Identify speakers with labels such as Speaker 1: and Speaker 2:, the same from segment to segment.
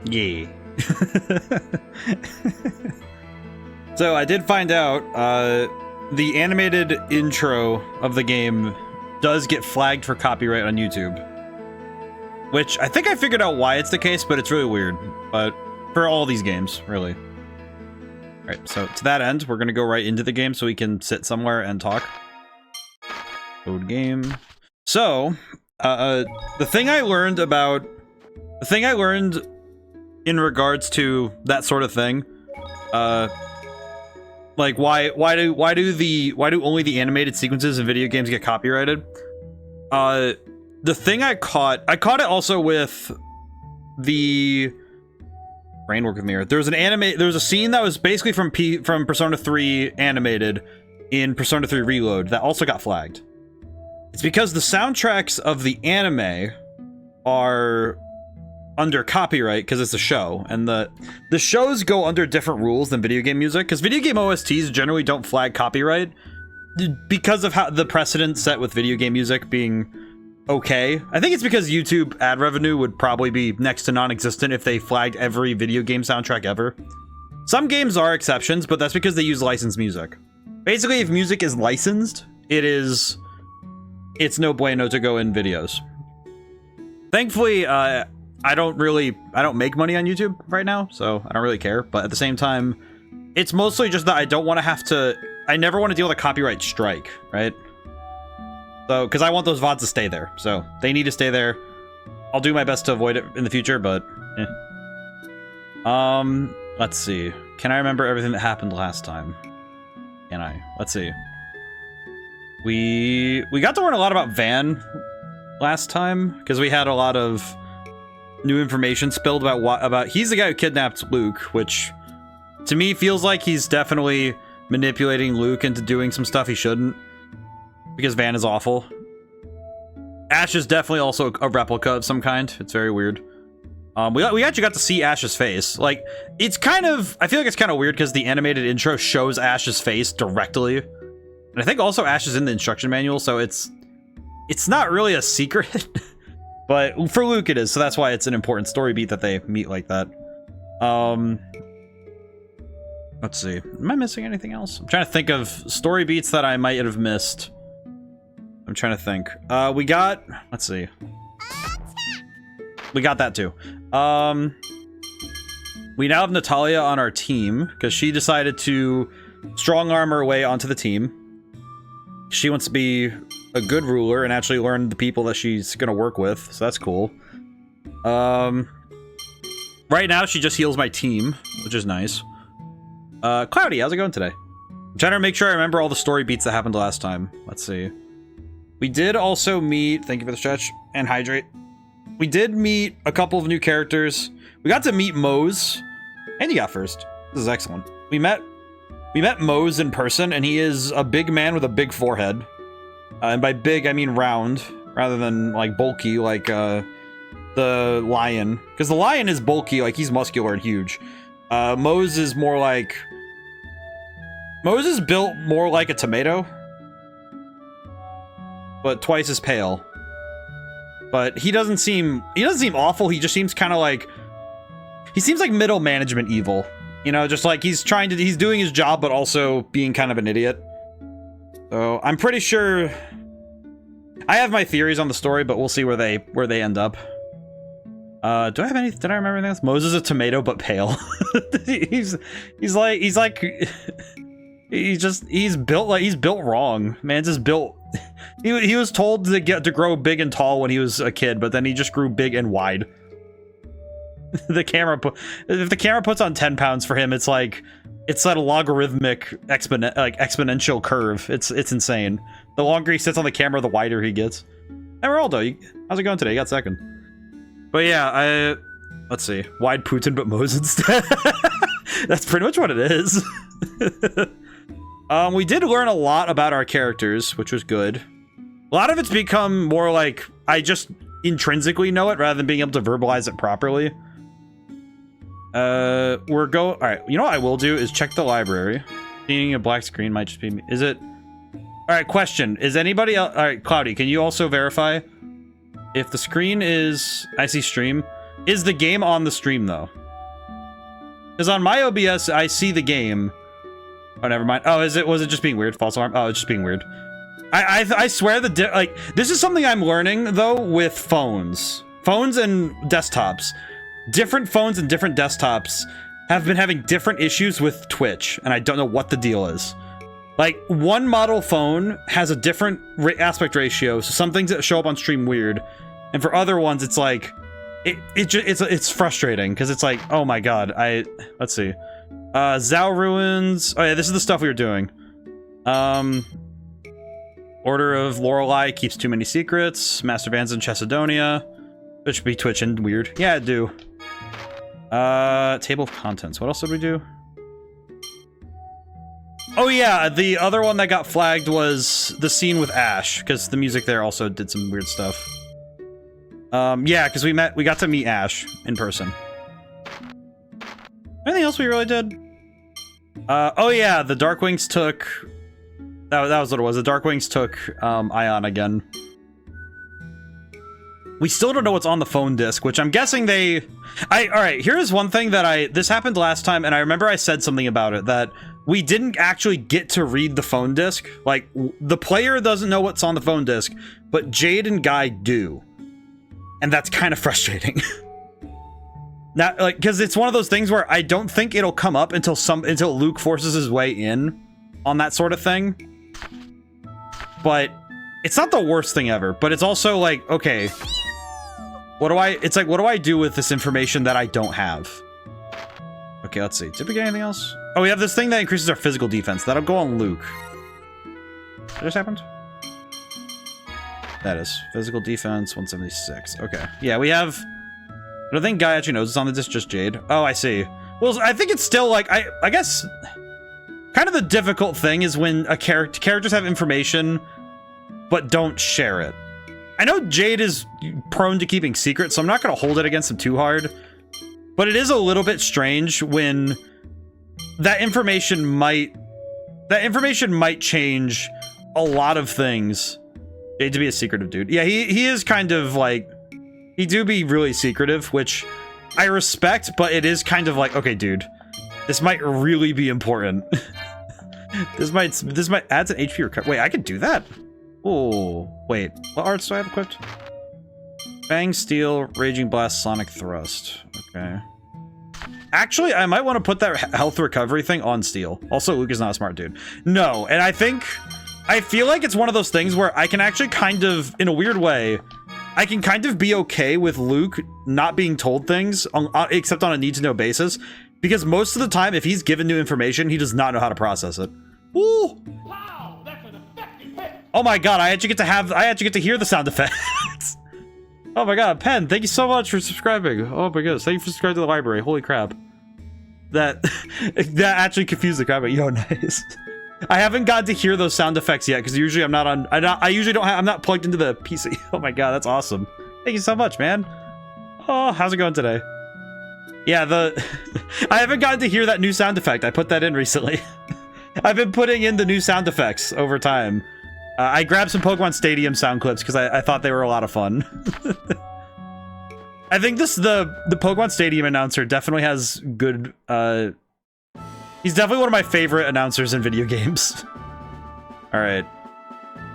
Speaker 1: Yeah. So I did find out the animated intro of the game does get flagged for copyright on YouTube. Which I think I figured out why it's the case, but it's really weird. But for all these games, really. Alright, so to that end, we're gonna go right into the game so we can sit somewhere and talk. Code game. So, the thing I learned in regards to that sort of thing, like why do only the animated sequences in video games get copyrighted? The thing I caught it also with the brain work with me. There was a scene that was basically from Persona 3 animated in Persona 3 Reload that also got flagged. It's because the soundtracks of the anime are under copyright because it's a show, and the shows go under different rules than video game music, because video game OSTs generally don't flag copyright because of how the precedent set with video game music being okay. I think it's because YouTube ad revenue would probably be next to non-existent if they flagged every video game soundtrack ever. Some games are exceptions, but that's because they use licensed music. Basically, if music is licensed, it's no bueno to go in videos. Thankfully, I don't make money on YouTube right now, so I don't really care. But at the same time, it's mostly just that I never want to deal with a copyright strike, right? So, because I want those VODs to stay there. So, they need to stay there. I'll do my best to avoid it in the future, but let's see. Can I remember everything that happened last time? Can I? Let's see. We got to learn a lot about Van last time, because we had a lot of new information spilled about he's the guy who kidnapped Luke, which to me feels like he's definitely manipulating Luke into doing some stuff he shouldn't, because Van is awful. Ash is definitely also a replica of some kind. It's very weird. We actually got to see Ash's face. Like, it's kind of, I feel like it's kind of weird because the animated intro shows Ash's face directly. And I think also Ash is in the instruction manual, so it's not really a secret. But for Luke it is, so that's why it's an important story beat that they meet like that. Let's see. Am I missing anything else? I'm trying to think of story beats that I might have missed. I'm trying to think. We got... Let's see. We got that too. We now have Natalia on our team, because she decided to strong arm her way onto the team. She wants to be a good ruler and actually learn the people that she's gonna work with, so that's cool. Right now she just heals my team, which is nice. Cloudy, how's it going today? I'm trying to make sure I remember all the story beats that happened last time. Let's see. We did also meet, thank you for the stretch, and hydrate. We did meet a couple of new characters. We got to meet Mose, and you got first. This is excellent. We met Mose in person, and he is a big man with a big forehead. And by big, I mean round, rather than, like, bulky, like, the lion. Because the lion is bulky, like, he's muscular and huge. Mose is more like... Mose is built more like a tomato. But twice as pale. But he doesn't seem awful, he just seems kind of like... He seems like middle management evil. You know, just like he's doing his job, but also being kind of an idiot. So, I'm pretty sure... I have my theories on the story, but we'll see where they end up. Did I remember anything else? Moses is a tomato, but pale. he's built wrong. Man's just built... He was told to grow big and tall when he was a kid, but then he just grew big and wide. If the camera puts on 10 pounds for him, it's like a logarithmic exponential curve. It's insane. The longer he sits on the camera, the wider he gets. Emeraldo, how's it going today? You got second. But yeah, let's see. Wide Putin, but Mose instead. That's pretty much what it is. We did learn a lot about our characters, which was good. A lot of it's become more like I just intrinsically know it rather than being able to verbalize it properly. All right, you know what I will do is check the library. Seeing a black screen might just be me. Is it? All right, question. Is anybody else? All right, Cloudy, can you also verify if the screen is, I see stream, Is the game on the stream, though? Because on my OBS, I see the game. Oh, never mind. Oh, was it just being weird? False alarm? Oh, it's just being weird. I swear like, this is something I'm learning, though, with phones. Phones and desktops. Different phones and different desktops have been having different issues with Twitch, and I don't know what the deal is. Like, one model phone has a different aspect ratio, so some things that show up on stream weird, and for other ones, it's like, it's frustrating, because it's like, oh my god, let's see. Zao Ruins, oh yeah, this is the stuff we were doing. Order of Lorelei keeps too many secrets, Master Van's in Chesedonia, which should be twitching, weird. Yeah, I do. Table of contents, what else did we do? Oh yeah, the other one that got flagged was the scene with Ash, because the music there also did some weird stuff. Yeah, because we got to meet Ash in person. Anything else we really did? Oh yeah, the Darkwings took... That was what it was. The Darkwings took, Ion again. We still don't know what's on the phone disc, which I'm guessing they... Alright, here's one thing that this happened last time, and I remember I said something about it, that we didn't actually get to read the phone disc. Like, the player doesn't know what's on the phone disc, but Jade and Guy do. And that's kind of frustrating. Now, like, because it's one of those things where I don't think it'll come up until Luke forces his way in on that sort of thing. But it's not the worst thing ever, but it's also like, okay, what do I do with this information that I don't have? Okay, let's see. Did we get anything else? Oh, we have this thing that increases our physical defense. That'll go on Luke. What just happened? That is. Physical defense, 176. Okay. Yeah, we have... I don't think Guy actually knows it's on the disc, just Jade. Oh, I see. Well, I think it's still, like, I guess... Kind of the difficult thing is when characters have information, but don't share it. I know Jade is prone to keeping secrets, so I'm not going to hold it against him too hard. But it is a little bit strange when that information might change a lot of things. Jade to be a secretive dude. Yeah, he is kind of like, he do be really secretive, which I respect, but it is kind of like, okay, dude, this might really be important. this might add an HP recovery. Wait, I could do that? Oh, wait, what arts do I have equipped? Fang, Steel, Raging Blast, Sonic Thrust. Okay. Actually, I might want to put that health recovery thing on Steel. Also, Luke is not a smart dude. No, and I feel like it's one of those things where I can actually kind of, in a weird way, I can kind of be okay with Luke not being told things, except on a need-to-know basis, because most of the time, if he's given new information, he does not know how to process it. Ooh! Wow, that's an effective hit. Oh my god, I actually get to hear the sound effects. Oh my god, Pen, thank you so much for subscribing. Oh my goodness, thank you for subscribing to the library. Holy crap. That actually confused the crap out. Yo, nice. I haven't got to hear those sound effects yet, because usually I'm not plugged into the PC. Oh my god, that's awesome. Thank you so much, man. Oh, how's it going today? Yeah, I haven't gotten to hear that new sound effect. I put that in recently. I've been putting in the new sound effects over time. I grabbed some Pokemon Stadium sound clips because I thought they were a lot of fun. I think the Pokemon Stadium announcer definitely has good, he's definitely one of my favorite announcers in video games. Alright.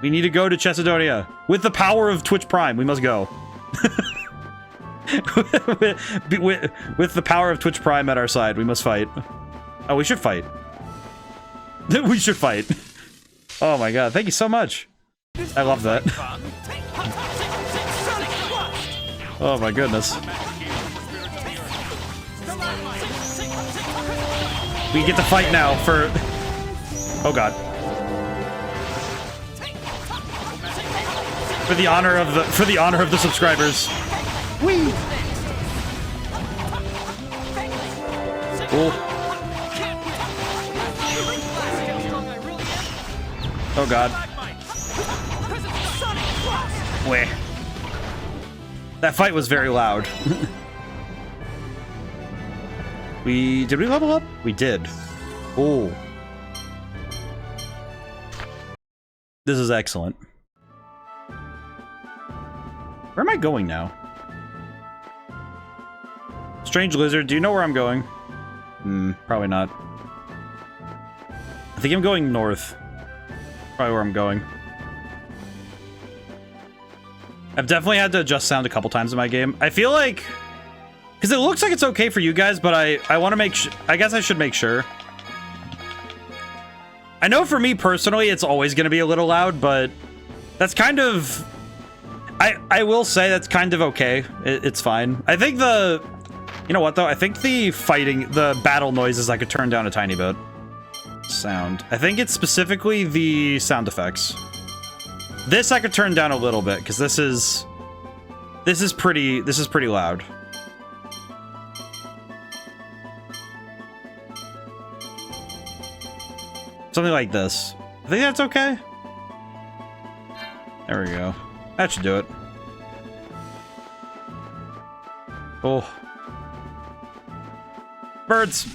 Speaker 1: We need to go to Chesedonia. With the power of Twitch Prime, we must go. with the power of Twitch Prime at our side, we must fight. Oh, we should fight. We should fight. Oh my god, thank you so much. I love that. Oh my goodness. We get to fight now for... Oh god. For the honor of the subscribers. Whee! Cool. Oh god. Weh. That fight was very loud. Did we level up? We did. Oh. This is excellent. Where am I going now? Strange lizard, do you know where I'm going? Probably not. I think I'm going north. Probably where I'm going. I've definitely had to adjust sound a couple times in my game. I feel like... Because it looks like it's okay for you guys, but I want to make sure... I guess I should make sure. I know for me personally, it's always going to be a little loud, but that's kind of... I will say that's kind of okay. It's fine. I think the... You know what, though? I think the fighting... The battle noises I could turn down a tiny bit. Sound. I think it's specifically the sound effects. This I could turn down a little bit, because this is pretty loud. Something like this. I think that's okay. There we go. That should do it. Oh. Birds.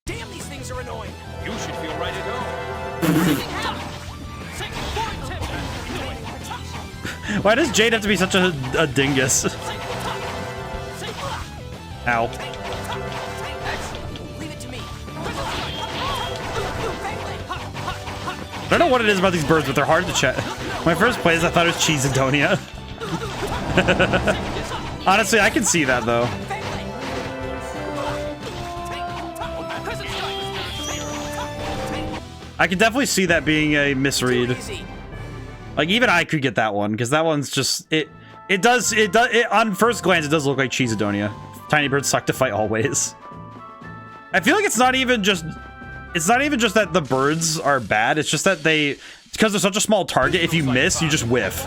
Speaker 2: Damn, these things are annoying. You should feel right at home.
Speaker 1: Why does Jade have to be such a dingus? Ow. I don't know what it is about these birds, but they're hard to check. When I first played this, I thought it was Cheesedonia. Honestly, I can see that, though. I can definitely see that being a misread. Like, even I could get that one, because that one's just... It does, on first glance, it does look like Cheesedonia. Tiny birds suck to fight always. I feel like it's not even just that the birds are bad, it's just that because they're such a small target, if you miss, you just whiff.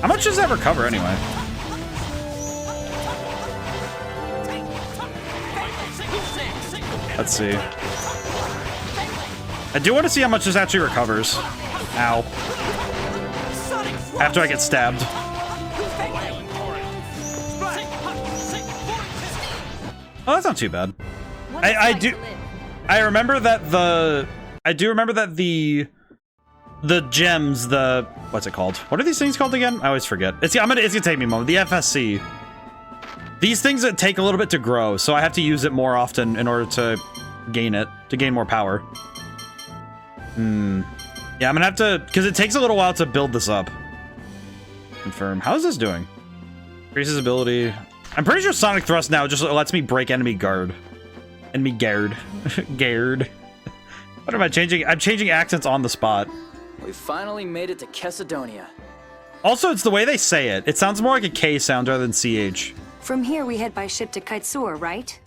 Speaker 1: How much does that recover anyway? Let's see. I do want to see how much this actually recovers. Ow. After I get stabbed. Oh, that's not too bad. I do remember that the gems, what's it called? What are these things called again? I always forget. It's gonna take me a moment. The FSC. These things that take a little bit to grow, so I have to use it more often in order to gain more power. Yeah, I'm gonna have to, because it takes a little while to build this up. Confirm. How is this doing? Increases ability. I'm pretty sure Sonic Thrust now just lets me break enemy guard. Enemy guard. Guard. What am I changing? I'm changing accents on the spot.
Speaker 3: We finally made it to Chesedonia.
Speaker 1: Also, it's the way they say it. It sounds more like a K sound rather than CH.
Speaker 4: From here, we head by ship to Kaitsur, right?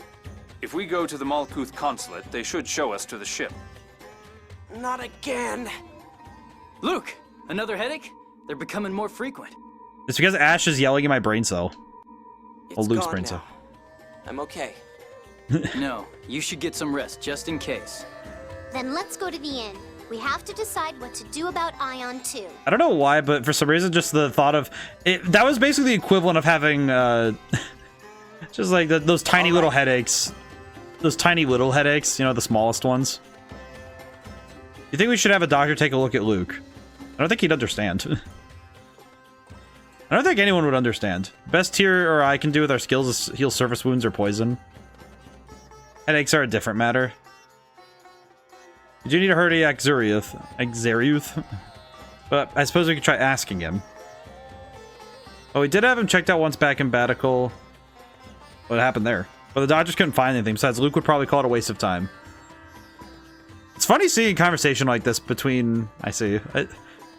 Speaker 2: If we go to the Malkuth consulate, they should show us to the ship. Not again.
Speaker 3: Luke, another headache? They're becoming more frequent.
Speaker 1: It's because Ash is yelling in my brain cell.
Speaker 2: It's
Speaker 1: Luke's
Speaker 2: gone
Speaker 1: brain
Speaker 2: now.
Speaker 1: cell.
Speaker 2: I'm okay.
Speaker 3: No, you should get some rest, just in case.
Speaker 5: Then let's go to the inn. We have to decide what to do about Ion 2.
Speaker 1: I don't know why, but for some reason, just the thought of it, that was basically the equivalent of having, just like those tiny little headaches. Those tiny little headaches, you know, the smallest ones. You think we should have a doctor take a look at Luke? I don't think he'd understand. I don't think anyone would understand. Best Tyr or I can do with our skills is heal surface wounds or poison. Headaches are a different matter. You do need to hurry Xeriuth. But I suppose we could try asking him. Oh, we did have him checked out once back in Batical. What happened there? But the doctors couldn't find anything. Besides, Luke would probably call it a waste of time. It's funny seeing a conversation like this between... I see.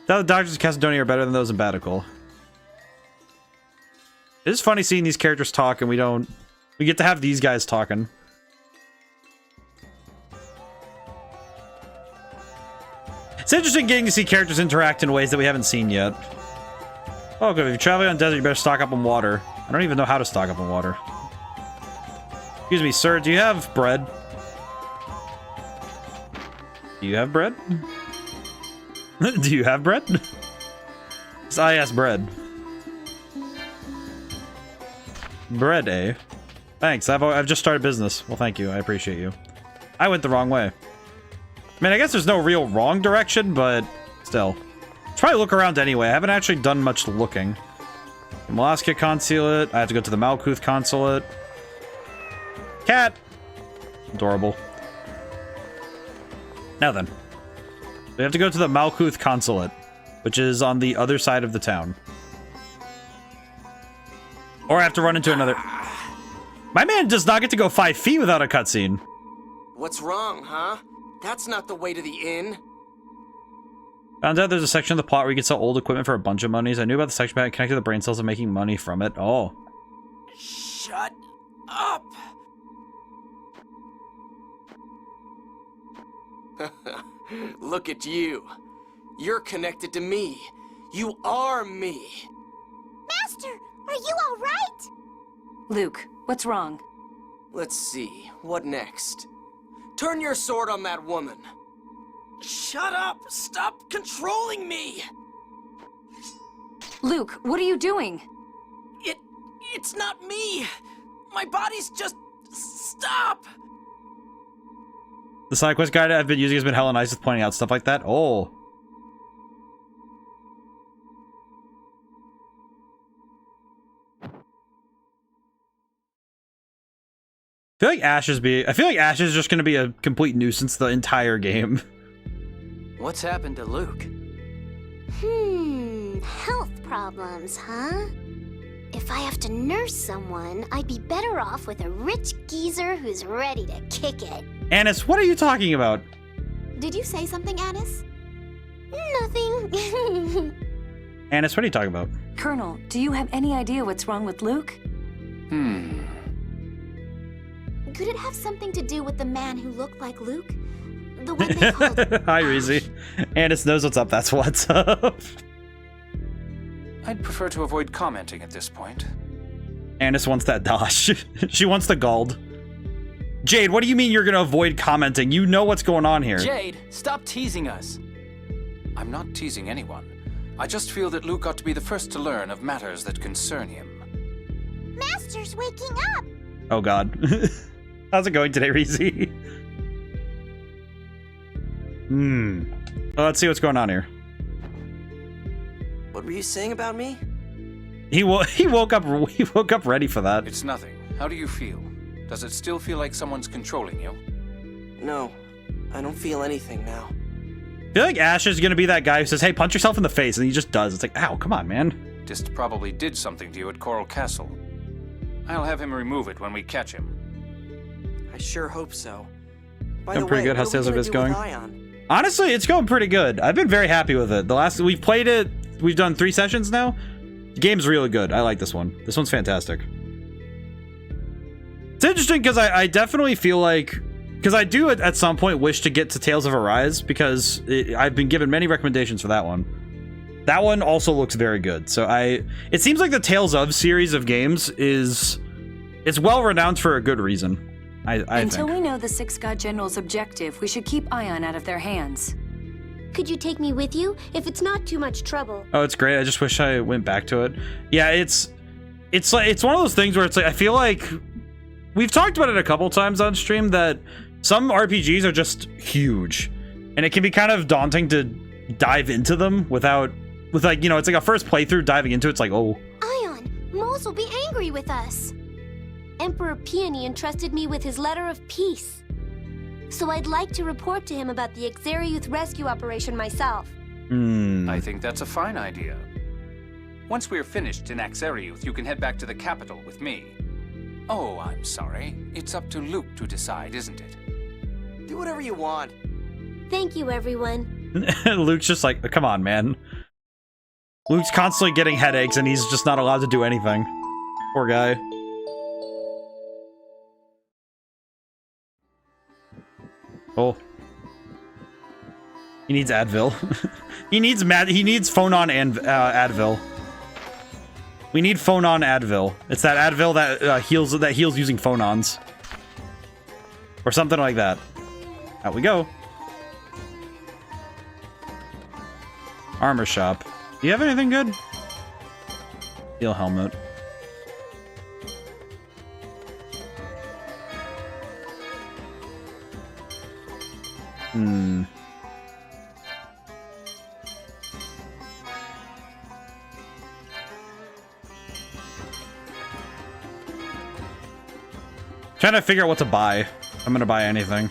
Speaker 1: The doctors in Chesedonia are better than those in Batical. It is funny seeing these characters talk and we don't... We get to have these guys talking. It's interesting getting to see characters interact in ways that we haven't seen yet. Oh, good. If you're traveling on desert, you better stock up on water. I don't even know how to stock up on water. Excuse me, sir. Do you have bread? Do you have bread? Do you have bread? It's I asked bread. Bread, eh? Thanks. I've just started business. Well, thank you. I appreciate you. I went the wrong way. I mean, I guess there's no real wrong direction, but still. Let's probably look around anyway. I haven't actually done much looking. Mollusca Consulate. I have to go to the Malkuth Consulate. Cat! Adorable. Now then. We have to go to the Malkuth Consulate, which is on the other side of the town. Or I have to run into another... My man does not get to go 5 feet without a cutscene.
Speaker 6: What's wrong, huh? That's not the way to the inn.
Speaker 1: Found out there's a section of the plot where you can sell old equipment for a bunch of monies. I knew about the section about connecting the brain cells and making money from it. Oh.
Speaker 6: Shut up! Look at you. You're connected to me. You are me.
Speaker 5: Master, are you all right?
Speaker 4: Luke, what's wrong?
Speaker 6: Let's see. What next? Turn your sword on that woman. Shut up! Stop controlling me!
Speaker 4: Luke, what are you doing?
Speaker 6: It's not me! My body's just... Stop!
Speaker 1: The side quest guide I've been using has been hella nice with pointing out stuff like that. Oh. I feel like Ash is just gonna be a complete nuisance the entire game.
Speaker 3: What's happened to Luke?
Speaker 5: Health problems, huh? If I have to nurse someone, I'd be better off with a rich geezer who's ready to kick it.
Speaker 1: Annis, what are you talking about?
Speaker 5: Did you say something, Annis? Nothing.
Speaker 1: Annis, what are you talking about?
Speaker 4: Colonel, do you have any idea what's wrong with Luke?
Speaker 5: Could it have something to do with the man who looked like Luke? The one they called
Speaker 1: Hi,
Speaker 5: Ash?
Speaker 1: Reezy. Annis knows what's up. That's what's up.
Speaker 2: I'd prefer to avoid commenting at this point.
Speaker 1: Annis wants that dosh. She wants the gold. Jade, what do you mean you're gonna avoid commenting? You know what's going on here.
Speaker 3: Jade, stop teasing us.
Speaker 2: I'm not teasing anyone. I just feel that Luke ought to be the first to learn of matters that concern him.
Speaker 5: Master's waking up!
Speaker 1: Oh god. How's it going today, Reezy? Well, let's see what's going on here.
Speaker 6: What were you saying about me?
Speaker 1: He woke up ready for that.
Speaker 2: It's nothing. How do you feel? Does it still feel like someone's controlling you?
Speaker 6: No, I don't feel anything now.
Speaker 1: I feel like Ash is gonna be that guy who says, hey, punch yourself in the face, and he just does. It's like, ow, come on, man.
Speaker 2: Dist probably did something to you at Coral Castle. I'll have him remove it when we catch him.
Speaker 6: I sure hope so. By
Speaker 1: Going
Speaker 6: the
Speaker 1: pretty
Speaker 6: way,
Speaker 1: good. How's
Speaker 6: what are we
Speaker 1: sales of this
Speaker 6: gonna do
Speaker 1: going?
Speaker 6: with Ion?
Speaker 1: Honestly, it's going pretty good. I've been very happy with it. We've played it, we've done 3 sessions now. The game's really good. I like this one. This one's fantastic. It's interesting because I definitely feel like, because I do at some point wish to get to Tales of Arise, because I've been given many recommendations for that one. That one also looks very good. So it seems like the Tales of series of games it's well renowned for a good reason.
Speaker 4: Until we know the 6 God General's objective, we should keep Ion out of their hands.
Speaker 5: Could you take me with you, if it's not too much trouble?
Speaker 1: Oh, it's great. I just wish I went back to it. Yeah, it's one of those things where it's like, I feel like we've talked about it a couple times on stream that some RPGs are just huge, and it can be kind of daunting to dive into them with like, you know, it's like a first playthrough diving into it, it's like, oh.
Speaker 5: Ion, Moles will be angry with us. Emperor Peony entrusted me with his letter of peace. So I'd like to report to him about the Xeriuth rescue operation myself.
Speaker 2: I think that's a fine idea. Once we're finished in Xeriuth, you can head back to the capital with me. Oh, I'm sorry. It's up to Luke to decide, isn't it?
Speaker 6: Do whatever you want.
Speaker 5: Thank you, everyone.
Speaker 1: Luke's just like, come on, man. Luke's constantly getting headaches and he's just not allowed to do anything. Poor guy. Oh. He needs Advil. he needs Phonon and Advil. We need Phonon Advil. It's that Advil that heals using phonons. Or something like that. Out we go. Armor shop. Do you have anything good? Steel helmet. Trying to figure out what to buy. I'm gonna buy anything.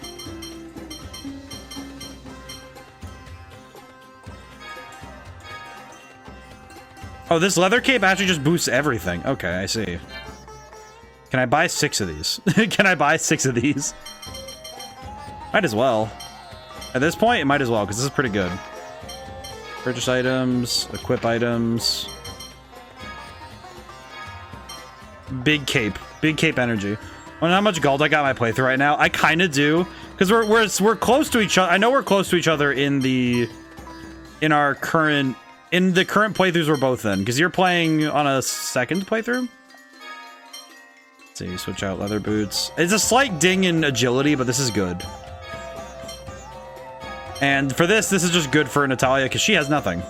Speaker 1: Oh, this leather cape actually just boosts everything. Okay, I see. Can I buy 6 of these? Can I buy 6 of these? Might as well. At this point, it might as well, because this is pretty good. Purchase items, equip items. Big cape energy. I wonder how much gold I got in my playthrough right now. I kind of do, because we're close to each other. I know we're close to each other in the current playthroughs we're both in, because you're playing on a second playthrough. Let's see, switch out leather boots. It's a slight ding in agility, but this is good. And for this is just good for Natalia, because she has nothing.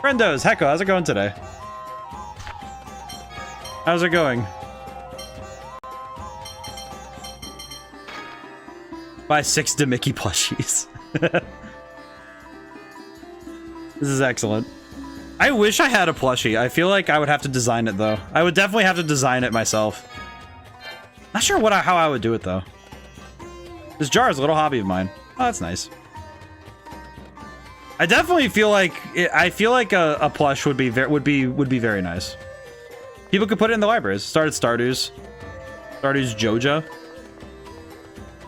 Speaker 1: Friendos, Hecko, how's it going today? How's it going? Buy 6 Demickey plushies. This is excellent. I wish I had a plushie. I feel like I would have to design it, though. I would definitely have to design it myself. Not sure how I would do it, though. This jar is a little hobby of mine. Oh, that's nice. I definitely feel like a plush would be very nice. People could put it in the libraries. Start at Stardew's. Stardew's Joja.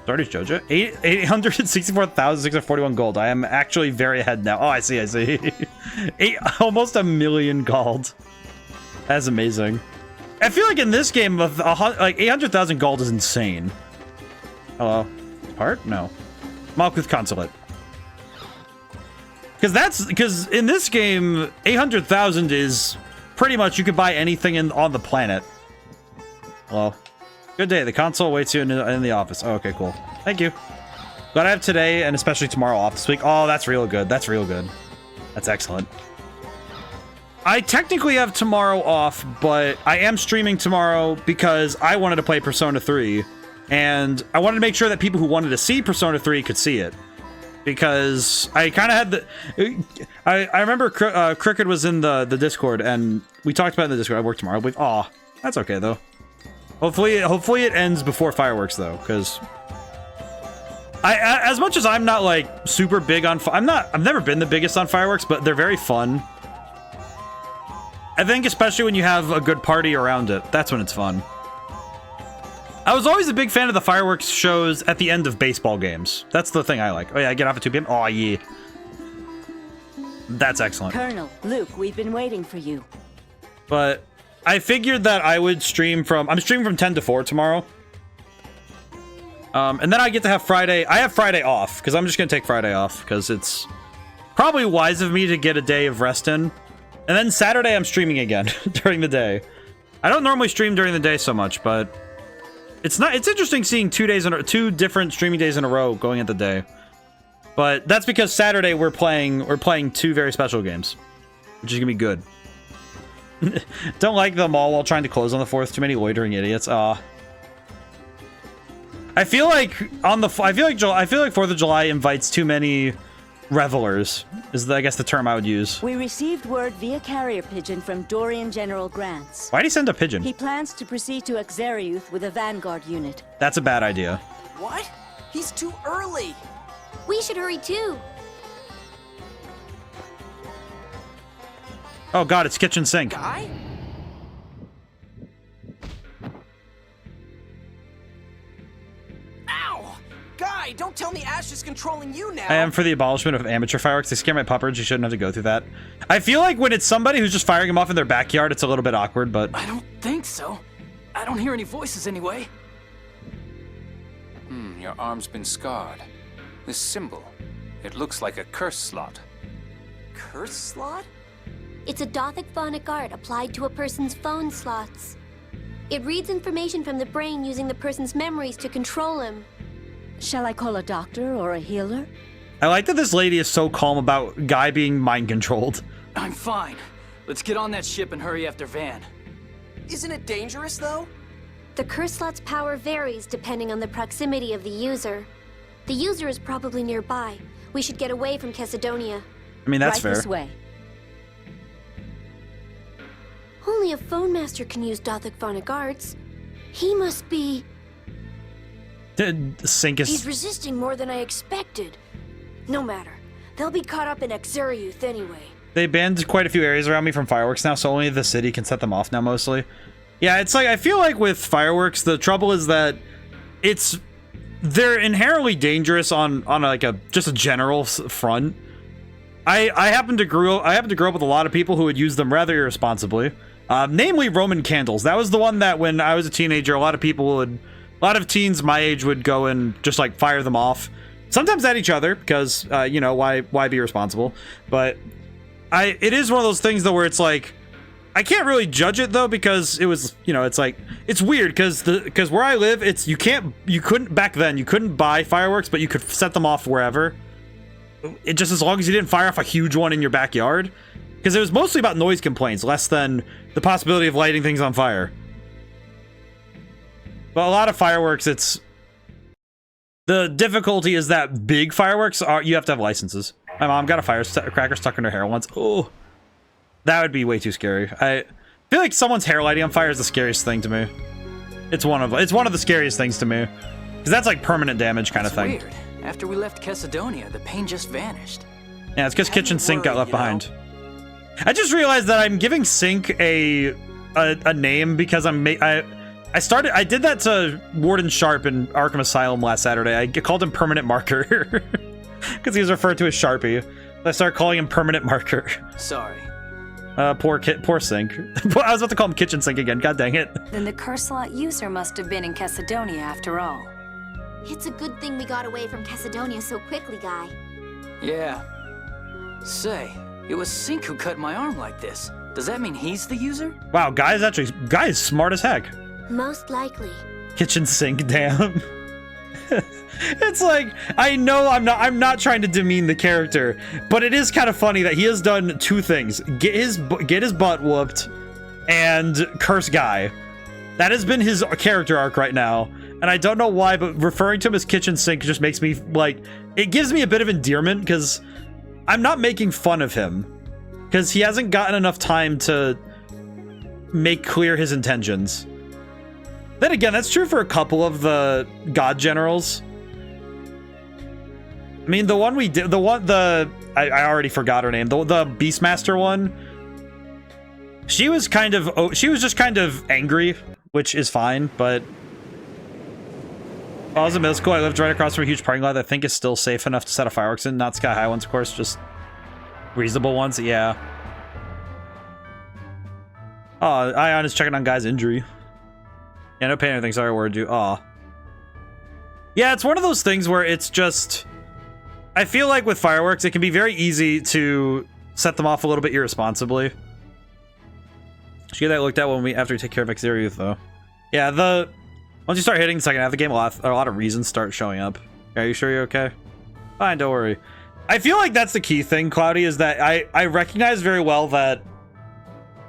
Speaker 1: Stardew's Joja. 864,641 gold. I am actually very ahead now. Oh, I see. Almost 1 million gold. That's amazing. I feel like in this game, like 800,000 gold is insane. Hello. Part? No. Malkuth Consulate. Because in this game, 800,000 is pretty much you could buy anything on the planet. Hello. Good day. The console awaits you in the office. Oh, okay, cool. Thank you. Glad I have today and especially tomorrow off this week. Oh, that's real good. That's real good. That's excellent. I technically have tomorrow off, but I am streaming tomorrow because I wanted to play Persona 3. And I wanted to make sure that people who wanted to see Persona 3 could see it. Because I kind of had the... I remember Cricket was in the Discord, and we talked about it in the Discord. I work tomorrow. But, aw, that's okay, though. Hopefully it ends before fireworks, though, because... as much as I'm not, like, super big on... I've never been the biggest on fireworks, but they're very fun. I think especially when you have a good party around it. That's when it's fun. I was always a big fan of the fireworks shows at the end of baseball games. That's the thing I like. Oh yeah, I get off at 2 p.m. Oh yeah. That's excellent.
Speaker 7: Colonel, Luke, we've been waiting for you.
Speaker 1: But I figured that I would stream I'm streaming from 10 to 4 tomorrow. And then I get to have Friday. I have Friday off, because I'm just going to take Friday off, because it's probably wise of me to get a day of rest in. And then Saturday I'm streaming again during the day. I don't normally stream during the day so much, but... It's interesting seeing 2 different streaming days in a row going at the day. But that's because Saturday we're playing 2 very special games, which is gonna be good. Don't like them all while trying to close on the 4th. Too many loitering idiots. I feel like 4th of July invites too many revelers. Is I guess the term I would use.
Speaker 7: We received word via carrier pigeon from Dorian General Grants.
Speaker 1: Why'd he send a pigeon?
Speaker 7: He plans to proceed to Exariuth with a vanguard unit.
Speaker 1: That's a bad idea.
Speaker 6: What? He's too early.
Speaker 5: We should hurry too.
Speaker 1: Oh god, it's kitchen sink.
Speaker 6: Guy? Ow! Guy, don't tell me Ash is controlling you now.
Speaker 1: I am for the abolishment of amateur fireworks. They scare my puppers. You shouldn't have to go through that. I feel like when it's somebody who's just firing them off in their backyard, it's a little bit awkward, but...
Speaker 3: I don't think so. I don't hear any voices anyway.
Speaker 2: Your arm's been scarred. This symbol, it looks like a curse slot.
Speaker 6: Curse slot?
Speaker 5: It's a Dothic phonic art applied to a person's phone slots. It reads information from the brain using the person's memories to control him.
Speaker 7: Shall I call a doctor or a healer?
Speaker 1: I like that this lady is so calm about Guy being mind-controlled.
Speaker 3: I'm fine. Let's get on that ship and hurry after Van.
Speaker 6: Isn't it dangerous, though?
Speaker 5: The curse slot's power varies depending on the proximity of the user. The user is probably nearby. We should get away from Chesidonia.
Speaker 1: I mean, that's
Speaker 7: right
Speaker 1: fair.
Speaker 7: this way.
Speaker 5: Only a phone master can use Dothic Phonic Arts. He must be...
Speaker 1: Sync
Speaker 5: He's
Speaker 1: is...
Speaker 5: resisting more than I expected. No matter. They'll be caught up in Exariuth anyway.
Speaker 1: They banned quite a few areas around me from fireworks now, so only the city can set them off now, mostly. Yeah, it's like, I feel like with fireworks, the trouble is that they're inherently dangerous on like just a general front. I happen to grow up with a lot of people who would use them rather irresponsibly. Namely Roman candles. That was the one that when I was a teenager, a lot of teens my age would go and just like fire them off. Sometimes at each other, because you know, why be irresponsible? But it is one of those things though where it's like, I can't really judge it though, because it was, you know, it's like, it's weird because where I live, you couldn't buy fireworks, but you could set them off wherever. It just, as long as you didn't fire off a huge one in your backyard, because it was mostly about noise complaints, less than the possibility of lighting things on fire. But a lot of fireworks, the difficulty is that big fireworks you have to have licenses. My mom got a firecracker stuck in her hair once. Oh, that would be way too scary. I feel like someone's hair lighting on fire is the scariest thing to me. It's one of the scariest things to me, because that's like permanent damage kind of thing.
Speaker 3: Weird. After we left Chesidonia, the pain just vanished.
Speaker 1: Yeah, it's because kitchen sink got left behind. I just realized that I'm giving sink a name because I did that to Warden Sharp in Arkham Asylum last Saturday. I called him Permanent Marker because he was referred to as Sharpie. I started calling him Permanent Marker.
Speaker 3: Sorry.
Speaker 1: Poor sink. I was about to call him kitchen sink again. God dang it.
Speaker 4: Then the curse lot user must have been in Chesidonia after all.
Speaker 5: It's a good thing we got away from Chesidonia so quickly, Guy.
Speaker 3: Yeah. Say, it was Sink who cut my arm like this. Does that mean he's the user?
Speaker 1: Wow, Guy is smart as heck.
Speaker 5: Most likely.
Speaker 1: Kitchen sink, damn. It's like, I know I'm not trying to demean the character, but it is kind of funny that he has done two things: get his butt whooped and curse Guy. That has been his character arc right now, and I don't know why, but referring to him as kitchen sink just makes me like, it gives me a bit of endearment, because I'm not making fun of him, because he hasn't gotten enough time to make clear his intentions. Then again, that's true for a couple of the god generals. I mean, the one we did, I already forgot her name. The Beastmaster one. She was just kind of angry, which is fine, but while I was in middle school, I lived right across from a huge parking lot that I think is still safe enough to set off fireworks in. Not sky high ones, of course, just reasonable ones. Yeah. Oh, Ion is checking on Guy's injury. Yeah, no pain or anything. Sorry, I worded you. Aw. Yeah, it's one of those things where it's just, I feel like with fireworks, it can be very easy to set them off a little bit irresponsibly. Should get that looked at after we take care of Exariuth, though. Yeah, once you start hitting the second half of the game, a lot of reasons start showing up. Are you sure you're okay? Fine, don't worry. I feel like that's the key thing, Cloudy, is that I recognize very well that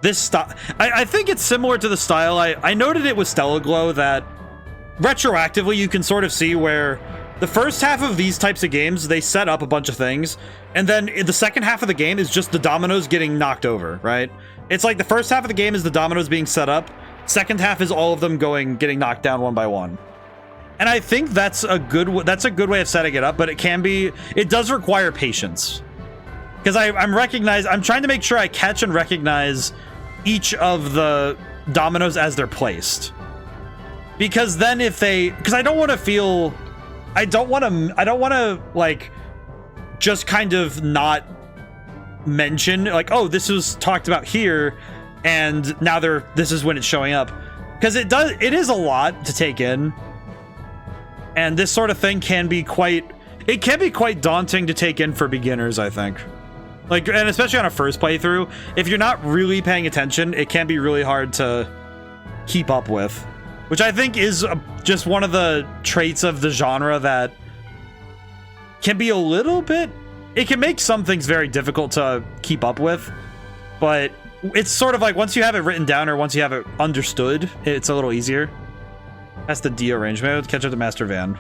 Speaker 1: this style, I think it's similar to the style. I noted it with Stellar Glow that retroactively you can sort of see where the first half of these types of games, they set up a bunch of things, and then the second half of the game is just the dominoes getting knocked over, right? It's like the first half of the game is the dominoes being set up. Second half is all of them getting knocked down one by one. And I think that's a good way of setting it up, but it does require patience. Because I'm trying to make sure I catch and recognize each of the dominoes as they're placed. Because then because I don't want to like just kind of not mention like, oh, this was talked about here and now this is when it's showing up, because it is a lot to take in, and this sort of thing can be quite daunting to take in for beginners, I think. Like, and especially on a first playthrough, if you're not really paying attention, it can be really hard to keep up with, which I think is just one of the traits of the genre that can be a little bit, it can make some things very difficult to keep up with, but it's sort of like once you have it written down or once you have it understood, it's a little easier. That's the D arrangement. Catch up to Master Van.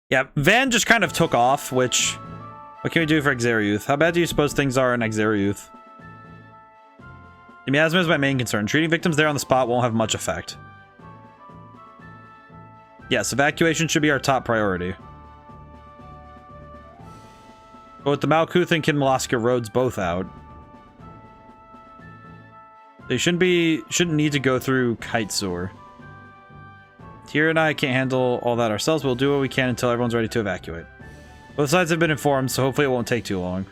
Speaker 1: Yeah, Van just kind of took off, which... What can we do for Exariuth? How bad do you suppose things are in Exariuth? The miasma is my main concern. Treating victims there on the spot won't have much effect. Yes, evacuation should be our top priority. Both the Malkuth and Kinmalaska roads both out. They shouldn't need to go through Kitesur. Tyr and I can't handle all that ourselves. We'll do what we can until everyone's ready to evacuate. Both sides have been informed, so hopefully it won't take too long.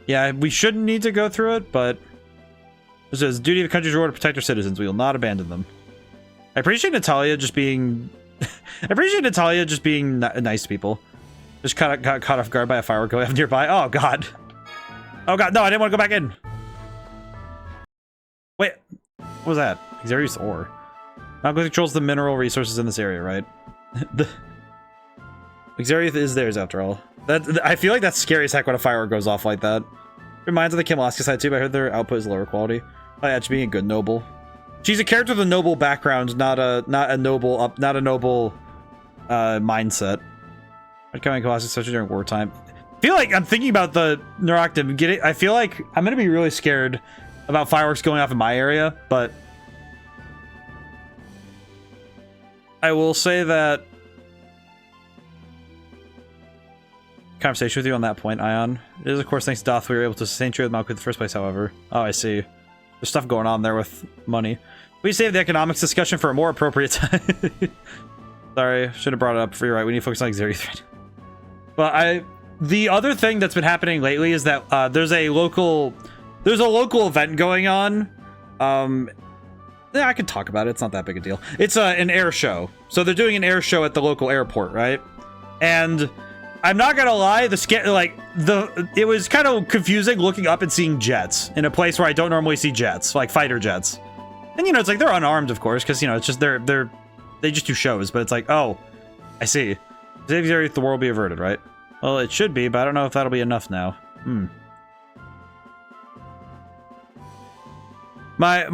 Speaker 1: Yeah, we shouldn't need to go through it, but it says duty of the country's role to protect our citizens. We will not abandon them. I appreciate Natalia just being nice to people. Just got caught off guard by a firework going off nearby. Oh god. Oh god, no, I didn't want to go back in. Wait, what was that? Exarius ore. Malkuth controls the mineral resources in this area, right? Exarius is theirs after all. I feel like that's scary as heck when a firework goes off like that. Reminds of the Kinmalaska side too, but I heard their output is lower quality. Oh yeah, just being a good noble. She's a character with a noble background, not a noble mindset. I'd come in Kinmalaska, especially during wartime. I feel like I'm thinking about the Neuroctim. I feel like I'm gonna be really scared about fireworks going off in my area, but I will say that conversation with you on that point, Ion. It is, of course, thanks to Doth we were able to sustain trade with Malkuth in the first place, however. Oh, I see. There's stuff going on there with money. We save the economics discussion for a more appropriate time. Sorry, should have brought it up. You're right, we need to focus on Exariuth. But the other thing that's been happening lately is that there's a local event going on. Yeah, I can talk about it. It's not that big a deal. It's an air show. So they're doing an air show at the local airport, right? And I'm not gonna lie, it was kind of confusing looking up and seeing jets in a place where I don't normally see jets, like fighter jets. And you know, it's like they're unarmed, of course, because you know it's just they just do shows. But it's like, oh, I see. Xavier, the war will be averted, right? Well, it should be, but I don't know if that'll be enough now. My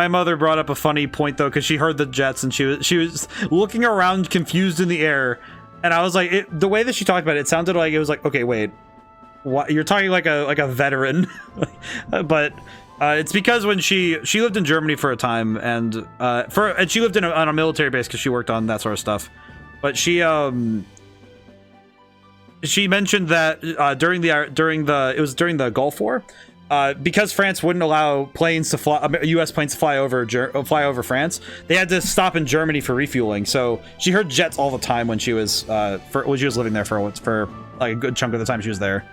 Speaker 1: mother brought up a funny point though, because she heard the jets and she was looking around confused in the air. And I was like, the way that she talked about it, it sounded like it was like, okay, wait, what? You're talking like a veteran, but it's because when she lived in Germany for a time, and she lived on a military base because she worked on that sort of stuff. But she mentioned that during the Gulf War, because France wouldn't allow planes to fly, U.S. planes to fly over France, they had to stop in Germany for refueling. So she heard jets all the time when she was living there for like a good chunk of the time she was there.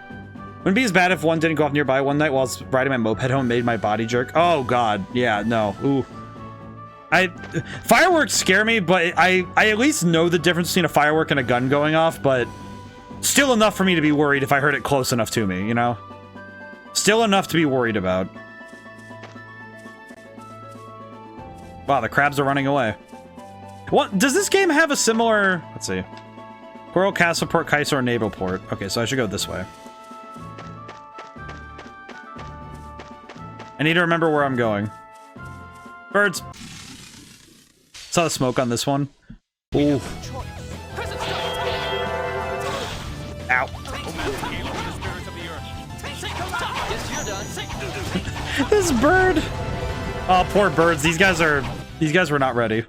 Speaker 1: Wouldn't be as bad if one didn't go off nearby one night while I was riding my moped home and made my body jerk. Oh god, yeah, no, ooh. Fireworks scare me, but I at least know the difference between a firework and a gun going off, but still enough for me to be worried if I heard it close enough to me, you know? Still enough to be worried about. Wow, the crabs are running away. What does this game have a similar? Let's see. Coral Castle Port, Kaisor Naval Port. Okay, so I should go this way. I need to remember where I'm going. Birds. Saw the smoke on this one. Ooh. Ow. This bird. Oh, poor birds. These guys were not ready.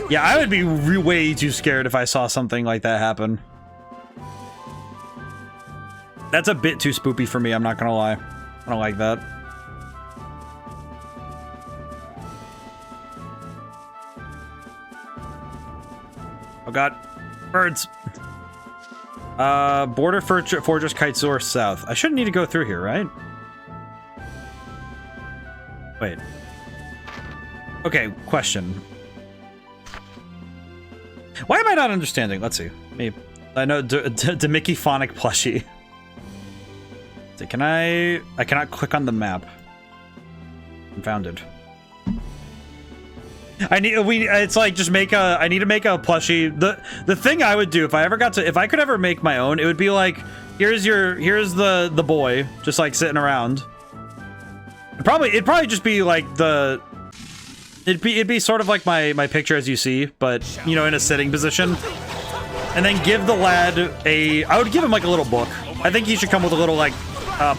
Speaker 1: Yeah, I would be way too scared if I saw something like that happen. That's a bit too spoopy for me, I'm not gonna lie. I don't like that. Oh god. Birds. Border Fortress Kitesor South. I shouldn't need to go through here, right? Wait. Okay, question. Why am I not understanding? Let's see. Maybe. I know Demicky Phonic plushie. So I cannot click on the map. Confounded. It's like just I need to make a plushie. The thing I would do if I could ever make my own, it would be like, here's the boy just like sitting around. It'd probably just be like It'd be sort of like my picture as you see, but you know, in a sitting position. And then give the lad I would give him like a little book. I think he should come with a little like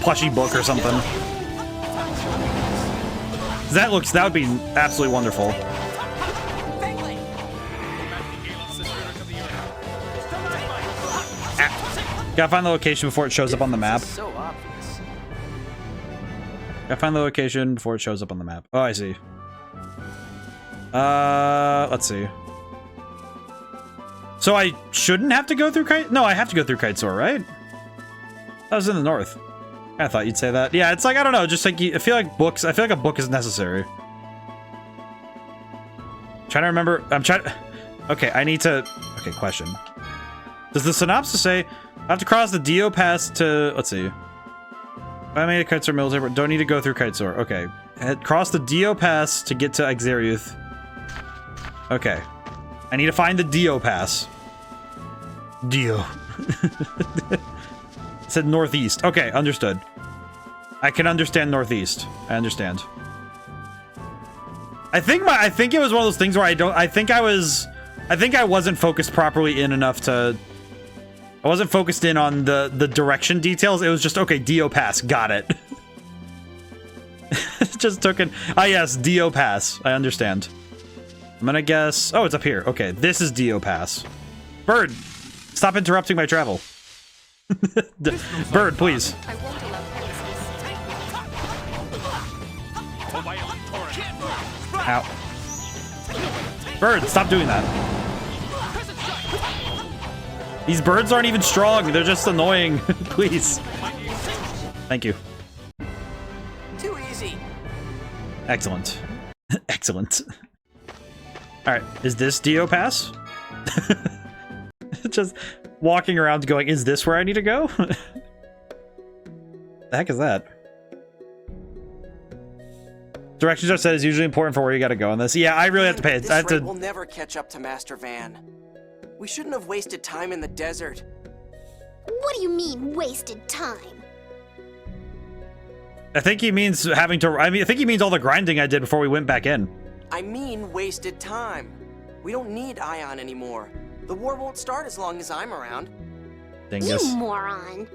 Speaker 1: plushy book or something. That would be absolutely wonderful. Gotta find the location before it shows up on the map.
Speaker 3: So obvious.
Speaker 1: Gotta find the location before it shows up on the map. Oh, I see. Let's see. So I shouldn't have to go through Kite? No, I have to go through Kitesor, right? That was in the north. I thought you'd say that. Yeah, it's like, I don't know, just like, I feel like a book is necessary. Trying to remember, okay, I need to, okay, question. Does the synopsis say, I have to cross the Dio Pass to, let's see. I made a Kitesor military, but don't need to go through Kitesor. Okay. Cross the Dio Pass to get to Exariuth. Okay. I need to find the Dio Pass. Dio. It said northeast. Okay, understood. I can understand northeast. I understand. I think it was one of those things where I think I wasn't focused properly in enough to, I wasn't focused in on the direction details. It was just, okay, Dio Pass, got it. Just took it. Ah, yes, Dio Pass. I understand. I'm gonna guess, oh, it's up here. Okay, this is Dio Pass. Bird, stop interrupting my travel. Bird, please.
Speaker 5: I won't allow
Speaker 1: Ow. Bird, stop doing that. These birds aren't even strong. They're just annoying. Please. Thank you.
Speaker 6: Too easy.
Speaker 1: Excellent. Excellent. All right, is this Dio Pass? Just walking around going, is this where I need to go? The heck is that? Directions are said is usually important for where you gotta go on this. Yeah, I really have to pay it.
Speaker 6: This
Speaker 1: I have to.
Speaker 6: will never catch up to Master Van. We shouldn't have wasted time in the desert.
Speaker 5: What do you mean, wasted time?
Speaker 1: I think he means having to. I think he means all the grinding I did before we went back in.
Speaker 6: I mean wasted time. We don't need Ion anymore. The war won't start as long as I'm around.
Speaker 1: Dingus.
Speaker 5: You moron.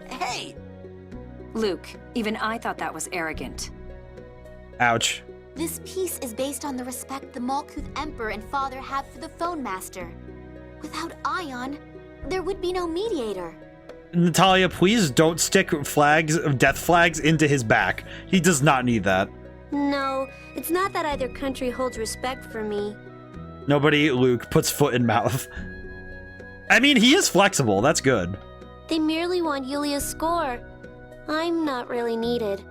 Speaker 6: Hey!
Speaker 4: Luke, even I thought that was arrogant.
Speaker 1: Ouch.
Speaker 5: This peace is based on the respect the Malkuth Emperor and Father have for the Phone Master. Without Ion, there would be no mediator.
Speaker 1: Natalia, please don't stick flags, death flags into his back. He does not need that.
Speaker 5: No, it's not that either country holds respect for me.
Speaker 1: Nobody, Luke, puts foot in mouth. I mean, he is flexible. That's good.
Speaker 5: They merely want Yulia's score. I'm not really needed.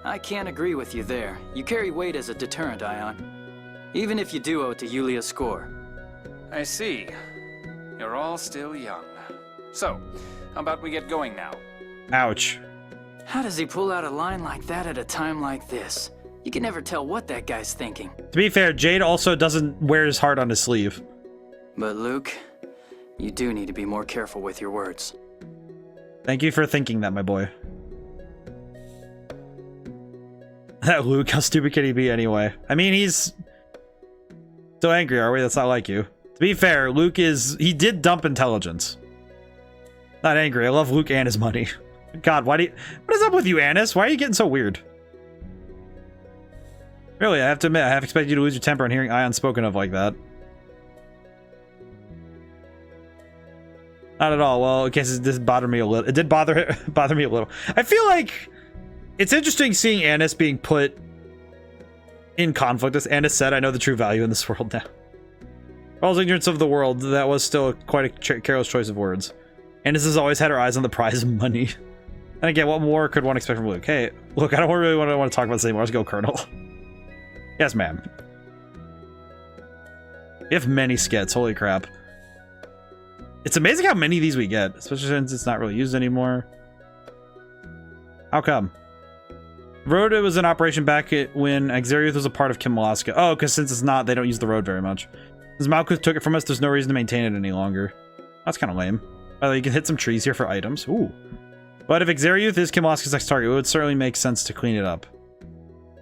Speaker 3: I can't agree with you there. You carry weight as a deterrent, Ion. Even if you do owe it to Yulia's score.
Speaker 2: I see. You're all still young. So, how about we get going now?
Speaker 1: Ouch.
Speaker 3: How does he pull out a line like that at a time like this? You can never tell what that guy's thinking.
Speaker 1: To be fair, Jade also doesn't wear his heart on his sleeve.
Speaker 3: But Luke, you do need to be more careful with your words.
Speaker 1: Thank you for thinking that, my boy. That Luke, how stupid can he be anyway? I mean, he's so angry, are we? That's not like you. To be fair, Luke he did dump intelligence. Not angry. I love Luke and his money. God, what is up with you, Annis? Why are you getting so weird? Really, I have to admit, I half expected you to lose your temper on hearing Ion spoken of like that. Not at all. Well, in case this bothered me a little. It did bother me a little. I feel like it's interesting seeing Annis being put in conflict. As Annis said, I know the true value in this world now. For all ignorance of the world, that was still quite a careless choice of words. Annis has always had her eyes on the prize of money. And again, what more could one expect from Luke? Hey, look, I don't really want to talk about this anymore. Let's go, Colonel. Yes, ma'am. We have many skits. Holy crap. It's amazing how many of these we get, especially since it's not really used anymore. How come? Road was in operation back when Exariuth was a part of Kimalaska. Oh, because since it's not, they don't use the road very much. Since Malkuth took it from us, there's no reason to maintain it any longer. That's kind of lame. By the way, you can hit some trees here for items. Ooh. But if Exariuth is Kimalaska's next target, it would certainly make sense to clean it up.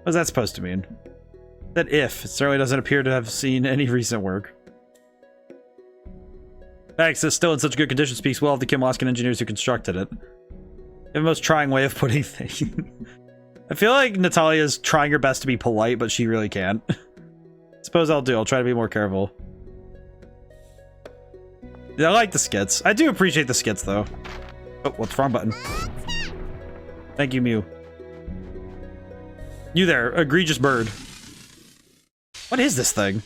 Speaker 1: What is that supposed to mean? That if. It certainly doesn't appear to have seen any recent work. Facts is still in such good condition speaks well of the Kimlaskan engineers who constructed it. The most trying way of putting things. I feel like Natalia's trying her best to be polite, but she really can't. Suppose I'll do. I'll try to be more careful. Yeah, I like the skits. I do appreciate the skits, though. Oh, what's the wrong button? Thank you, Mew. You there, egregious bird. What is this thing?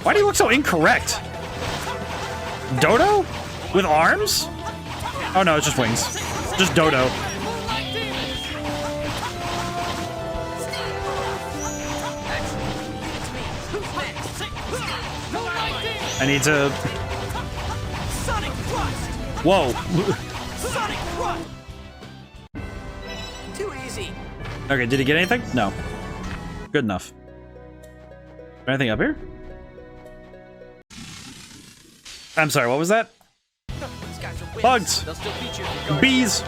Speaker 1: Why do you look so incorrect? Dodo? With arms? Oh no, it's just wings. Just Dodo. I need to... Whoa.
Speaker 6: Too easy.
Speaker 1: Okay, did he get anything? No. Good enough. Anything up here? I'm sorry, what was that? Bugs! Bees!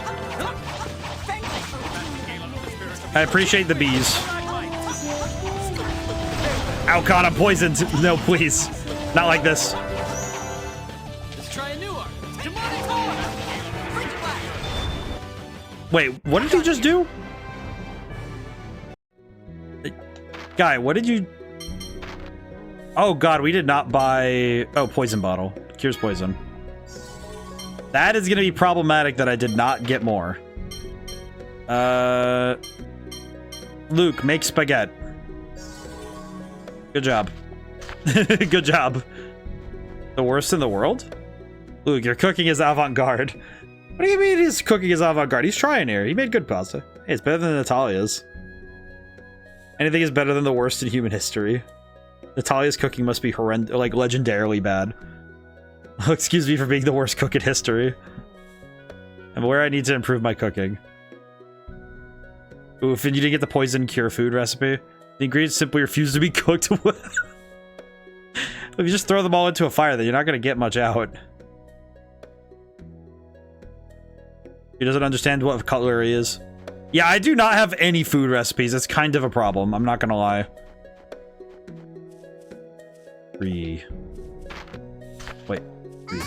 Speaker 1: I appreciate the bees. Ow, God, I'm poisoned. No, please. Not like this. Wait, what did he just do? Guy, what did you... Oh god, we did not buy... Oh, poison bottle. Cures poison. That is gonna be problematic that I did not get more. Luke, make spaghetti. Good job. Good job. The worst in the world? Luke, your cooking is avant-garde. What do you mean his cooking is avant-garde? He's trying here. He made good pasta. Hey, it's better than Natalia's. Anything is better than the worst in human history. Natalia's cooking must be horrendous, like legendarily bad. Excuse me for being the worst cook in history. I'm aware I need to improve my cooking. Oof, and you didn't get the poison cure food recipe? The ingredients simply refuse to be cooked. If you just throw them all into a fire, then you're not going to get much out. He doesn't understand what cutlery is. Yeah, I do not have any food recipes. It's kind of a problem. I'm not going to lie. 3. Wait. 3.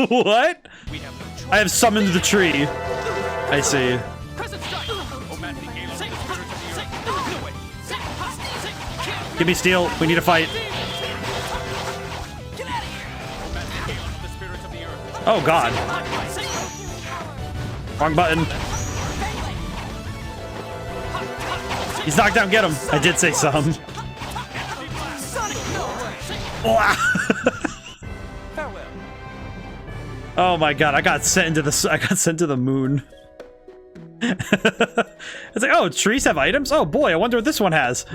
Speaker 1: What? I have summoned the tree. I see. Give me steel. We need to fight. Oh god. Wrong button. He's knocked down. Get him. I did say some. Oh my god, I got sent into the moon. It's like, oh, trees have items? Oh boy, I wonder what this one has.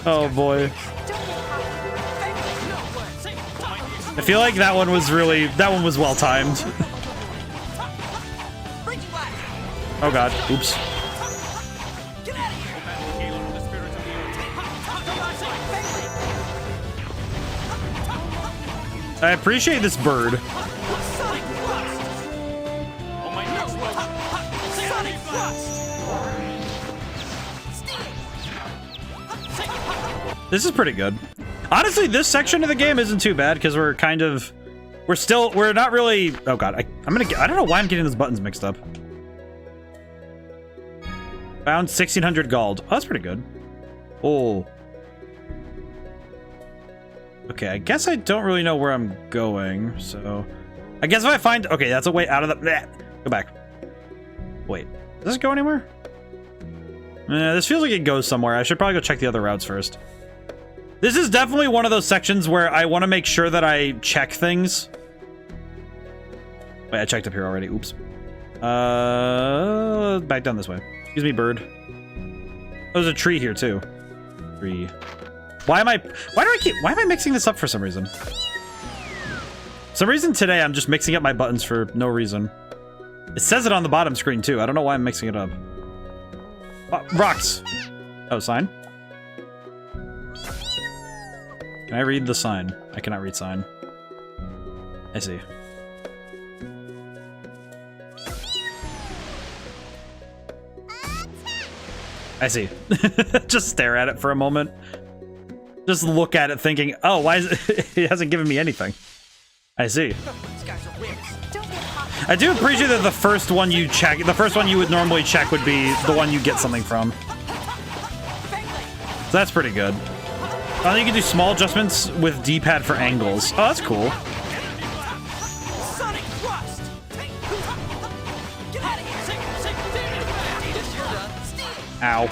Speaker 1: Oh boy. I feel like that one was well timed. Oh god, oops. I appreciate this bird. This is pretty good. Honestly, this section of the game isn't too bad because we're not really. Oh god, I don't know why I'm getting those buttons mixed up. Found 1600 gold. Oh, that's pretty good. Oh. Okay, I guess I don't really know where I'm going, so... I guess if I find... Okay, that's a way out of the... Bleh. Go back. Wait, does this go anywhere? This feels like it goes somewhere. I should probably go check the other routes first. This is definitely one of those sections where I want to make sure that I check things. Wait, I checked up here already. Oops. Back down this way. Excuse me, bird. There's a tree here, too. Tree. Why am I mixing this up for some reason? Some reason today I'm just mixing up my buttons for no reason. It says it on the bottom screen too. I don't know why I'm mixing it up. Rocks. Oh, sign. Can I read the sign? I cannot read sign. I see. I see. Just stare at it for a moment. Just look at it thinking, oh, why is it, it hasn't given me anything. I see. I do appreciate that the first one you check, the first one you would normally check would be the one you get something from. So that's pretty good. You can do small adjustments with D-pad for angles. Oh, that's cool. Ow.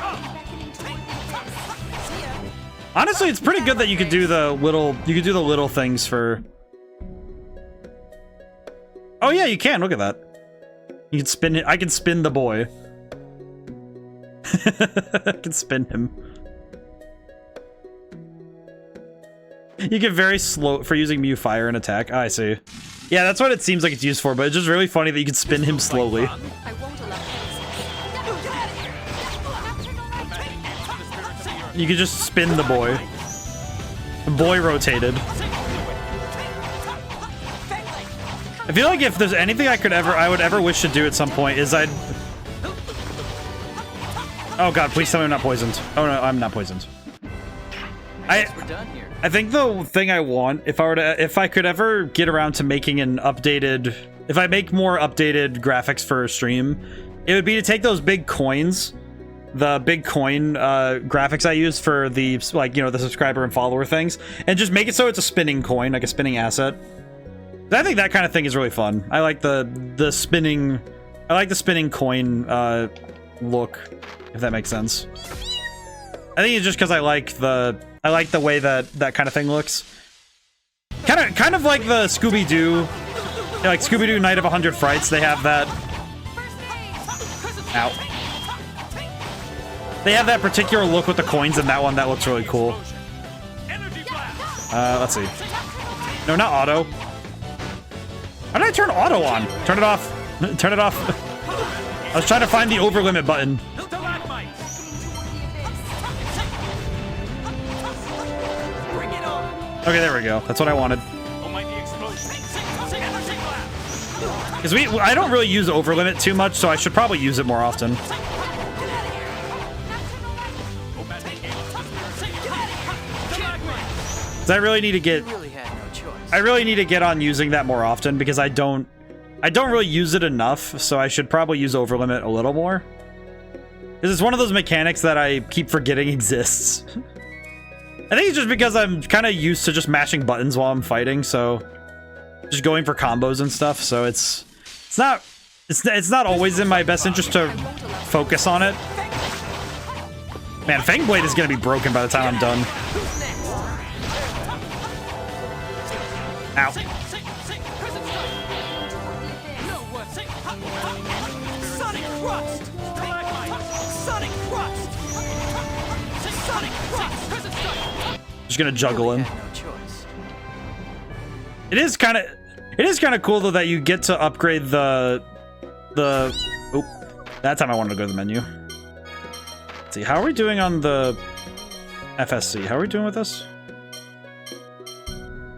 Speaker 1: Honestly, it's pretty good that you could do the little things for... Oh yeah, you can. Look at that. You can spin it. I can spin the boy. I can spin him. You get very slow for using Mew Fire and attack. Oh, I see. Yeah, that's what it seems like it's used for, but it's just really funny that you can spin him slowly. You could just spin the boy. The boy rotated. I feel like if there's anything I would ever wish to do at some point is I'd... Oh god, please tell me I'm not poisoned. Oh no, I'm not poisoned. I think the thing I want, if I could ever get around to making an updated... If I make more updated graphics for a stream, it would be to take those big coins, the big coin graphics I use for the, like, you know, the subscriber and follower things, and just make it so it's a spinning coin, like a spinning asset. I think that kind of thing is really fun. I like the spinning... I like the spinning coin look, if that makes sense. I think it's just because I like the way that kind of thing looks. Kind of like the Scooby-Doo, like Scooby-Doo Night of 100 Frights. They have that. Ow. They have that particular look with the coins in that one that looks really cool. Let's see. No, not auto. How did I turn auto on? Turn it off. Turn it off. I was trying to find the over limit button. Okay, there we go. That's what I wanted. Because I don't really use over limit too much, so I should probably use it more often. I really need to get on using that more often because I don't really use it enough, so I should probably use over limit a little more. Because it's one of those mechanics that I keep forgetting exists. I think it's just because I'm kind of used to just mashing buttons while I'm fighting, so just going for combos and stuff. So it's not always in my best interest to focus on it. Man, Fang Blade is gonna be broken by the time I'm done. Ow. Just gonna juggle him. It is kind of cool though that you get to upgrade the oh, that time I wanted to go to the menu. Let's see, how are we doing on the FSC? How are we doing with this?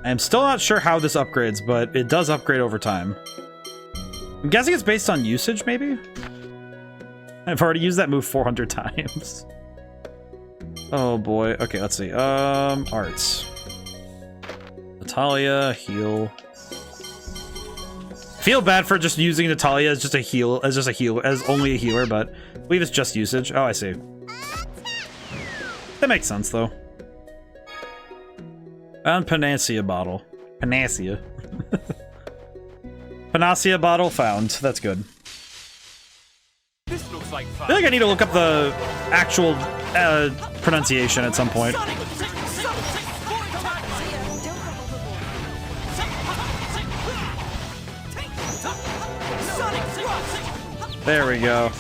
Speaker 1: I am still not sure how this upgrades, but it does upgrade over time. I'm guessing it's based on usage, maybe? I've already used that move 400 times. Oh boy. Okay, let's see. Arts. Natalia, heal. Feel bad for just using Natalia as just a heal, as only a healer, but I believe it's just usage. Oh, I see. That makes sense, though. And Panacea bottle. Panacea. Panacea bottle found. That's good.
Speaker 2: This looks like fun.
Speaker 1: I feel like I need to look up the actual pronunciation at some point. There we go.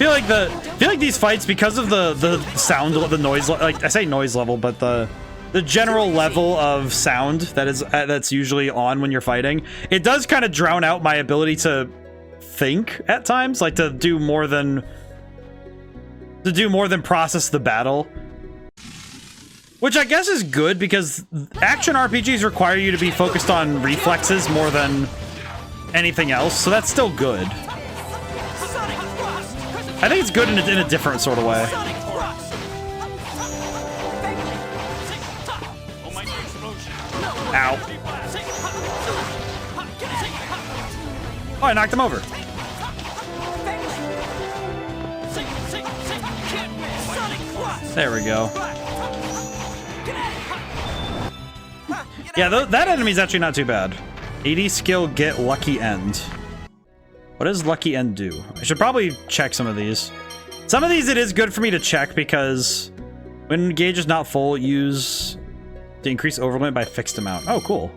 Speaker 1: I feel like these fights, because of the sound, the noise, like I say noise level, but the general level of sound that's usually on when you're fighting, it does kind of drown out my ability to think at times, like to do more than process the battle. Which I guess is good, because action RPGs require you to be focused on reflexes more than anything else, so that's still good. I think it's good in a different sort of way. Ow. Oh, I knocked him over. There we go. Yeah, that enemy's actually not too bad. 80 skill, get lucky end. What does lucky end do? I should probably check some of these. Some of these it is good for me to check because when gauge is not full, use to increase overlimit by a fixed amount. Oh, cool.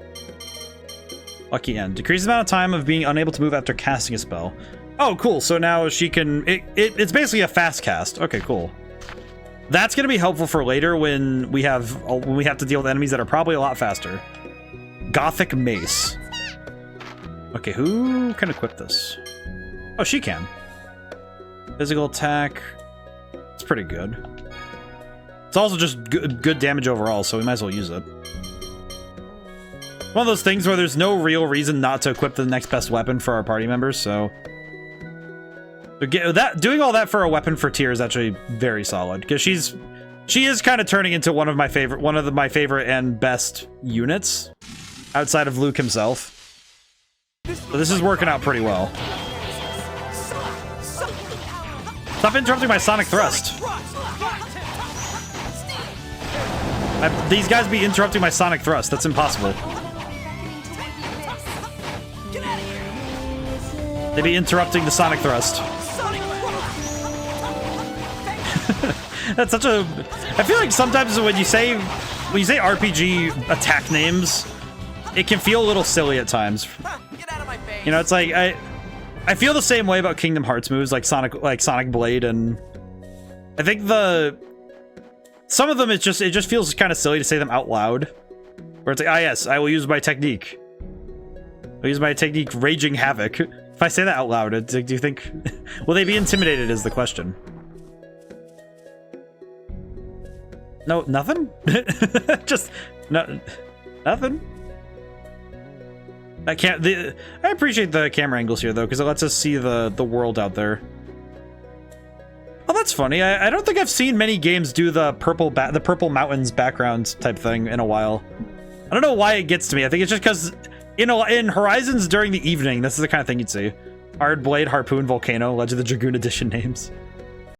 Speaker 1: Lucky end. Decreases the amount of time of being unable to move after casting a spell. Oh, cool. So now she can... It's basically a fast cast. Okay, cool. That's going to be helpful for later when we have to deal with enemies that are probably a lot faster. Gothic Mace. Okay, who can equip this? Oh, she can. Physical attack. It's pretty good. It's also just good damage overall, so we might as well use it. One of those things where there's no real reason not to equip the next best weapon for our party members, so... doing all that for a weapon for Tyr is actually very solid, because she is kind of turning into one of my favorite and best units outside of Luke himself. So this is working out pretty well. Stop interrupting my sonic thrust. These guys be interrupting my sonic thrust. That's impossible. They be interrupting the sonic thrust. That's such a... I feel like sometimes when you say RPG attack names, it can feel a little silly at times. You know, it's like I feel the same way about Kingdom Hearts moves like Sonic Blade, and I think some of them it just feels kind of silly to say them out loud. Where it's like, ah yes, I will use my technique. I'll use my technique, Raging Havoc. If I say that out loud, do you think will they be intimidated? Is the question. No, nothing? Just nothing. I appreciate the camera angles here though, because it lets us see the world out there. Oh, that's funny. I don't think I've seen many games do the purple mountains background type thing in a while. I don't know why it gets to me. I think it's just because in Horizons during the evening, this is the kind of thing you'd see. Hard Blade, Harpoon, Volcano, Legend of the Dragoon Edition names.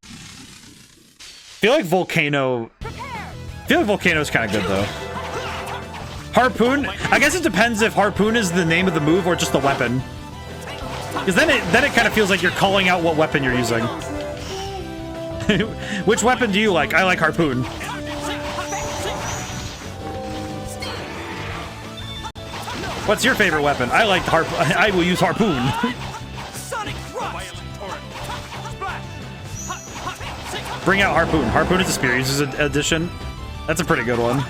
Speaker 1: I feel like Volcano is kind of good though. Harpoon, I guess it depends if Harpoon is the name of the move or just the weapon. Because then it kind of feels like you're calling out what weapon you're using. Which weapon do you like? I like Harpoon. What's your favorite weapon? I like I will use Harpoon. Bring out Harpoon. Harpoon is a Spear User's Edition. That's a pretty good one.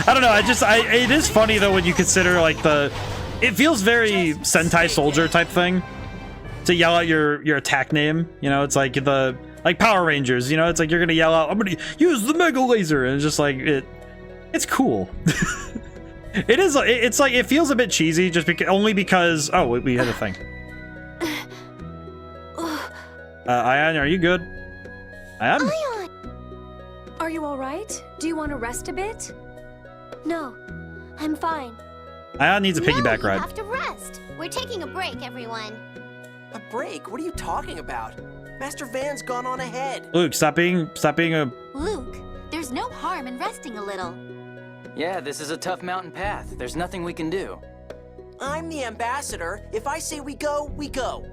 Speaker 1: I don't know, it is funny though when you consider like it feels very Sentai Soldier type thing to yell out your attack name, you know, it's like like Power Rangers, you know, it's like you're gonna yell out, I'm gonna use the Mega Laser, and it's just like, it's cool. It's like, it feels a bit cheesy just only because, oh, we had a thing. Ion, are you good? Ion?
Speaker 4: Are you all right? Do you want to rest a bit?
Speaker 5: No, I'm fine.
Speaker 1: Ion needs a piggyback
Speaker 5: No,
Speaker 1: ride.
Speaker 5: you have to rest. We're taking a break, everyone.
Speaker 6: A break? What are you talking about? Master Van's gone on ahead.
Speaker 1: Luke, stop being a...
Speaker 5: Luke, there's no harm in resting a little.
Speaker 3: Yeah, this is a tough mountain path. There's nothing we can do.
Speaker 6: I'm the ambassador. If I say we go, we go.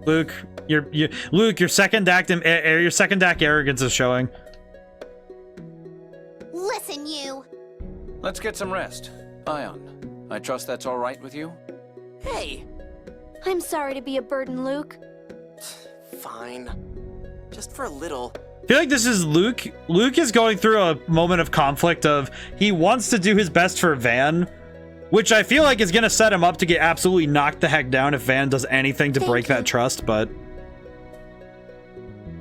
Speaker 1: Luke, your second act arrogance is showing.
Speaker 5: Listen, you.
Speaker 2: Let's get some rest. Ion, I trust that's all right with you?
Speaker 6: Hey.
Speaker 5: I'm sorry to be a burden, Luke.
Speaker 6: Fine. Just for a little.
Speaker 1: I feel like this is Luke. Luke is going through a moment of conflict of he wants to do his best for Van, which I feel like is going to set him up to get absolutely knocked the heck down if Van does anything to break that trust, but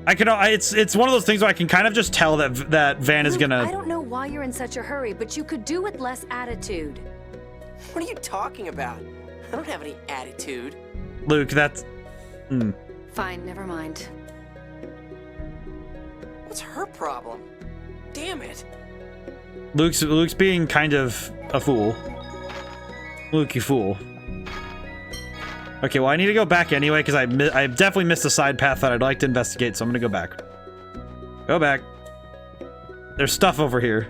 Speaker 1: it's one of those things where I can kind of just tell that Van is
Speaker 4: Luke,
Speaker 1: gonna...
Speaker 4: I don't know why you're in such a hurry, but you could do with less attitude.
Speaker 6: What are you talking about? I don't have any attitude.
Speaker 1: Luke, that's...
Speaker 4: Fine, never mind.
Speaker 6: What's her problem? Damn it.
Speaker 1: Luke's being kind of a fool. Luke, you fool. Okay, well, I need to go back anyway, because I definitely missed a side path that I'd like to investigate, so I'm gonna go back. Go back. There's stuff over here.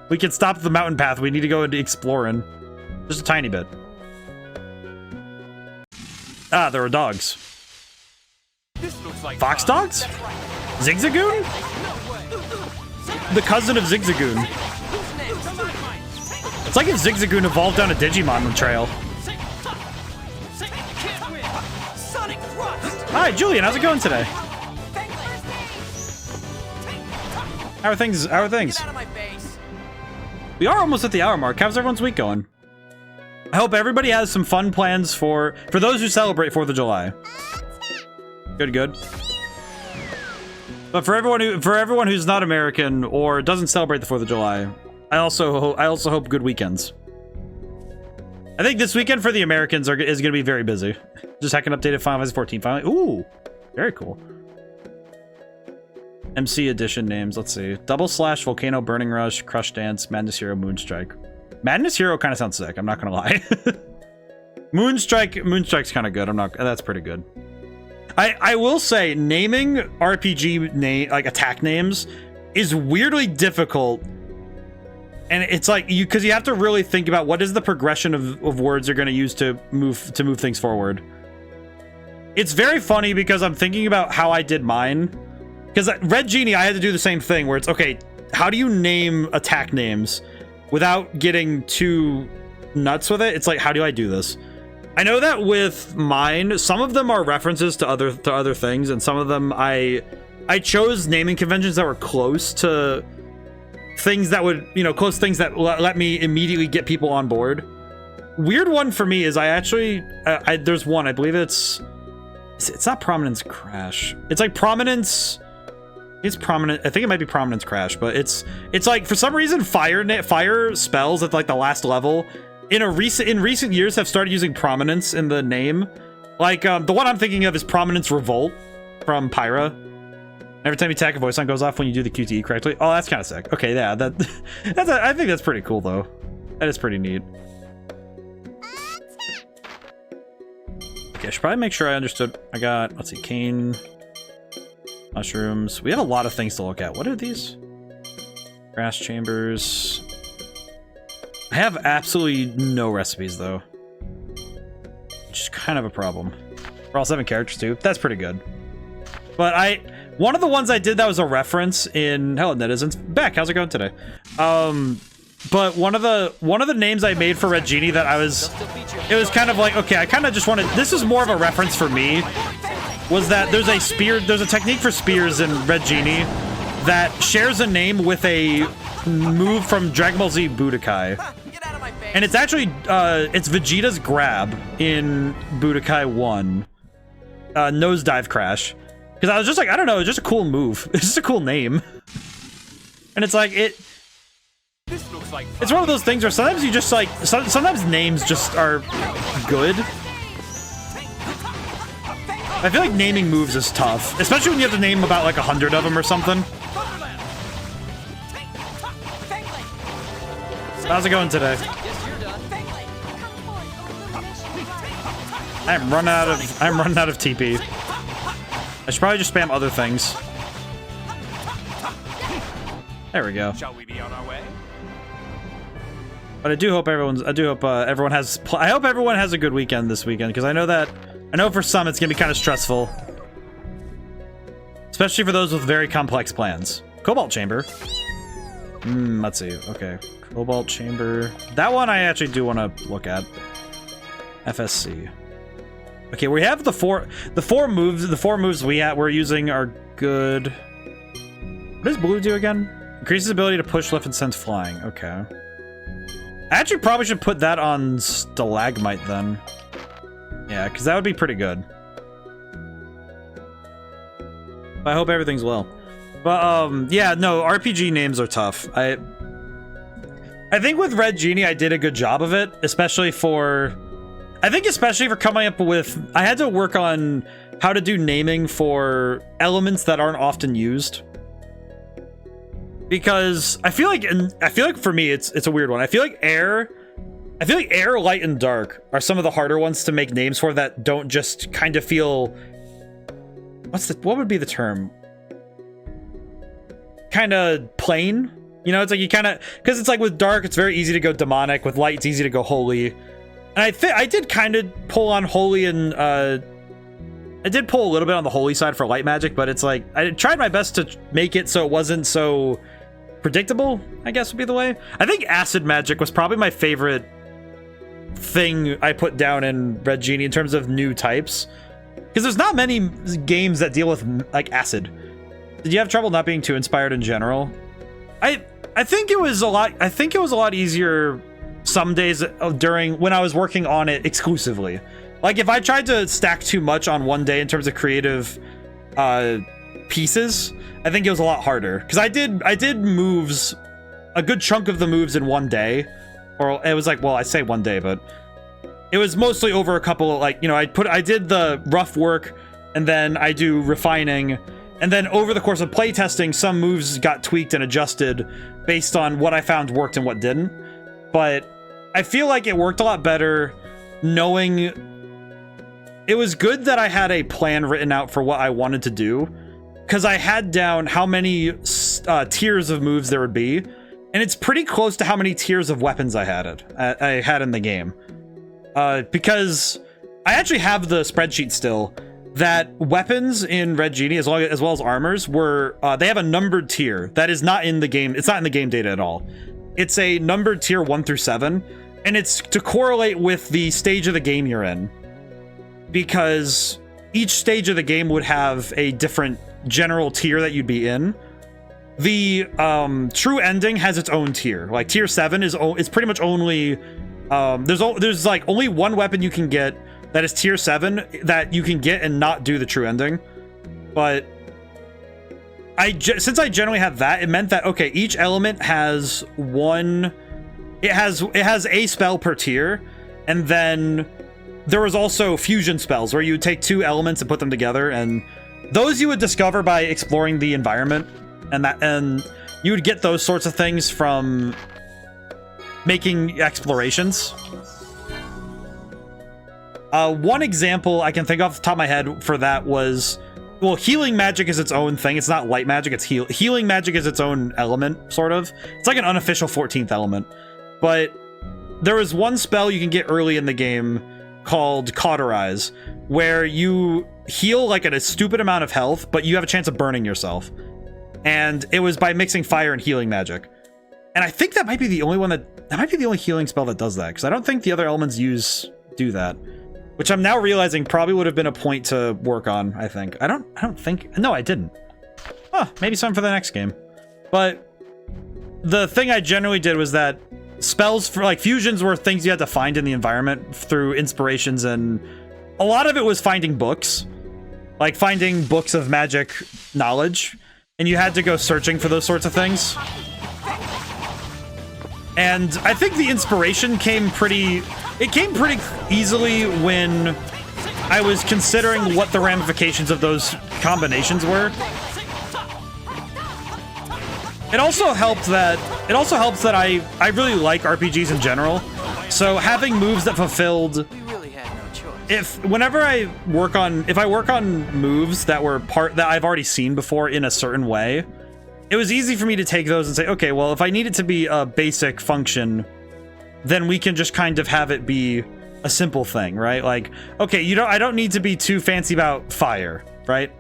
Speaker 1: We can stop the mountain path. We need to go into exploring. Just a tiny bit. Ah, there are dogs. Fox dogs? Zigzagoon? The cousin of Zigzagoon. It's like if Zigzagoon evolved down a Digimon trail. Hi, Julian. How's it going today? How are things? How are things? We are almost at the hour mark. How's everyone's week going? I hope everybody has some fun plans for those who celebrate 4th of July. Good, good. But for everyone who's not American or doesn't celebrate the 4th of July, I also hope good weekends. I think this weekend for the Americans is going to be very busy. Just hacking updated Final Fantasy 14 finally. Ooh, very cool. MC edition names. Let's see. Double Slash, Volcano, Burning Rush, Crush Dance, Madness Hero, Moonstrike. Madness Hero kind of sounds sick. I'm not gonna lie. Moonstrike's kind of good. That's pretty good. I will say naming RPG attack names is weirdly difficult, and it's like because you have to really think about what is the progression of words you're going to use to move things forward. It's very funny because I'm thinking about how I did mine. Because Red Genie, I had to do the same thing where it's okay. How do you name attack names without getting too nuts with it? It's like, how do I do this? I know that with mine, some of them are references to other things, and some of them I chose naming conventions that were close to things that would, close things that let me immediately get people on board. Weird one for me is I actually, there's one, I believe it's not Prominence Crash. It's like Prominence. It's Prominent. I think it might be Prominence Crash, but it's like for some reason fire spells at like the last level in recent years have started using Prominence in the name. Like the one I'm thinking of is Prominence Revolt from Pyra. Every time you attack, a voice line goes off when you do the QTE correctly. Oh, that's kind of sick. Okay, yeah, I think that's pretty cool though. That is pretty neat. Okay, I should probably make sure I understood. I got, let's see, cane, mushrooms. We have a lot of things to look at. What are these? Grass chambers. I have absolutely no recipes though, which is kind of a problem. We're all 7 characters too. That's pretty good. But one of the ones I did that was a reference in Hello Netizens. Beck, how's it going today? But one of the names I made for Red Genie that it was kind of like, okay, I kind of just wanted, this is more of a reference for me, was that there's a technique for spears in Red Genie that shares a name with a move from Dragon Ball Z Budokai. And it's actually, it's Vegeta's grab in Budokai 1. Nosedive Crash. Because I was just like, I don't know, it's just a cool move. It's just a cool name. And it's like, it's one of those things where sometimes you just like, sometimes names just are good. I feel like naming moves is tough, especially when you have to name about like 100 of them or something. How's it going today? I'm running out of TP. I should probably just spam other things. There we go.
Speaker 2: Shall we be on our way?
Speaker 1: But I hope everyone has a good weekend this weekend, because I know for some it's gonna be kind of stressful, especially for those with very complex plans. Cobalt Chamber. Let's see. Okay, Cobalt Chamber. That one I actually do want to look at. FSC. Okay, we have the four moves. The 4 moves we're using are good. What does blue do again? Increases ability to push, lift, and sense flying. Okay. I actually probably should put that on Stalagmite then. Yeah, because that would be pretty good. I hope everything's well. But yeah, no, RPG names are tough. I think with Red Genie I did a good job of it, especially for I think especially for coming up with, I had to work on how to do naming for elements that aren't often used. Because I feel like for me it's a weird one. I feel like air, light, and dark are some of the harder ones to make names for that don't just kind of feel, what would be the term? Kind of plain. You know, it's like you kind of, because it's like with dark, it's very easy to go demonic. With light, it's easy to go holy. And I did kind of pull on holy, and I did pull a little bit on the holy side for light magic, but it's like I tried my best to make it so it wasn't so predictable, I guess would be the way. I think acid magic was probably my favorite thing I put down in Red Genie in terms of new types, because there's not many games that deal with like acid. Did you have trouble not being too inspired in general? I think it was a lot easier some days during when I was working on it exclusively. Like if I tried to stack too much on one day in terms of creative pieces, I think it was a lot harder, because I did moves, a good chunk of the moves in one day, or it was like, well, I say one day, but it was mostly over a couple of, like, you know, I did the rough work, and then I do refining, and then over the course of playtesting, some moves got tweaked and adjusted based on what I found worked and what didn't. But I feel like it worked a lot better knowing it was good that I had a plan written out for what I wanted to do, because I had down how many tiers of moves there would be, and it's pretty close to how many tiers of weapons I had in the game. Because I actually have the spreadsheet still that weapons in Red Genie, as well as armors, were they have a numbered tier that is not in the game. It's not in the game data at all. It's a numbered tier 1 through 7, and it's to correlate with the stage of the game you're in, because each stage of the game would have a different general tier that you'd be in. The true ending has its own tier. Like tier 7 is pretty much only there's like only one weapon you can get that is tier 7 that you can get and not do the true ending. But since I generally had that, it meant that okay, each element has it has a spell per tier, and then there was also fusion spells where you would take two elements and put them together, and those you would discover by exploring the environment, and you would get those sorts of things from making explorations. One example I can think off the top of my head for that was, well, healing magic is its own thing. It's not light magic, it's healing magic is its own element, sort of. It's like an unofficial 14th element. But there was one spell you can get early in the game called Cauterize, where you heal like at a stupid amount of health, but you have a chance of burning yourself. And it was by mixing fire and healing magic. And I think that might be the only one that might be the only healing spell that does that, because I don't think the other elements do that. Which I'm now realizing probably would have been a point to work on, I think. I don't think... No, I didn't. Huh, maybe something for the next game. But the thing I generally did was that spells for, like, fusions were things you had to find in the environment through inspirations, and a lot of it was finding books. Like, finding books of magic knowledge. And you had to go searching for those sorts of things. And I think the inspiration came pretty easily when I was considering what the ramifications of those combinations were. It also helps that I really like RPGs in general. So having moves that fulfilled, if I work on moves that I've already seen before in a certain way, it was easy for me to take those and say, okay, well, if I need it to be a basic function, then we can just kind of have it be a simple thing, right? Like, okay, I don't need to be too fancy about fire, right?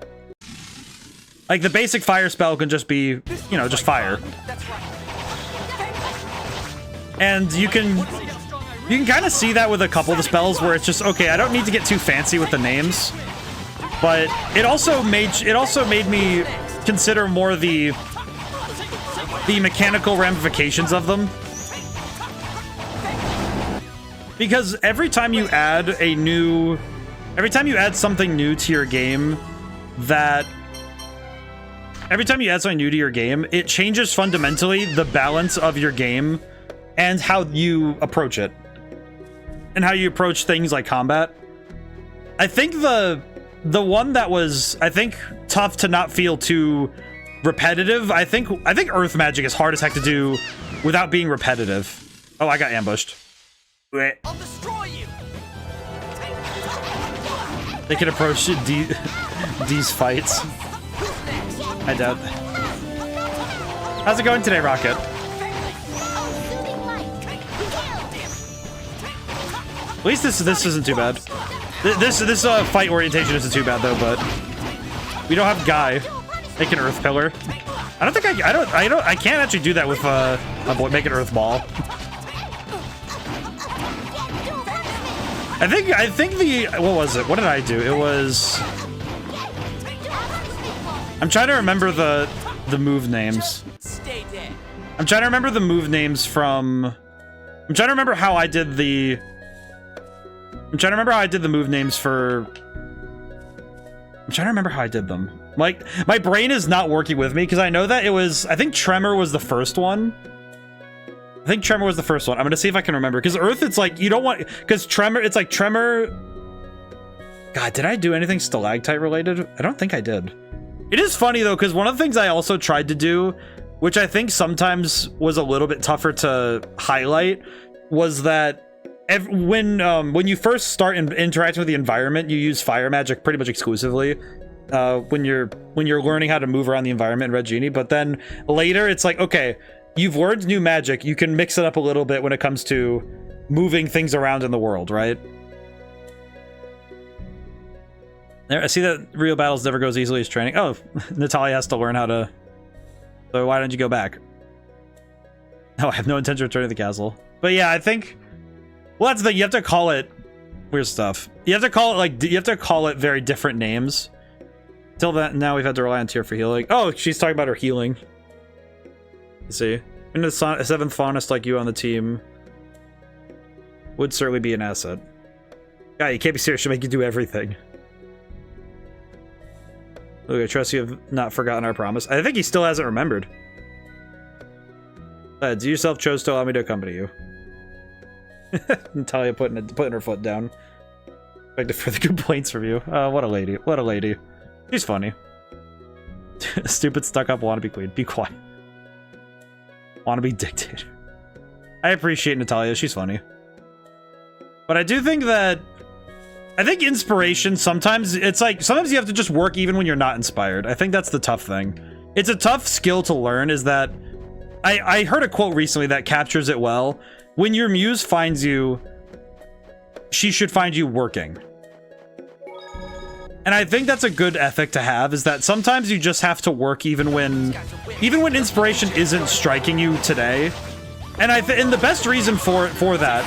Speaker 1: Like the basic fire spell can just be, just fire. And you can kind of see that with a couple of the spells where it's just, okay, I don't need to get too fancy with the names. But it also made me consider more the mechanical ramifications of them. Because every time you add something new to your game, it changes fundamentally the balance of your game and how you approach it. and how you approach things like combat. I think the one that was, I think, tough to not feel too repetitive. I think earth magic is hard as heck to do without being repetitive. Oh, I got ambushed. Wait.
Speaker 6: I'll destroy you.
Speaker 1: They can approach these fights. I doubt. How's it going today, Rocket? At least this isn't too bad. This fight orientation isn't too bad though, but we don't have Guy make an Earth Pillar. I don't think I can't actually do that with make an Earth Ball. I think the what was it? What did I do? It was. I'm trying to remember the move names.
Speaker 6: Stay dead.
Speaker 1: I'm trying to remember the move names from. I'm trying to remember how I did the. I'm trying to remember how I did the move names for. I'm trying to remember how I did them. Like, my brain is not working with me because I know that it was. I think Tremor was the first one. I think Tremor was the first one. I'm gonna see if I can remember because Earth, it's like you don't want because Tremor. It's like Tremor. God, did I do anything stalactite related? I don't think I did. It is funny though because one of the things I also tried to do, which I think sometimes was a little bit tougher to highlight, was that. When you first start interacting with the environment, you use fire magic pretty much exclusively. When you're learning how to move around the environment in Red Genie, but then later it's like, okay, you've learned new magic, you can mix it up a little bit when it comes to moving things around in the world, right? There, I see that real battles never goes easily as training. Oh, Natalia has to learn how to. So why don't you go back? No, I have no intention of returning to the castle. But yeah, I think. Well, that's the thing. You have to call it weird stuff. You have to call it like you have to call it very different names. Till that, now we've had to rely on Tyr for healing. Oh, she's talking about her healing. You see, and a 7th faunist like you on the team would certainly be an asset. Guy, you can't be serious. She'll make you do everything. Look, I trust you have not forgotten our promise. I think he still hasn't remembered. You yourself chose to allow me to accompany you. Natalia putting her foot down. Expected further complaints from you. What a lady. What a lady. She's funny. Stupid stuck-up wannabe queen. Be quiet. Wannabe dictator. I appreciate Natalia. She's funny. But I do think that... I think inspiration, sometimes, it's like... Sometimes you have to just work even when you're not inspired. I think that's the tough thing. It's a tough skill to learn, is that... I heard a quote recently that captures it well. When your muse finds you, she should find you working. And I think that's a good ethic to have, is that sometimes you just have to work even when inspiration isn't striking you today. And and the best reason for that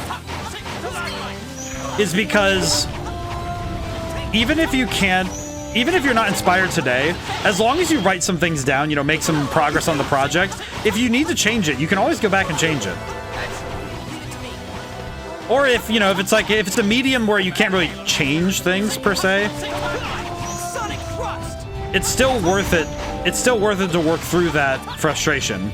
Speaker 1: is because even if you're not inspired today, as long as you write some things down, you know, make some progress on the project, if you need to change it, you can always go back and change it. Or if, you know, if it's a medium where you can't really change things per se, it's still worth it. It's still worth it to work through that frustration.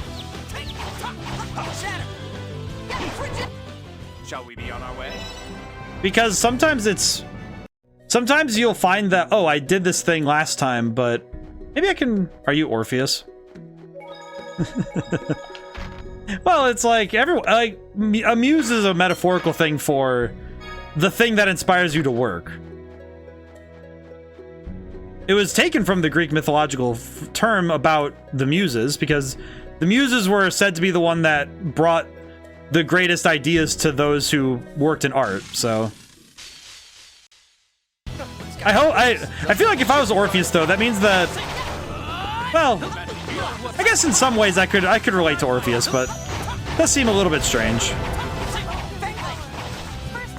Speaker 2: Shall we be on our way?
Speaker 1: Because sometimes you'll find that, oh, I did this thing last time, but maybe I can... Are you Orpheus? Well, it's like a muse is a metaphorical thing for the thing that inspires you to work. It was taken from the Greek mythological term about the muses, because the muses were said to be the one that brought the greatest ideas to those who worked in art, so... I feel like if I was Orpheus, though, that means that... Well, I guess in some ways I could relate to Orpheus, but it does seem a little bit strange.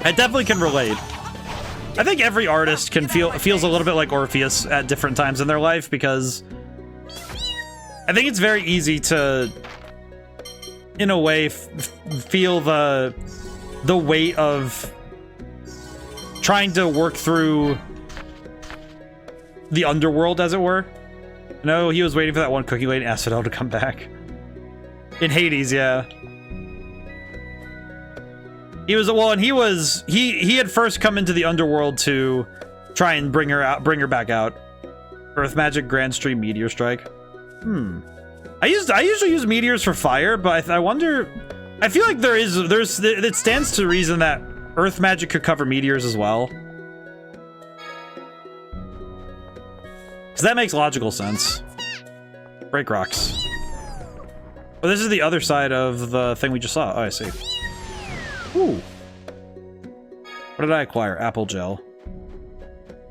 Speaker 1: I definitely can relate. I think every artist feels a little bit like Orpheus at different times in their life, because I think it's very easy to, in a way, feel the weight of trying to work through the underworld, as it were. No, he was waiting for that one cookie lady in Asphodel to come back. In Hades, yeah. He was well, and he had first come into the underworld to try and bring her back out. Earth magic, grand stream, meteor strike. I usually use meteors for fire, but I wonder. I feel like it stands to reason that earth magic could cover meteors as well. Because that makes logical sense. Break rocks. Oh, this is the other side of the thing we just saw. Oh, I see. Ooh. What did I acquire? Apple gel.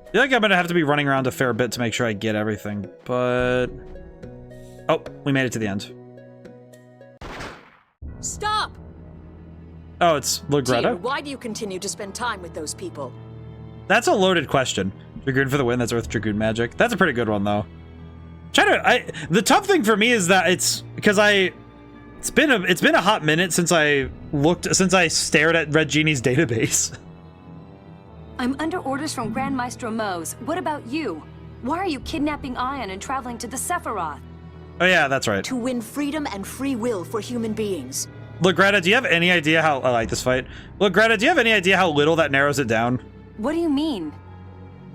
Speaker 1: I feel like I'm gonna have to be running around a fair bit to make sure I get everything, but... Oh, we made it to the end.
Speaker 8: Stop!
Speaker 1: Oh, it's Logretta?
Speaker 8: Tyr, why do you continue to spend time with those people?
Speaker 1: That's a loaded question. Dragoon for the win, that's Earth Dragoon magic. That's a pretty good one, though. The tough thing for me is that it's been a hot minute since I stared at Red Genie's database.
Speaker 4: I'm under orders from Grand Maestro Mose. What about you? Why are you kidnapping Ion and traveling to the Sephiroth?
Speaker 1: Oh yeah, that's right.
Speaker 8: To win freedom and free will for human beings.
Speaker 1: Look, Greta, do you have any idea how I like this fight? Look, Greta, do you have any idea how little that narrows it down?
Speaker 4: What do you mean?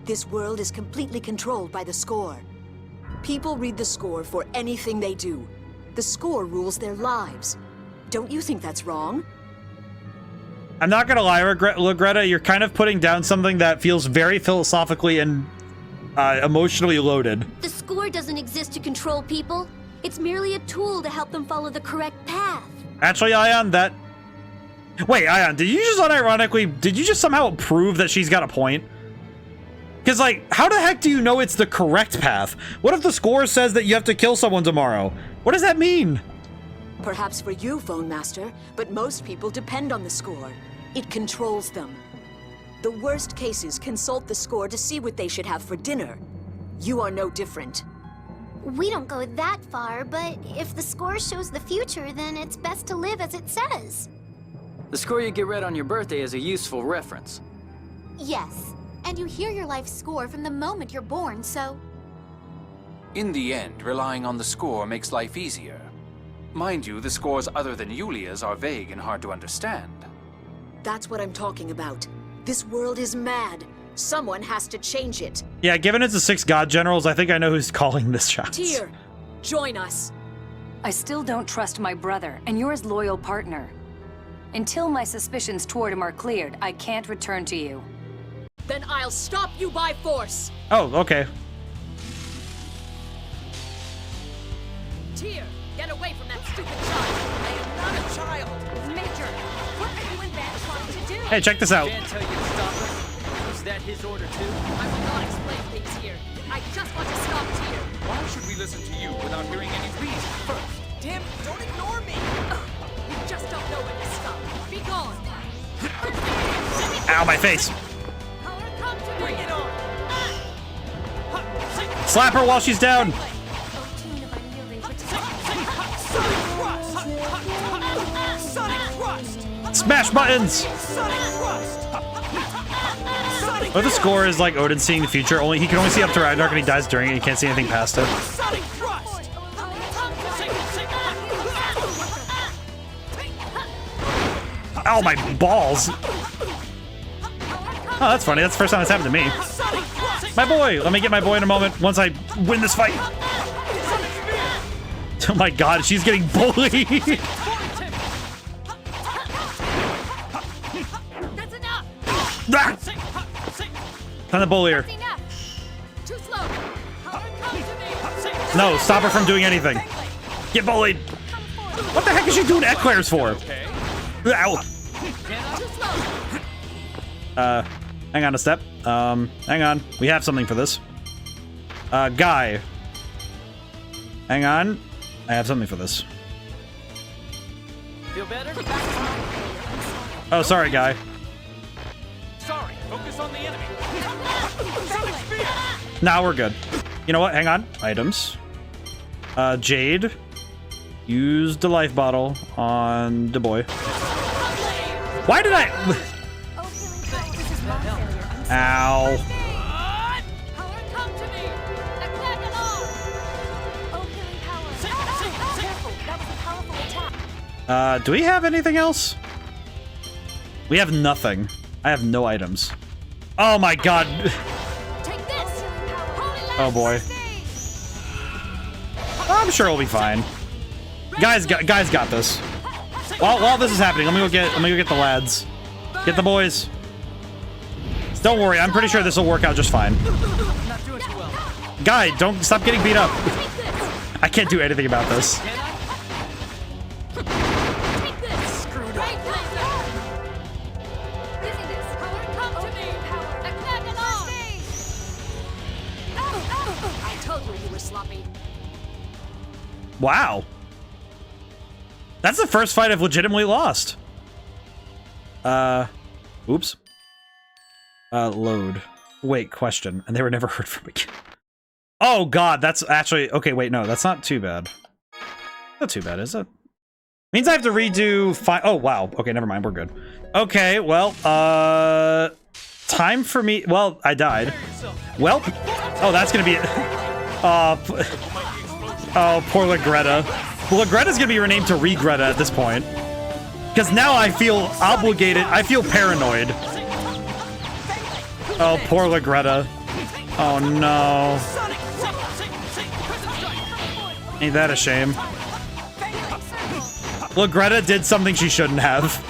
Speaker 8: This world is completely controlled by the score. People read the score for anything they do. The score rules their lives. Don't you think that's wrong?
Speaker 1: I'm not gonna lie, look, Greta, you're kind of putting down something that feels very philosophically and emotionally loaded.
Speaker 5: The score doesn't exist to control people. It's merely a tool to help them follow the correct path.
Speaker 1: Actually, Ion, Wait, Ion, did you just somehow prove that she's got a point? Because, like, how the heck do you know it's the correct path? What if the score says that you have to kill someone tomorrow? What does that mean?
Speaker 8: Perhaps for you, Phone Master, but most people depend on the score. It controls them. The worst cases consult the score to see what they should have for dinner. You are no different.
Speaker 5: We don't go that far, but if the score shows the future, then it's best to live as it says.
Speaker 3: The score you get read on your birthday is a useful reference.
Speaker 5: Yes, and you hear your life score from the moment you're born, so...
Speaker 2: In the end, relying on the score makes life easier. Mind you, the scores other than Yulia's are vague and hard to understand.
Speaker 8: That's what I'm talking about. This world is mad. Someone has to change it.
Speaker 1: Yeah, given it's the 6 god generals, I think I know who's calling this shots.
Speaker 8: Tyr, join us.
Speaker 4: I still don't trust my brother, and you're his loyal partner. Until my suspicions toward him are cleared, I can't return to you.
Speaker 8: Then I'll stop you by force.
Speaker 1: Oh, okay.
Speaker 8: Tyr, get away from that stupid child. I am not a child.
Speaker 4: Major, what are you and Van trying to do?
Speaker 1: Hey, check this out.
Speaker 9: Van tell you to stop us? Was that his order too?
Speaker 8: I will not explain things here. I just want to stop Tyr.
Speaker 9: Why should we listen to you without hearing any reason first?
Speaker 6: Tim, don't ignore me!
Speaker 8: You just don't know when to stop. Be gone.
Speaker 1: Ow, my face.
Speaker 8: Power, come to me.
Speaker 6: Bring it on!
Speaker 1: Slap her while she's down.
Speaker 6: Sonic Thrust! Sonic Thrust!
Speaker 1: Smash buttons.
Speaker 6: Sonic Thrust!
Speaker 1: But the score is like Odin seeing the future. He can only see up to Ragnarok, and he dies during it. He can't see anything past it.
Speaker 6: Sonic Thrust!
Speaker 1: Ow, my balls. Oh, that's funny. That's the first time that's happened to me. My boy. Let me get my boy in a moment once I win this fight. Oh my god, she's getting bullied.
Speaker 8: That's enough.
Speaker 1: Ah! Time to bully her.
Speaker 8: That's enough. Too slow. Power, come to me.
Speaker 1: No, stop her from doing anything. Get bullied. What the heck is she doing eclairs for? Ow.
Speaker 8: Too slow.
Speaker 1: Hang on a step. Hang on. We have something for this. Guy. Hang on. I have something for this.
Speaker 9: Feel better?
Speaker 1: Oh, sorry, guy.
Speaker 9: Sorry, focus on the enemy.
Speaker 1: Nah, we're good. You know what? Hang on. Items. Jade. Use the life bottle on the boy. Why did I... Ow.
Speaker 8: Power, come to me. Attack it all.
Speaker 1: Do we have anything else? We have nothing. I have no items. Oh my god.
Speaker 5: Take this.
Speaker 1: Oh boy. I'm sure it'll be fine. Guys got this. While this is happening, let me go get the lads. Get the boys. Don't worry, I'm pretty sure this will work out just fine. Guy, don't stop getting beat up. I can't do anything about this. Wow. That's the first fight I've legitimately lost. Oops. Load. Wait, question. And they were never heard from again. Oh god, that's actually... Okay, wait, no, that's not too bad. Not too bad, is it? Means I have to redo... Oh, wow. Okay, never mind, we're good. Okay, well, time for me... Well, I died. Well... Oh, that's gonna be it. Oh, poor Legretta. Legretta's gonna be renamed to Regretta at this point. Because now I feel obligated. I feel paranoid. Oh, poor Legretta. Oh, no. Ain't that a shame? Legretta did something she shouldn't have.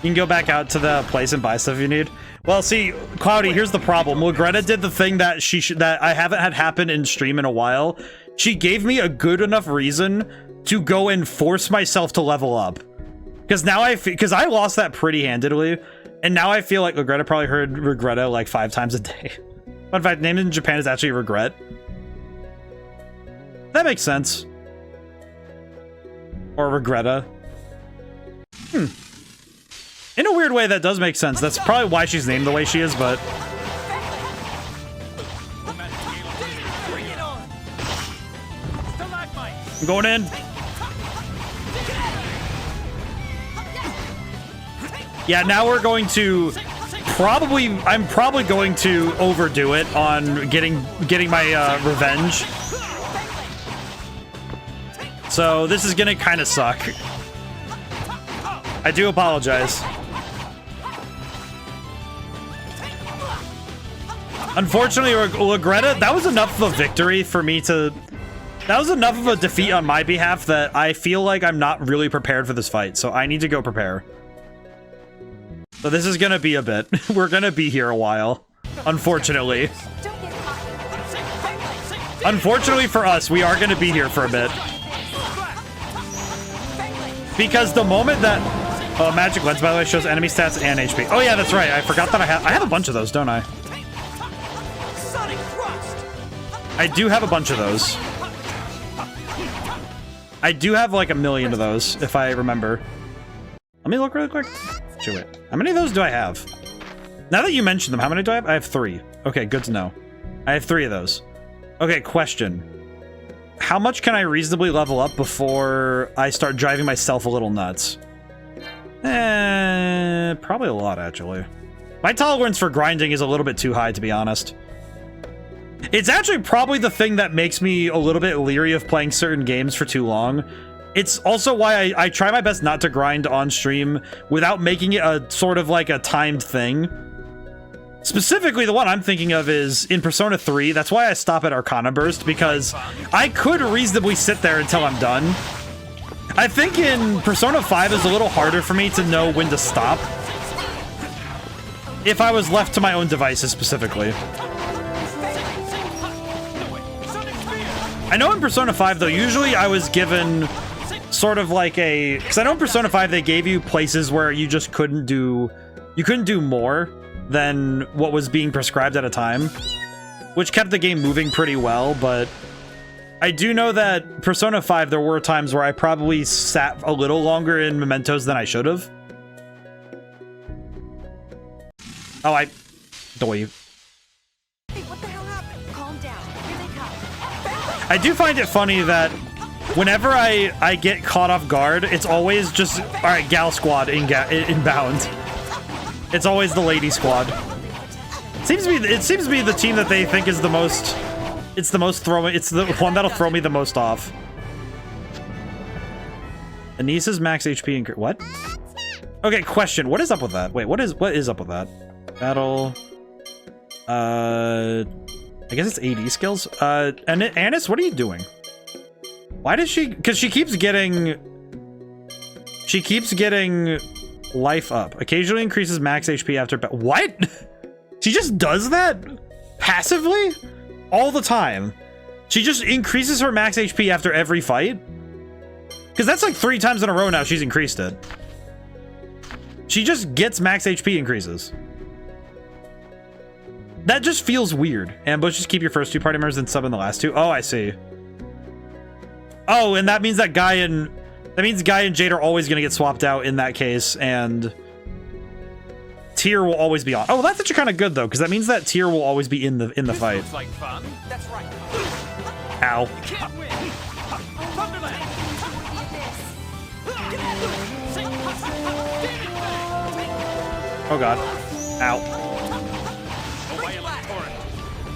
Speaker 1: You can go back out to the place and buy stuff you need. Well, see, Cloudy, here's the problem. Legretta did the thing that that I haven't had happen in stream in a while. She gave me a good enough reason to go and force myself to level up. Because now because I lost that pretty handedly, and now I feel like Legretta probably heard Regretta like 5 times a day. Fun fact, named in Japan is actually Regret. That makes sense. Or Regretta. In a weird way, that does make sense. That's probably why she's named the way she is, but... I'm going in. Yeah, now we're going to... I'm probably going to overdo it on getting my revenge. So this is gonna kind of suck. I do apologize. Unfortunately, Legretta, that was enough of a victory for me to... That was enough of a defeat on my behalf that I feel like I'm not really prepared for this fight, so I need to go prepare. So this is gonna be a bit. We're gonna be here a while. Unfortunately. Unfortunately for us, we are gonna be here for a bit. Because the moment that... Oh, Magic Lens, by the way, shows enemy stats and HP. Oh yeah, that's right. I forgot that I have a bunch of those, don't I? I do have a bunch of those. I do have like 1 million of those, if I remember. Let me look really quick. Wait. How many of those do I have? Now that you mention them, how many do I have? I have 3. Okay, good to know. I have 3 of those. Okay, question. How much can I reasonably level up before I start driving myself a little nuts? Probably a lot, actually. My tolerance for grinding is a little bit too high, to be honest. It's actually probably the thing that makes me a little bit leery of playing certain games for too long. It's also why I try my best not to grind on stream without making it a sort of like a timed thing. Specifically, the one I'm thinking of is in Persona 3. That's why I stop at Arcana Burst, because I could reasonably sit there until I'm done. I think in Persona 5 is a little harder for me to know when to stop. If I was left to my own devices specifically. I know in Persona 5 though, usually I was given sort of like a... Because I know in Persona 5 they gave you places where you just couldn't do... You couldn't do more than what was being prescribed at a time. Which kept the game moving pretty well, but... I do know that Persona 5, there were times where I probably sat a little longer in mementos than I should have. Oh, Doi.
Speaker 5: Hey, what the hell happened? Calm down. Here they come.
Speaker 1: I do find it funny that whenever I get caught off guard, it's always just, alright, gal squad inbound. It's always the lady squad. It seems to be the team that they think is the most... It's the one that'll throw me the most off. Anissa's max HP increase. What? Okay, question. What is up with that? Wait, what is up with that? Battle. I guess it's AD skills. And Anis, what are you doing? Why does she? Because she keeps getting life up. Occasionally increases max HP after. What? She just does that passively all the time. She just increases her max HP after every fight. Because that's like 3 times in a row now she's increased it. She just gets max HP increases. That just feels weird. Ambush, just keep your first 2 party members and sub in the last 2. Oh, I see. Oh, and that means that Guy and Jade are always gonna get swapped out in that case, and Tyr will always be on. Oh, that's actually kind of good though, because that means that Tyr will always be in the fight.
Speaker 9: Looks like fun. That's right.
Speaker 1: Ow.
Speaker 9: You can't win. Thunderland.
Speaker 1: Oh god. Ow.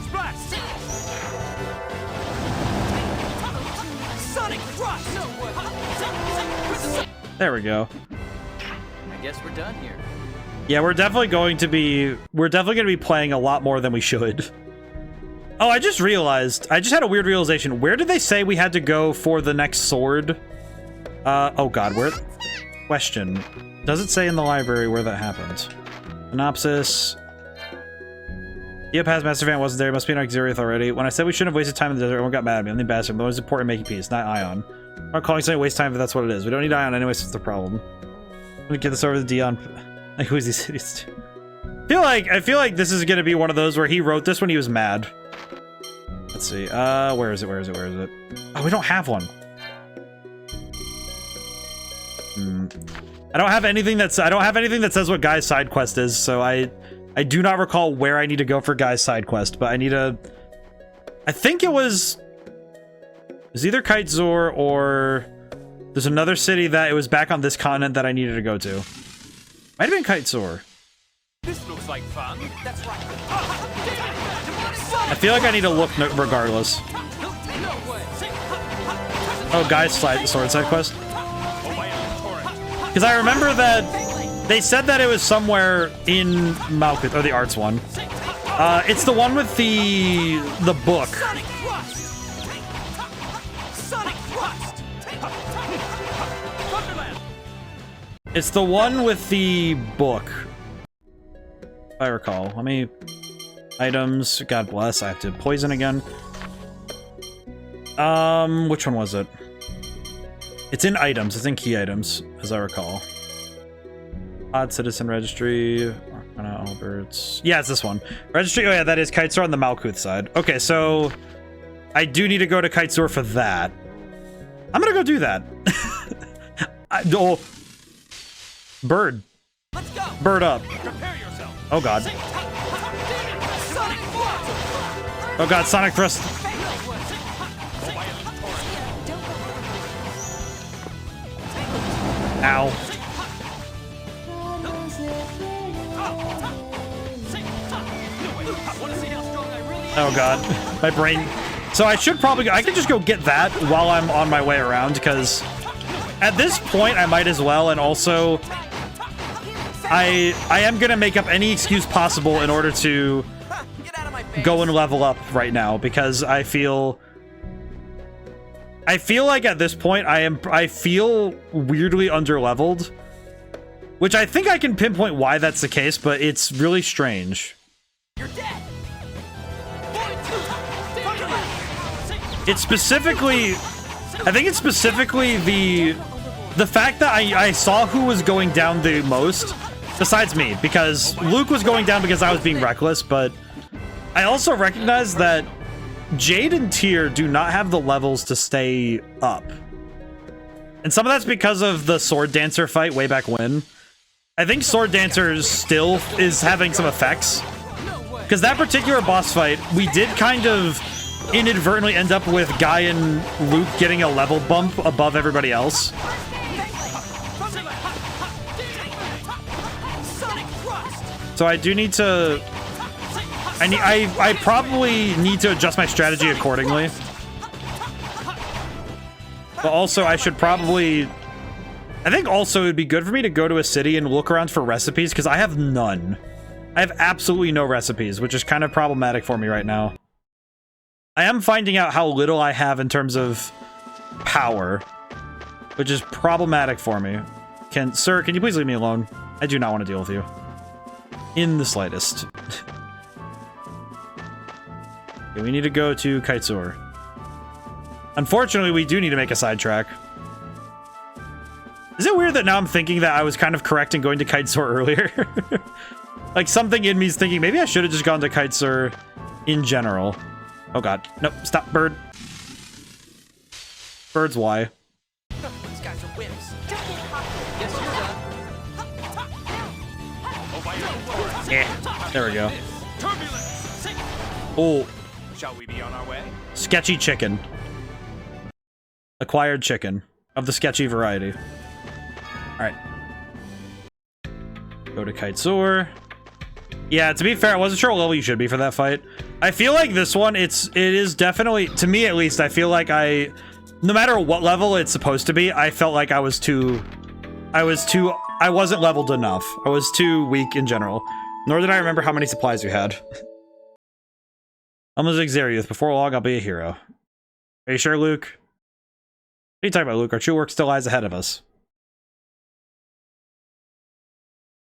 Speaker 9: Splash. Sonic thrust.
Speaker 1: There we go.
Speaker 3: I guess we're done here.
Speaker 1: Yeah, we're definitely going to be playing a lot more than we should. Oh, I just realized. I just had a weird realization. Where did they say we had to go for the next sword? Oh god, where? Question. Does it say in the library where that happened? Synopsis. Yep, has Master Fan wasn't there. Must be an Xeriath already. When I said we shouldn't have wasted time in the desert, everyone got mad at me. I'm the ambassador. The most important making peace, not Ion. I'm not calling something waste time if that's what it is. We don't need Ion anyway, so it's the problem. I'm gonna get this over to Dion. Like, who is these idiots? I feel like this is gonna be one of those where he wrote this when he was mad. Let's see. Where is it? Oh, we don't have one. I don't have anything that says what Guy's side quest is, so I do not recall where I need to go for Guy's side quest, but I need to. I think it was either Kitezor or there's another city that it was back on this continent that I needed to go to. Might have been Kitezor.
Speaker 9: This looks like fun. That's right.
Speaker 1: I feel like I need to look regardless. Oh, Guy's sword side quest. Because I remember that they said that it was somewhere in Malkuth, or the arts one. It's the one with the book. It's the one with the book. If I recall. Let me... Items. God bless. I have to poison again. Which one was it? It's in items. It's in key items, as I recall. Odd Citizen Registry. Arcana, Alberts. Yeah, it's this one. Registry. Oh yeah, that is Kitezor on the Malkuth side. Okay, so I do need to go to Kitezor for that. I'm gonna go do that. Oh, bird.
Speaker 9: Let's go.
Speaker 1: Bird up.
Speaker 9: Prepare yourself.
Speaker 1: Oh god. Oh god, Sonic Thrust. Ow. Oh god, my brain. So I should probably I could just go get that while I'm on my way around, because at this point I might as well, and also I am gonna make up any excuse possible in order to go and level up right now, because I feel like at this point I feel weirdly underleveled, which I think I can pinpoint why that's the case, but it's really strange. It's specifically, I think it's specifically the fact that I saw who was going down the most, besides me, because Luke was going down because I was being reckless, but I also recognize that Jade and Tyr do not have the levels to stay up. And some of that's because of the Sword Dancer fight way back when. I think Sword Dancer still is having some effects. Because that particular boss fight, we did kind of inadvertently end up with Guy and Luke getting a level bump above everybody else. So I do need to... I probably need to adjust my strategy accordingly. But also, I should probably I think also it'd be good for me to go to a city and look around for recipes, because I have none. I have absolutely no recipes, which is kind of problematic for me right now. I am finding out how little I have in terms of power, which is problematic for me. Sir, can you please leave me alone? I do not want to deal with you. In the slightest. Okay, we need to go to Kaitsur. Unfortunately, we do need to make a sidetrack. Is it weird that now I'm thinking that I was kind of correct in going to Kaitsur earlier? Like, something in me is thinking, maybe I should have just gone to Kaitsur in general. Oh god. Nope. Stop, bird. Birds, why?
Speaker 9: These guys are wimps. Yes, you're done. Oh, by your
Speaker 1: Yeah. There we go.
Speaker 9: Turbulence.
Speaker 1: Oh.
Speaker 9: Shall we be on our way?
Speaker 1: Sketchy chicken. Acquired chicken. Of the sketchy variety. Alright. Go to Kaitsur. Yeah, to be fair, I wasn't sure what level you should be for that fight. I feel like this one, it is definitely, to me at least, I feel like no matter what level it's supposed to be, I felt like I wasn't leveled enough. I was too weak in general. Nor did I remember how many supplies you had. I'm a Xeriuth. Before long, I'll be a hero. Are you sure, Luke? What are you talking about, Luke? Our true work still lies ahead of us.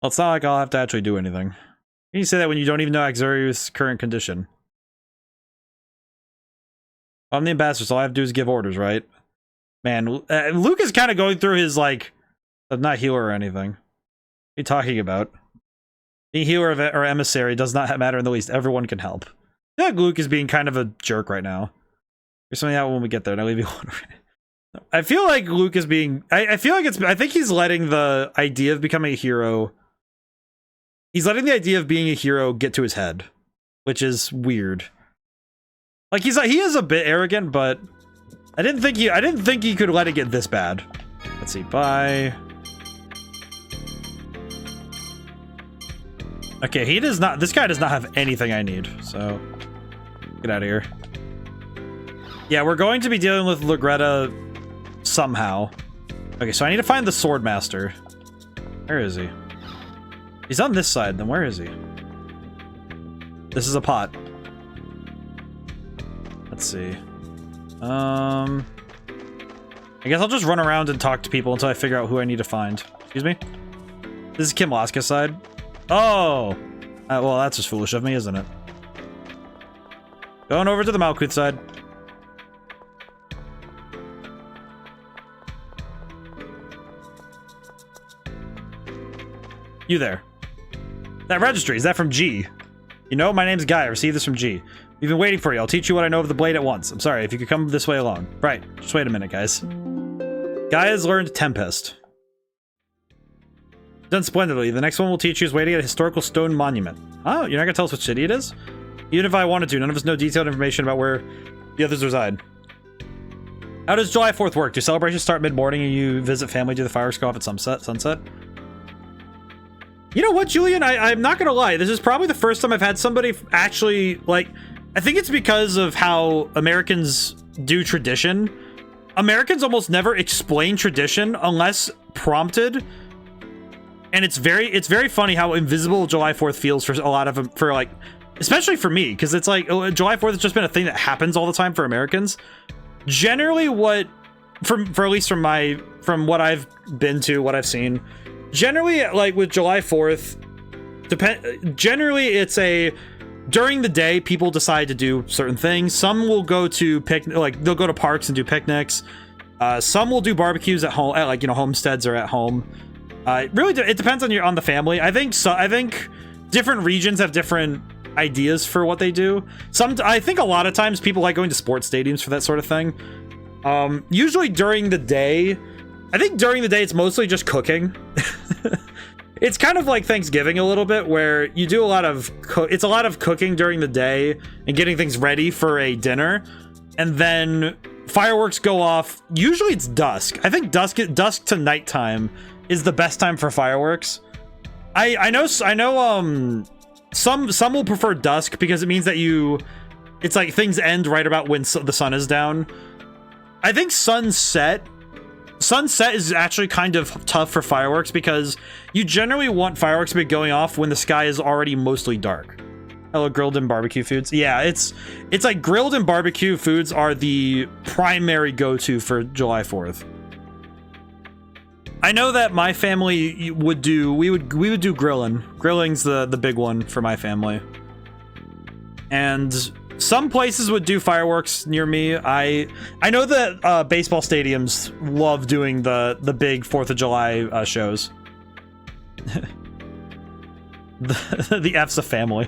Speaker 1: Well, it's not like I'll have to actually do anything. You say that when you don't even know Xeriuth's current condition. I'm the ambassador, so all I have to do is give orders, right? Man, Luke is kind of going through his, like... I'm not healer or anything. What are you talking about? Being healer or emissary does not matter in the least. Everyone can help. I feel like Luke is being kind of a jerk right now. There's something out when we get there, and I'll leave you alone. I feel like Luke is being... I feel like I think he's letting the idea of becoming a hero... He's letting the idea of being a hero get to his head, which is weird. Like he is a bit arrogant, but I didn't think he could let it get this bad. Let's see, bye. Okay, this guy does not have anything I need, so get out of here. Yeah, we're going to be dealing with Lagretta somehow. Okay, so I need to find the Swordmaster. Where is he? He's on this side, then where is he? This is a pot. Let's see. I guess I'll just run around and talk to people until I figure out who I need to find. Excuse me? This is Kim Laska's side. Oh! Well, that's just foolish of me, isn't it? Going over to the Malkuth side. You there. That registry, is that from G? You know, my name's Guy. I received this from G. We've been waiting for you. I'll teach you what I know of the blade at once. I'm sorry, if you could come this way alone. Right, just wait a minute, guys. Guy has learned Tempest. Done splendidly. The next one we'll teach you is waiting at a historical stone monument. Oh, you're not gonna tell us which city it is? Even if I wanted to, none of us know detailed information about where the others reside. How does July 4th work? Do celebrations start mid-morning and you visit family, do the fireworks go off at sunset? You know what, Julian? I'm not gonna lie. This is probably the first time I've had somebody actually, like... I think it's because of how Americans do tradition. Americans almost never explain tradition unless prompted. And it's very funny how invisible July 4th feels for a lot of them, for like... Especially for me, because it's like, July 4th has just been a thing that happens all the time for Americans. Generally for at least from what I've been to, what I've seen... Generally, like with July 4th, generally it's during the day, people decide to do certain things. Some will go to they'll go to parks and do picnics. Some will do barbecues at home, at like, you know, homesteads or at home. Really, it depends on the family. I think different regions have different ideas for what they do. I think a lot of times people like going to sports stadiums for that sort of thing. Usually during the day, I think during the day it's mostly just cooking. It's kind of like Thanksgiving a little bit, where you do a lot of cooking during the day and getting things ready for a dinner, and then fireworks go off. Usually it's dusk. I think dusk to nighttime is the best time for fireworks. I know some will prefer dusk because it means that it's like things end right about when the sun is down. I think sunset Sunset is actually kind of tough for fireworks because you generally want fireworks to be going off when the sky is already mostly dark. Hello, grilled and barbecue foods. Yeah, it's like grilled and barbecue foods are the primary go-to for July 4th. I know that my family would do, we would do grilling. Grilling's the big one for my family. And some places would do fireworks near me. I know that baseball stadiums love doing the big 4th of July shows. The F's a family.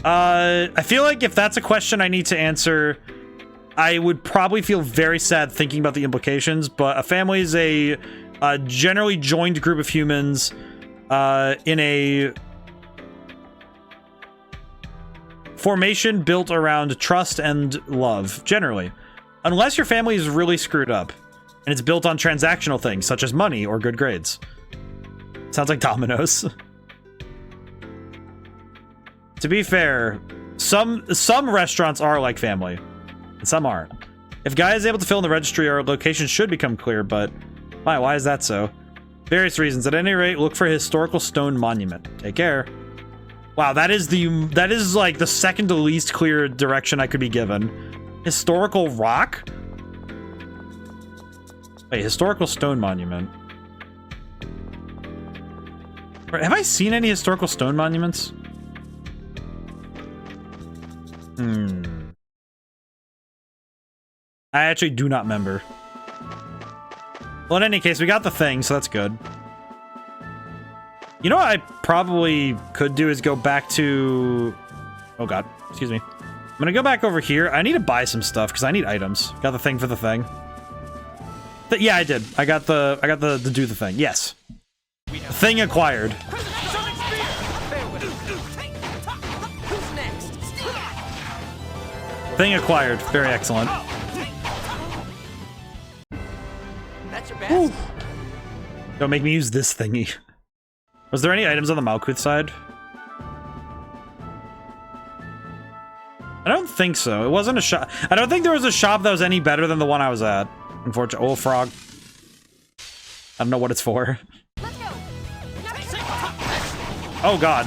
Speaker 1: I feel like if that's a question I need to answer, I would probably feel very sad thinking about the implications, but a family is a generally joined group of humans in a formation built around trust and love, generally. Unless your family is really screwed up, and it's built on transactional things, such as money or good grades. Sounds like dominoes. To be fair, some restaurants are like family, and some aren't. If Guy is able to fill in the registry, our location should become clear, but why is that so? Various reasons. At any rate, look for a historical stone monument. Take care. Wow, that is like the second to least clear direction I could be given. Historical rock? Wait, historical stone monument. Have I seen any historical stone monuments? I actually do not remember. Well, in any case, we got the thing, so that's good. You know what I probably could do is go back to... Oh god, excuse me. I'm gonna go back over here. I need to buy some stuff because I need items. Got the thing for the thing. Yeah, I did. I got the do the thing. Yes. Thing acquired. Thing acquired. Very excellent.
Speaker 9: That's your best.
Speaker 1: Don't make me use this thingy. Was there any items on the Malkuth side? I don't think so. It wasn't a shop. I don't think there was a shop that was any better than the one I was at. Unfortunately. Oh, frog. I don't know what it's for. Oh, God.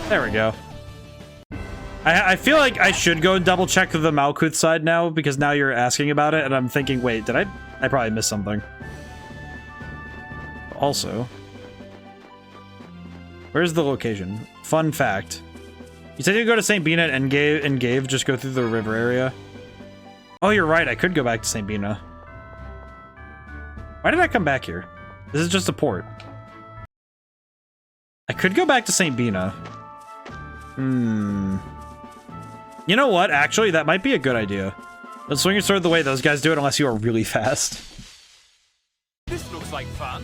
Speaker 1: There we go. I feel like I should go and double check the Malkuth side now, because now you're asking about it, and I'm thinking, wait, did I probably missed something. Also, where's the location? Fun fact. You said you go to St. Bina and Gave, just go through the river area. Oh, you're right, I could go back to St. Bina. Why did I come back here? This is just a port. I could go back to St. Bina. You know what? Actually, that might be a good idea. Don't swing your sword the way those guys do it unless you are really fast.
Speaker 9: This looks like fun.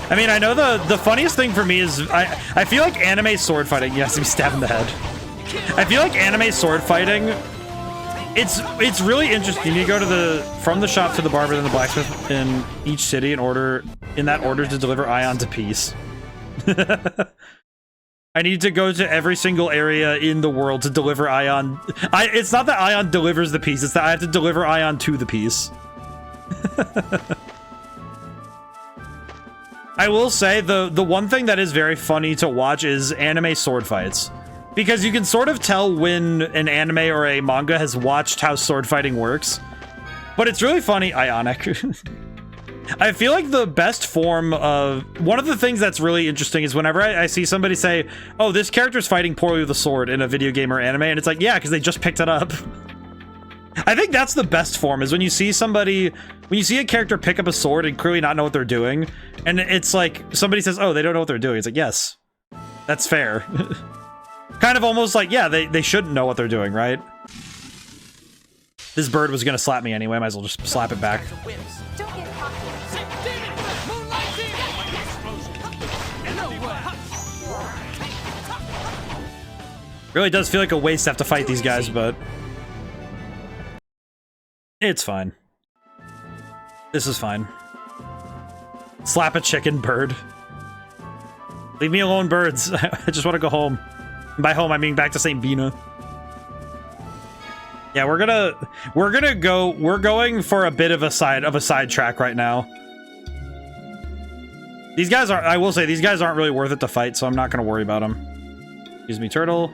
Speaker 1: I mean, I know the funniest thing for me is I feel like anime sword fighting. You have to be stabbed in the head. I feel like anime sword fighting. It's really interesting. You go to from the shop to the barber, then the blacksmith in each city in that order to deliver Ion to peace. I need to go to every single area in the world to deliver Ion. It's not that Ion delivers the piece, it's that I have to deliver Ion to the piece. I will say, the one thing that is very funny to watch is anime sword fights. Because you can sort of tell when an anime or a manga has watched how sword fighting works. But it's really funny. Ionic. I feel like the best form of... One of the things that's really interesting is whenever I see somebody say, oh, this character's fighting poorly with a sword in a video game or anime, and it's like, yeah, because they just picked it up. I think that's the best form, is when you see somebody... When you see a character pick up a sword and clearly not know what they're doing, and it's like, somebody says, oh, they don't know what they're doing. It's like, yes, that's fair. Kind of almost like, yeah, they shouldn't know what they're doing, right? This bird was gonna slap me anyway, might as well just slap it back. Really does feel like a waste to have to fight these guys, but it's fine. This is fine. Slap a chicken bird. Leave me alone, birds. I just want to go home. And by home, I mean back to St. Bina. Yeah, we're going for a bit of a side track right now. These guys are, I will say, these guys aren't really worth it to fight, so I'm not going to worry about them. Excuse me, turtle.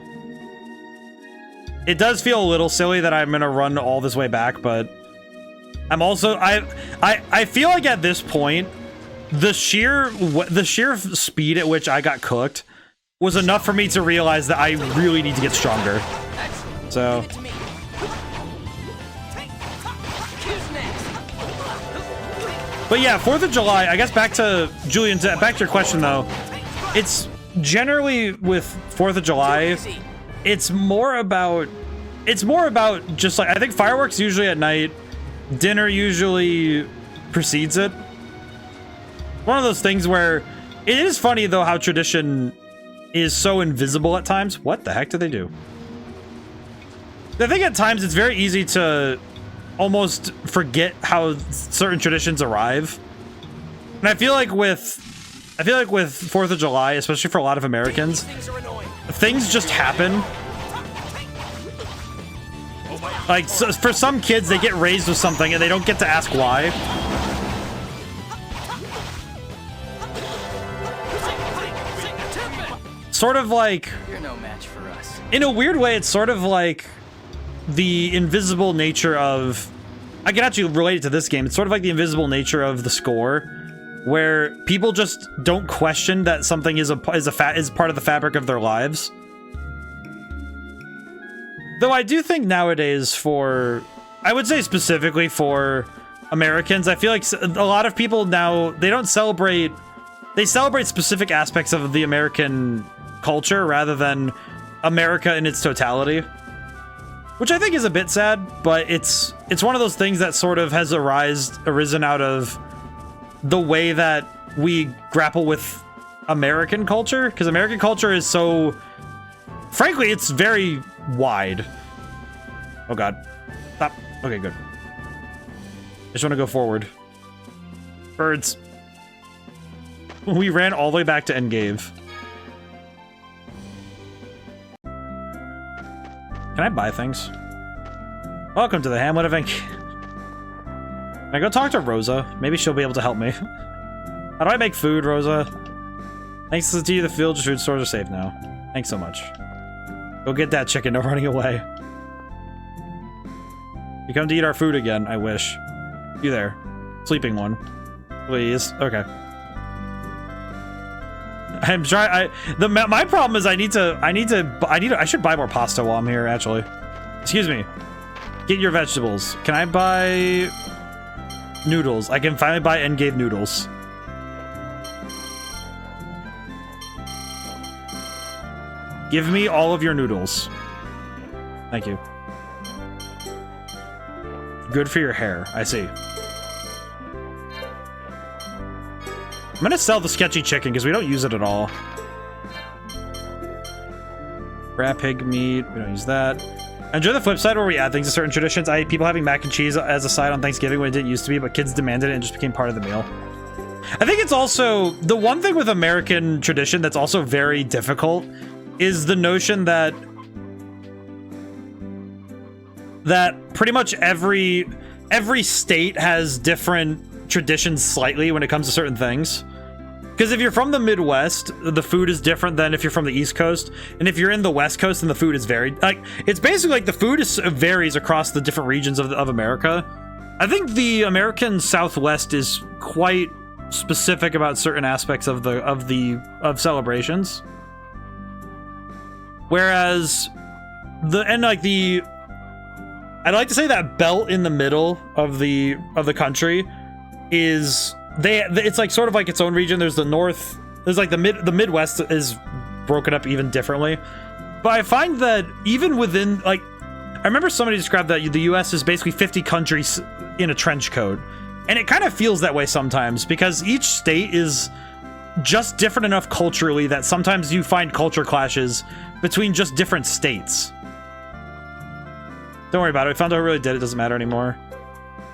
Speaker 1: It does feel a little silly that I'm going to run all this way back, but I'm also, I feel like at this point, the sheer speed at which I got cooked was enough for me to realize that I really need to get stronger. So... But yeah, 4th of July, I guess back to Julian, back to your question though. It's generally with 4th of July, it's more about just like, I think fireworks usually at night, dinner usually precedes it. One of those things where it is funny though how tradition is so invisible at times. What the heck did they do? I think at times it's very easy to almost forget how certain traditions arrive. And I feel like with 4th of July, especially for a lot of Americans, things just happen. Like, so for some kids, they get raised with something and they don't get to ask why. Sort of like,
Speaker 3: You're no match for us.
Speaker 1: In a weird way, it's sort of like the invisible nature of, I can actually relate it to this game. It's sort of like the invisible nature of the score, where people just don't question that something is part of the fabric of their lives. Though I do think nowadays for, I would say specifically for Americans, I feel like a lot of people now, they celebrate specific aspects of the American culture rather than America in its totality. Which I think is a bit sad, but it's one of those things that sort of has arisen out of the way that we grapple with American culture, because American culture is so, frankly, it's very wide. Oh god. Stop. Okay, good. I just want to go forward. Birds. We ran all the way back to Endgave. Can I buy things? Welcome to the Hamlet of Ink. Can I go talk to Rosa? Maybe she'll be able to help me. How do I make food, Rosa? Thanks to you, the food stores are safe now. Thanks so much. Go get that chicken, no running away. You come to eat our food again, I wish. You there. Sleeping one. Please. Okay. I'm trying. My problem is I should buy more pasta while I'm here, actually. Excuse me. Get your vegetables. Can I buy noodles? I can finally buy Endgave noodles. Give me all of your noodles. Thank you. Good for your hair. I see. I'm gonna sell the sketchy chicken because we don't use it at all. Rat pig meat. We don't use that. Enjoy the flip side where we add things to certain traditions. People having mac and cheese as a side on Thanksgiving when it didn't used to be, but kids demanded it and just became part of the meal. I think it's also the one thing with American tradition that's also very difficult is the notion that pretty much every state has different traditions slightly when it comes to certain things. Because if you're from the Midwest, the food is different than if you're from the East Coast. And if you're in the West Coast, then the food is varied. Like, it's basically like the food varies across the different regions of America. I think the American Southwest is quite specific about certain aspects of celebrations. Whereas I'd like to say that belt in the middle of the country is it's like sort of like its own region. There's the north, there's like the Midwest is broken up even differently. But I find that even within, like, I remember somebody described that the US is basically 50 countries in a trench coat. And it kind of feels that way sometimes because each state is just different enough culturally that sometimes you find culture clashes between just different states. Don't worry about it. We found out who really did it. Doesn't matter anymore.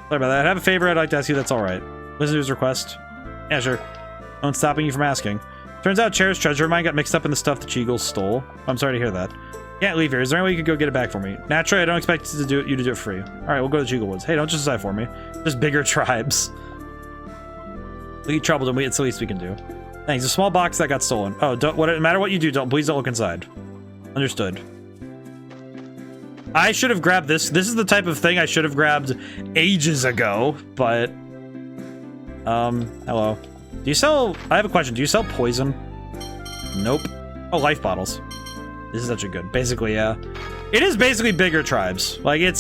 Speaker 1: Sorry about that. I have a favor I'd like to ask you. That's all right. Listen to his request. Yeah, sure. No one's stopping you from asking. Turns out Chair's treasure mine got mixed up in the stuff the Cheagles stole. I'm sorry to hear that. Can't leave here. Is there any way you could go get it back for me? Naturally, I don't expect you to do it free. All right, we'll go to Cheagle Woods. Hey, don't just decide for me. Just bigger tribes. We troubled them. It's the least we can do. Thanks. A small box that got stolen. Oh, don't. No matter what you do, please don't look inside. Understood. I should have grabbed this. This is the type of thing I should have grabbed ages ago. But, hello. Do you sell? I have a question. Do you sell poison? Nope. Oh, life bottles. This is actually good. Basically, yeah. It is basically bigger tribes. Like it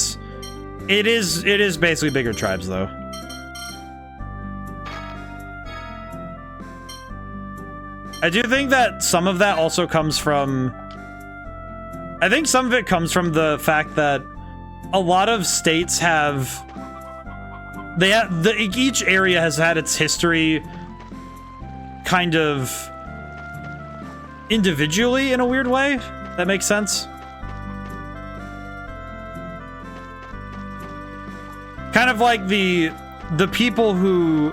Speaker 1: is basically bigger tribes though. I do think that some of that also comes from... I think some of it comes from the fact that a lot of states have... each area has had its history kind of individually in a weird way. That makes sense. Kind of like the people who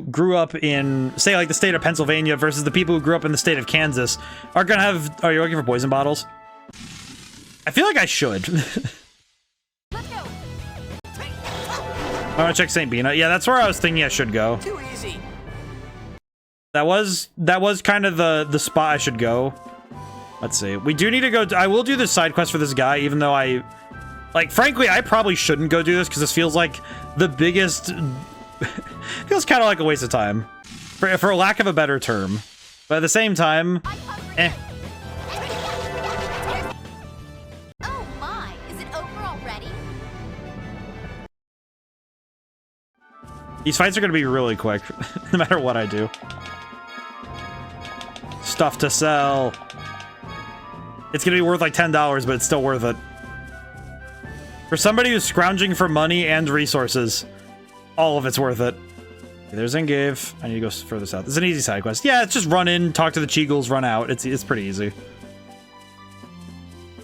Speaker 1: grew up in, say, like the state of Pennsylvania versus the people who grew up in the state of Kansas are gonna have... Are you looking for poison bottles? I feel like I should.
Speaker 9: Let's go.
Speaker 1: I want to check St. Bina. Yeah, that's where I was thinking I should go.
Speaker 9: Too easy.
Speaker 1: That was kind of the spot I should go. Let's see. We do need to go... I will do this side quest for this guy, even though I... Like, frankly, I probably shouldn't go do this, because this feels like the biggest... feels kind of like a waste of time. For lack of a better term. But at the same time... Eh.
Speaker 5: Oh my, is it over already?
Speaker 1: These fights are going to be really quick, no matter what I do. Stuff to sell. It's going to be worth like $10, but it's still worth it. For somebody who's scrounging for money and resources, all of it's worth it. Okay, there's Engave. I need to go further south. It's an easy side quest. Yeah, it's just run in, talk to the Cheagles, run out. It's pretty easy.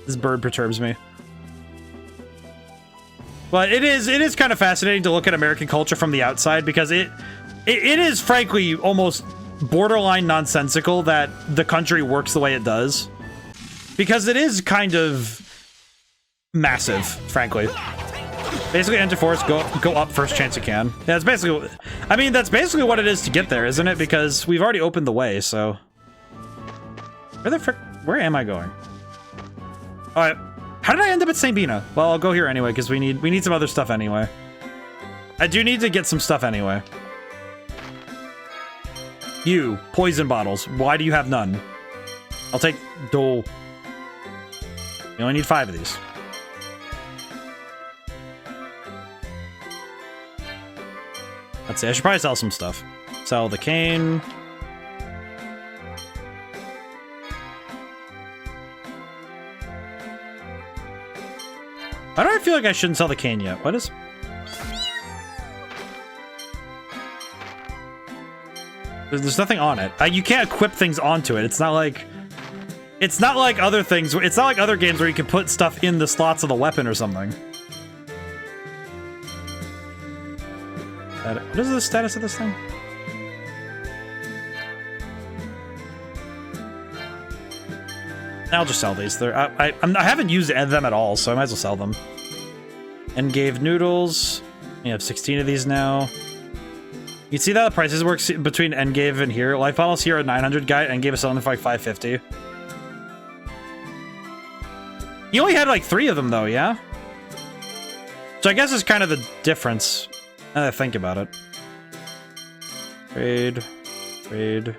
Speaker 1: This bird perturbs me. But it is kind of fascinating to look at American culture from the outside, because it is frankly almost borderline nonsensical that the country works the way it does. Because it is kind of massive, frankly. Basically, enter forest, go up first chance you can. Yeah, that's basically... I mean, that's basically what it is to get there, isn't it? Because we've already opened the way, so... Where the frick... Where am I going? Alright. How did I end up at St. Bina? Well, I'll go here anyway, because we need some other stuff anyway. I do need to get some stuff anyway. You, poison bottles. Why do you have none? I'll take... Dole. You only need 5 of these. Let's see, I should probably sell some stuff. Sell the cane. Why do I feel like I shouldn't sell the cane yet? What is... There's nothing on it. You can't equip things onto it. It's not like... It's not like other things. It's not like other games where you can put stuff in the slots of the weapon or something. What is the status of this thing? I'll just sell these. I haven't used them at all, so I might as well sell them. Engave noodles. We have 16 of these now. You see that the prices work between Engave and here. Life bottles here are 900 guy. Engave is selling them for like 550. You only had like 3 of them though, yeah? So I guess it's kind of the difference. Now that I think about it. Trade. Trade.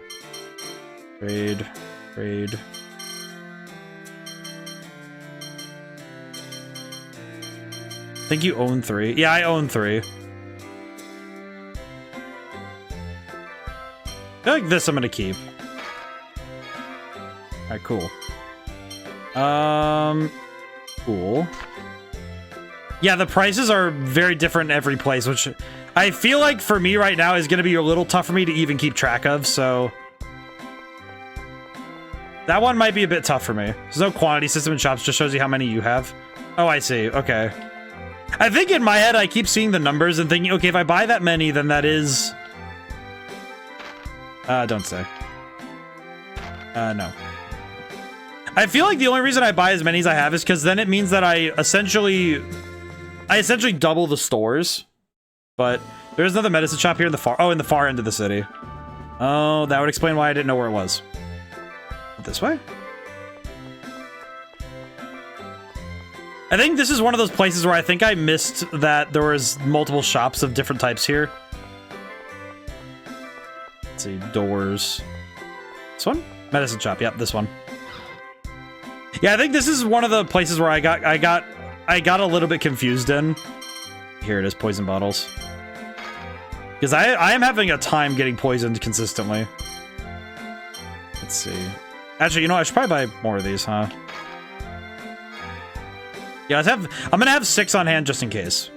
Speaker 1: Trade. Trade. I think you own 3. Yeah, I own 3. I feel like this I'm gonna keep. Alright, cool. Cool. Yeah, the prices are very different in every place, which I feel like for me right now is going to be a little tough for me to even keep track of, so... That one might be a bit tough for me. There's no quantity system in shops, just shows you how many you have. Oh, I see. Okay. I think in my head, I keep seeing the numbers and thinking, okay, if I buy that many, then that is... Don't say. No. I feel like the only reason I buy as many as I have is because then it means that I essentially double the stores. But there's another medicine shop here in the far end of the city. Oh, that would explain why I didn't know where it was. This way? I think this is one of those places where I think I missed that there was multiple shops of different types here. Let's see, doors. This one? Medicine shop, yep, this one. Yeah, I think this is one of the places where I got a little bit confused in. Here it is, poison bottles. Because I am having a time getting poisoned consistently. Let's see. Actually, you know, I should probably buy more of these, huh? Yeah, I'm gonna have 6 on hand just in case.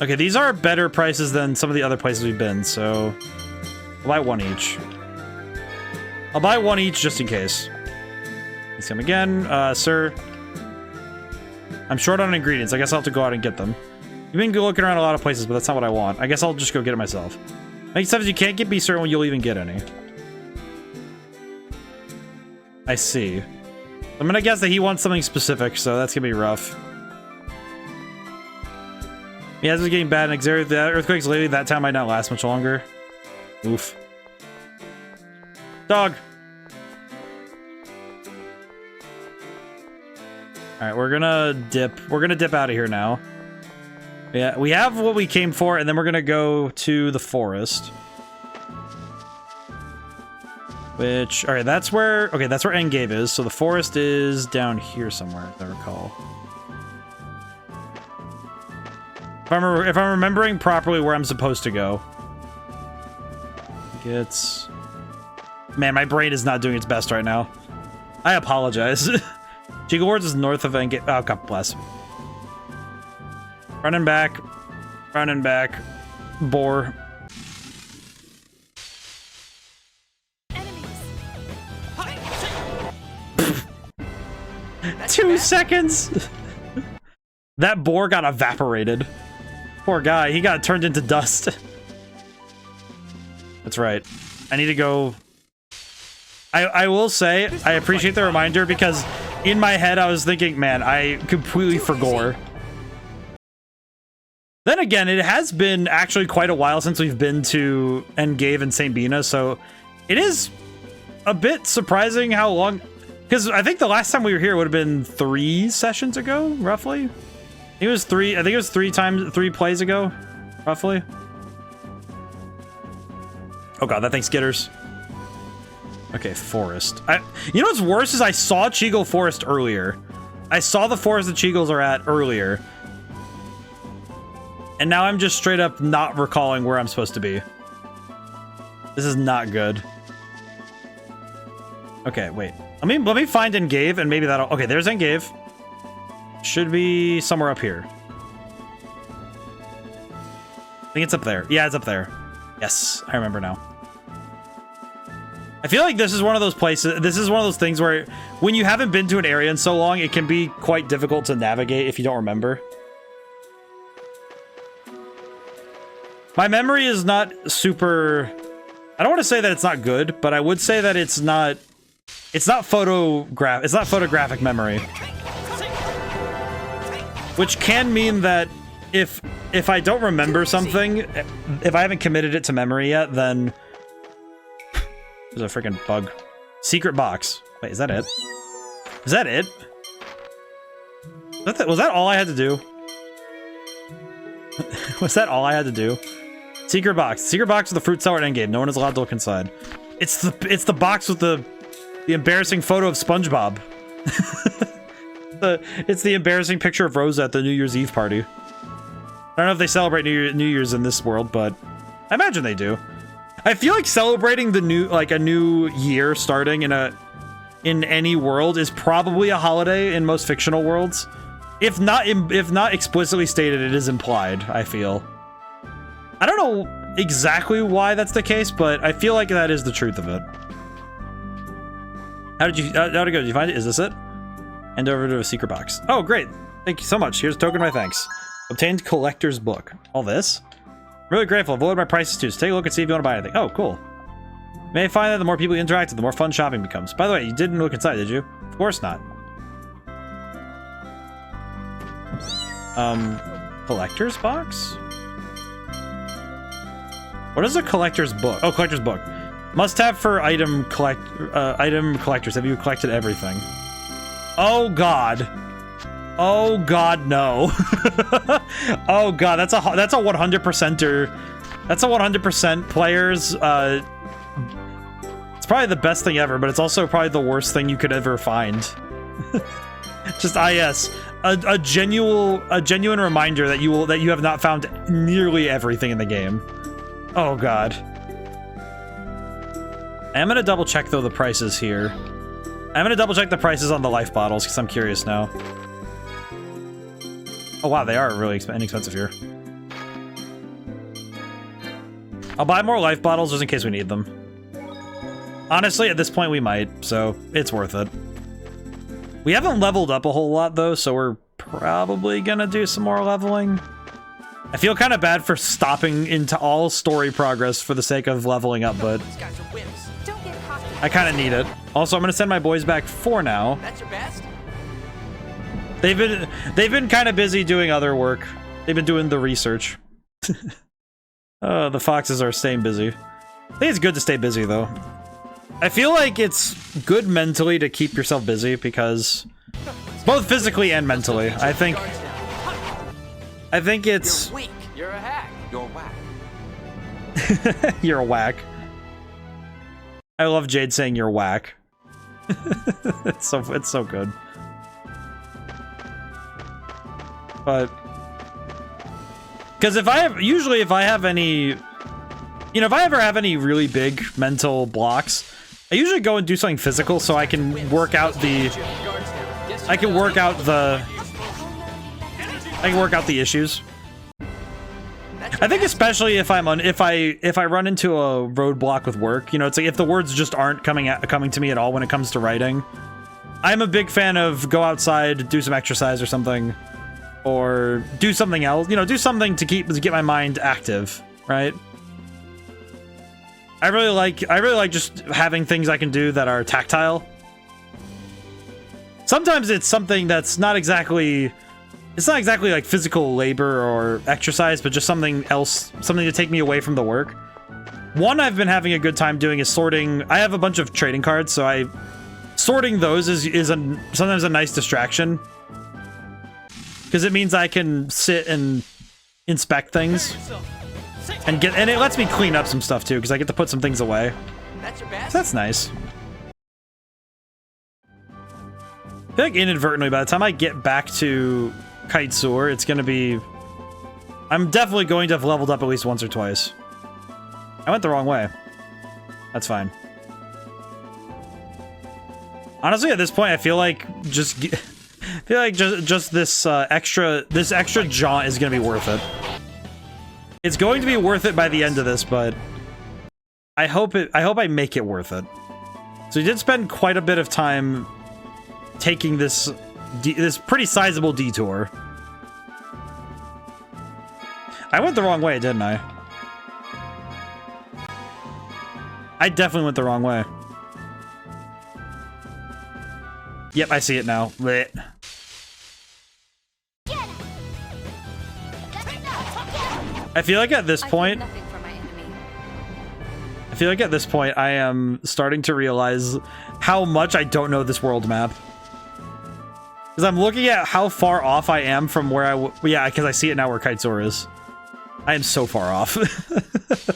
Speaker 1: Okay, these are better prices than some of the other places we've been, so I'll buy 1 each. I'll buy 1 each just in case. Let's see him again. Sir, I'm short on ingredients. I guess I'll have to go out and get them. You've been looking around a lot of places, but that's not what I want. I guess I'll just go get it myself. Makes sense. You can't be certain when you'll even get any. I see. I'm gonna guess that he wants something specific, so that's gonna be rough. Yeah, this is getting bad. The earthquakes lately, that time might not last much longer. Oof. Dog. Alright, we're gonna dip. We're gonna dip out of here now. Yeah, we have what we came for, and then we're gonna go to the forest. Which, alright, that's where, okay, that's where Engave is, so the forest is down here somewhere, if I recall. If I'm remembering properly where I'm supposed to go. It's... Man, my brain is not doing its best right now. I apologize. Chico Wars is north of Engave. Oh, God bless. Running back. Running back. Boar. 2 seconds! That boar got evaporated. Poor guy, he got turned into dust. That's right. I need to go... I will say, I appreciate the reminder because in my head I was thinking, man, I completely forgot. Then again, it has been actually quite a while since we've been to Engave and St. Bina, so it is a bit surprising how long... Because I think the last time we were here would have been 3 sessions ago, roughly. It was 3. I think it was 3 plays ago, roughly. Oh god, that thing skitters. Okay, forest. You know what's worse is I saw Cheagle Forest earlier. I saw the forest that Cheagles are at earlier. And now I'm just straight up not recalling where I'm supposed to be. This is not good. Okay, wait. Let me find Engave and maybe that'll... Okay, there's Engave. Should be somewhere up here. I think it's up there. Yeah, it's up there. Yes, I remember now. I feel like this is one of those places... This is one of those things where when you haven't been to an area in so long, it can be quite difficult to navigate if you don't remember. My memory is not super... I don't want to say that it's not good, but I would say that it's not... It's not photographic memory. Which can mean that if I don't remember something, if I haven't committed it to memory yet, then there's a freaking bug. Secret box. Wait, is that it? Is that it? Was that all I had to do? Was that all I had to do? Secret box. Secret box with the fruit cellar at Endgame. No one is allowed to look inside. It's the box with the embarrassing photo of SpongeBob. It's the embarrassing picture of Rosa at the New Year's Eve party. I don't know if they celebrate New Year's in this world, but I imagine they do. I feel like celebrating a new year starting in any world is probably a holiday in most fictional worlds. If not explicitly stated, it is implied, I feel. I don't know exactly why that's the case, but I feel like that is the truth of it. How'd it go? Did you find it? Is this it? Hand over to a secret box. Oh, great. Thank you so much. Here's a token of my thanks. Obtained collector's book. All this? Really grateful. I've lowered my prices too, so take a look and see if you want to buy anything. Oh, cool. May find that the more people you interact with, the more fun shopping becomes. By the way, you didn't look inside, did you? Of course not. Collector's box? What is a collector's book? Oh, collector's book. Must have for item collectors. Have you collected everything? Oh god. Oh god, no. Oh god, that's a 100%er. That's a 100% players. It's probably the best thing ever, but it's also probably the worst thing you could ever find. Just yes, a genuine reminder that you have not found nearly everything in the game. Oh god. I'm gonna double check though the prices here. I'm gonna double check the prices on the life bottles because I'm curious now. Oh wow, they are really inexpensive here. I'll buy more life bottles just in case we need them. Honestly, at this point we might, so it's worth it. We haven't leveled up a whole lot though, so we're probably gonna do some more leveling. I feel kind of bad for stopping into all story progress for the sake of leveling up, but I kind of need it. Also, I'm gonna send my boys back for now.
Speaker 9: That's your best?
Speaker 1: They've been kind of busy doing other work. They've been doing the research. The foxes are staying busy. I think it's good to stay busy though. I feel like it's good mentally to keep yourself busy because both physically and mentally. I think it's
Speaker 9: You're weak. You're a hack.
Speaker 2: You're whack.
Speaker 1: you're a whack. I love Jade saying you're whack. it's so good. But because if I have any, if I ever have any really big mental blocks, I usually go and do something physical so I can work out the issues. I think especially if I run into a roadblock with work, it's like if the words just aren't coming to me at all when it comes to writing. I'm a big fan of go outside, do some exercise or something, or do something else. Do something to get my mind active, right? I really like just having things I can do that are tactile. Sometimes it's something that's not exactly like physical labor or exercise, but just something else, something to take me away from the work. One I've been having a good time doing is sorting. I have a bunch of trading cards, so sorting those is sometimes a nice distraction. Because it means I can sit and inspect things. And it lets me clean up some stuff too, because I get to put some things away.
Speaker 9: That's your best?
Speaker 1: So that's nice. I feel like inadvertently, by the time I get back to Kitesaur, it's gonna be... I'm definitely going to have leveled up at least once or twice. I went the wrong way. That's fine. Honestly, at this point, I feel like just this extra jaunt is gonna be worth it. It's going to be worth it by the end of this, but I hope I make it worth it. So we did spend quite a bit of time taking this pretty sizable detour. I went the wrong way, didn't I? I definitely went the wrong way. Yep, I see it now. Blech. I feel like at this point, I am starting to realize how much I don't know this world map. Because I'm looking at how far off I am from where yeah, because I see it now where Kitesaur is. I am so far off.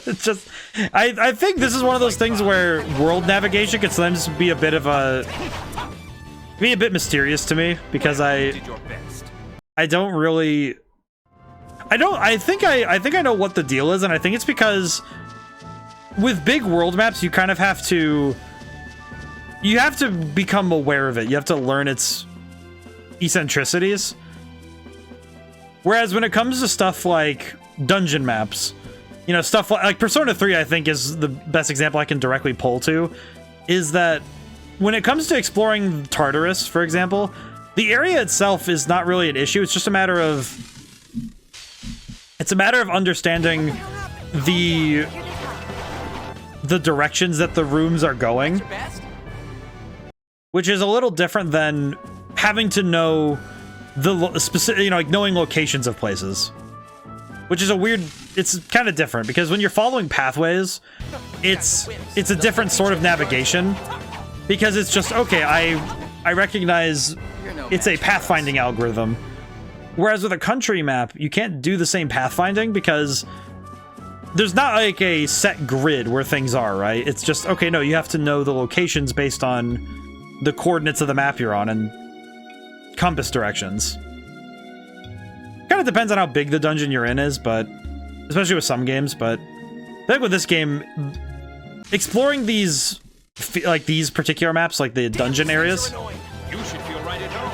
Speaker 1: It's just, I think this is one of those things where world navigation can sometimes be a bit mysterious to me, because I don't really... I think I know what the deal is, and I think it's because with big world maps, you kind of have to become aware of it. You have to learn its eccentricities. Whereas when it comes to stuff like dungeon maps, stuff like Persona 3, I think is the best example I can directly pull to, is that when it comes to exploring Tartarus, for example, the area itself is not really an issue. It's just a matter of understanding the directions that the rooms are going, which is a little different than having to know the specific, you know, like knowing locations of places, which is a weird, it's kind of different because when you're following pathways, it's a different sort of navigation because it's just, okay, I recognize it's a pathfinding algorithm. Whereas with a country map, you can't do the same pathfinding because there's not like a set grid where things are, right? It's just, okay, no, you have to know the locations based on the coordinates of the map you're on and compass directions. Kind of depends on how big the dungeon you're in is, but especially with some games, but I think with this game, exploring these particular maps, like the dungeon areas,
Speaker 2: You should feel right at home.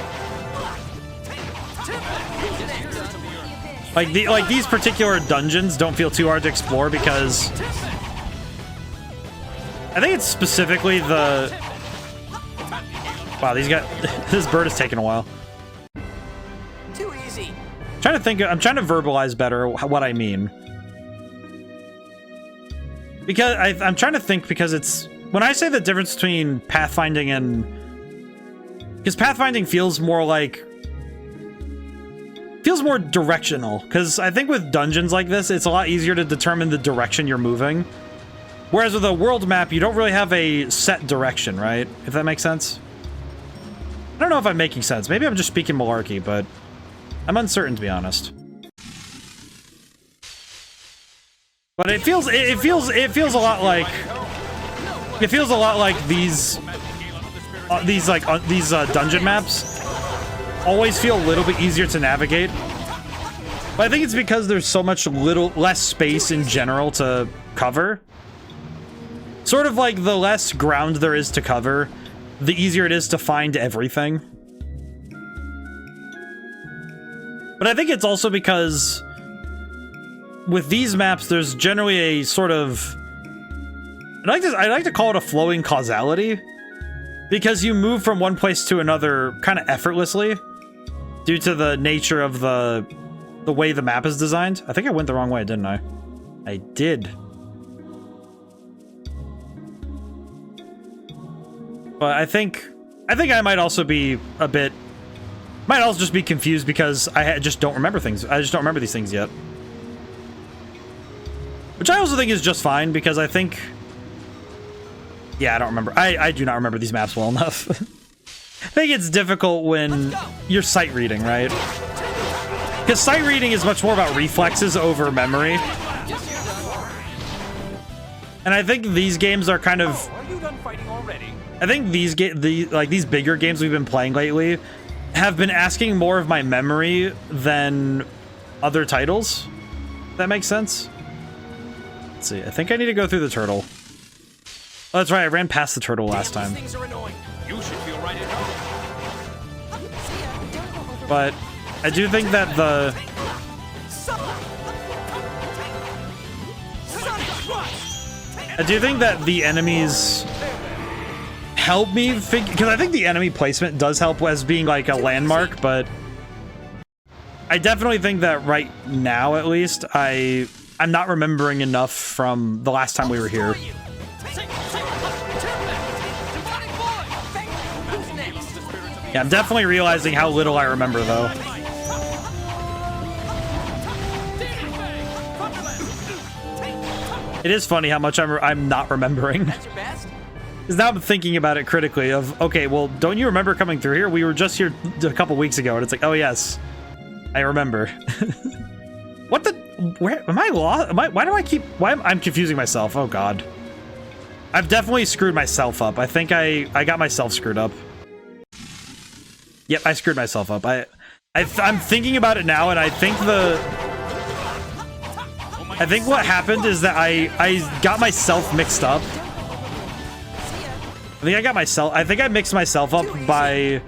Speaker 1: like these particular dungeons don't feel too hard to explore because I think it's specifically the, wow, these guys, this bird is taking a while.
Speaker 9: Too easy.
Speaker 1: I'm trying to verbalize better what I mean. Because I'm trying to think, because it's, when I say the difference between pathfinding and, because pathfinding feels more like, feels more directional, because I think with dungeons like this, it's a lot easier to determine the direction you're moving. Whereas with a world map, you don't really have a set direction, right? If that makes sense. I don't know if I'm making sense. Maybe I'm just speaking malarkey, but I'm uncertain, to be honest. But it feels a lot like, it feels a lot like these dungeon maps always feel a little bit easier to navigate. But I think it's because there's so much less space in general to cover. Sort of like the less ground there is to cover, the easier it is to find everything. But I think it's also because with these maps, there's generally a sort of, I like to call it a flowing causality, because you move from one place to another kind of effortlessly due to the nature of the way the map is designed. I think I went the wrong way, didn't I? I did. But I think I might also be a bit, might also just be confused because I just don't remember things. I just don't remember these things yet. Which I also think is just fine, because I think, yeah, I don't remember. I do not remember these maps well enough. I think it's difficult when you're sight reading, right? Because sight reading is much more about reflexes over memory. And I think these games are kind of,
Speaker 2: Are you done fighting already?
Speaker 1: I think these these bigger games we've been playing lately have been asking more of my memory than other titles. If that makes sense. Let's see. I think I need to go through the turtle. Oh, that's right. I ran past the turtle last time.
Speaker 9: These things are annoying.
Speaker 2: You should feel right at home.
Speaker 1: But I do think that the, enemies help me figure, because I think the enemy placement does help as being like a landmark, but I definitely think that right now, at least, I'm not remembering enough from the last time we were here. Yeah, I'm definitely realizing how little I remember, though. It is funny how much I'm not remembering. Because now I'm thinking about it critically of, okay, well, don't you remember coming through here? We were just here a couple weeks ago, and it's like, oh, yes, I remember. What the, where, am I lost? I'm confusing myself. Oh, God. I've definitely screwed myself up. I think I got myself screwed up. Yep, I screwed myself up. I'm thinking about it now, and I think what happened is that I got myself mixed up. I think I mixed myself up by,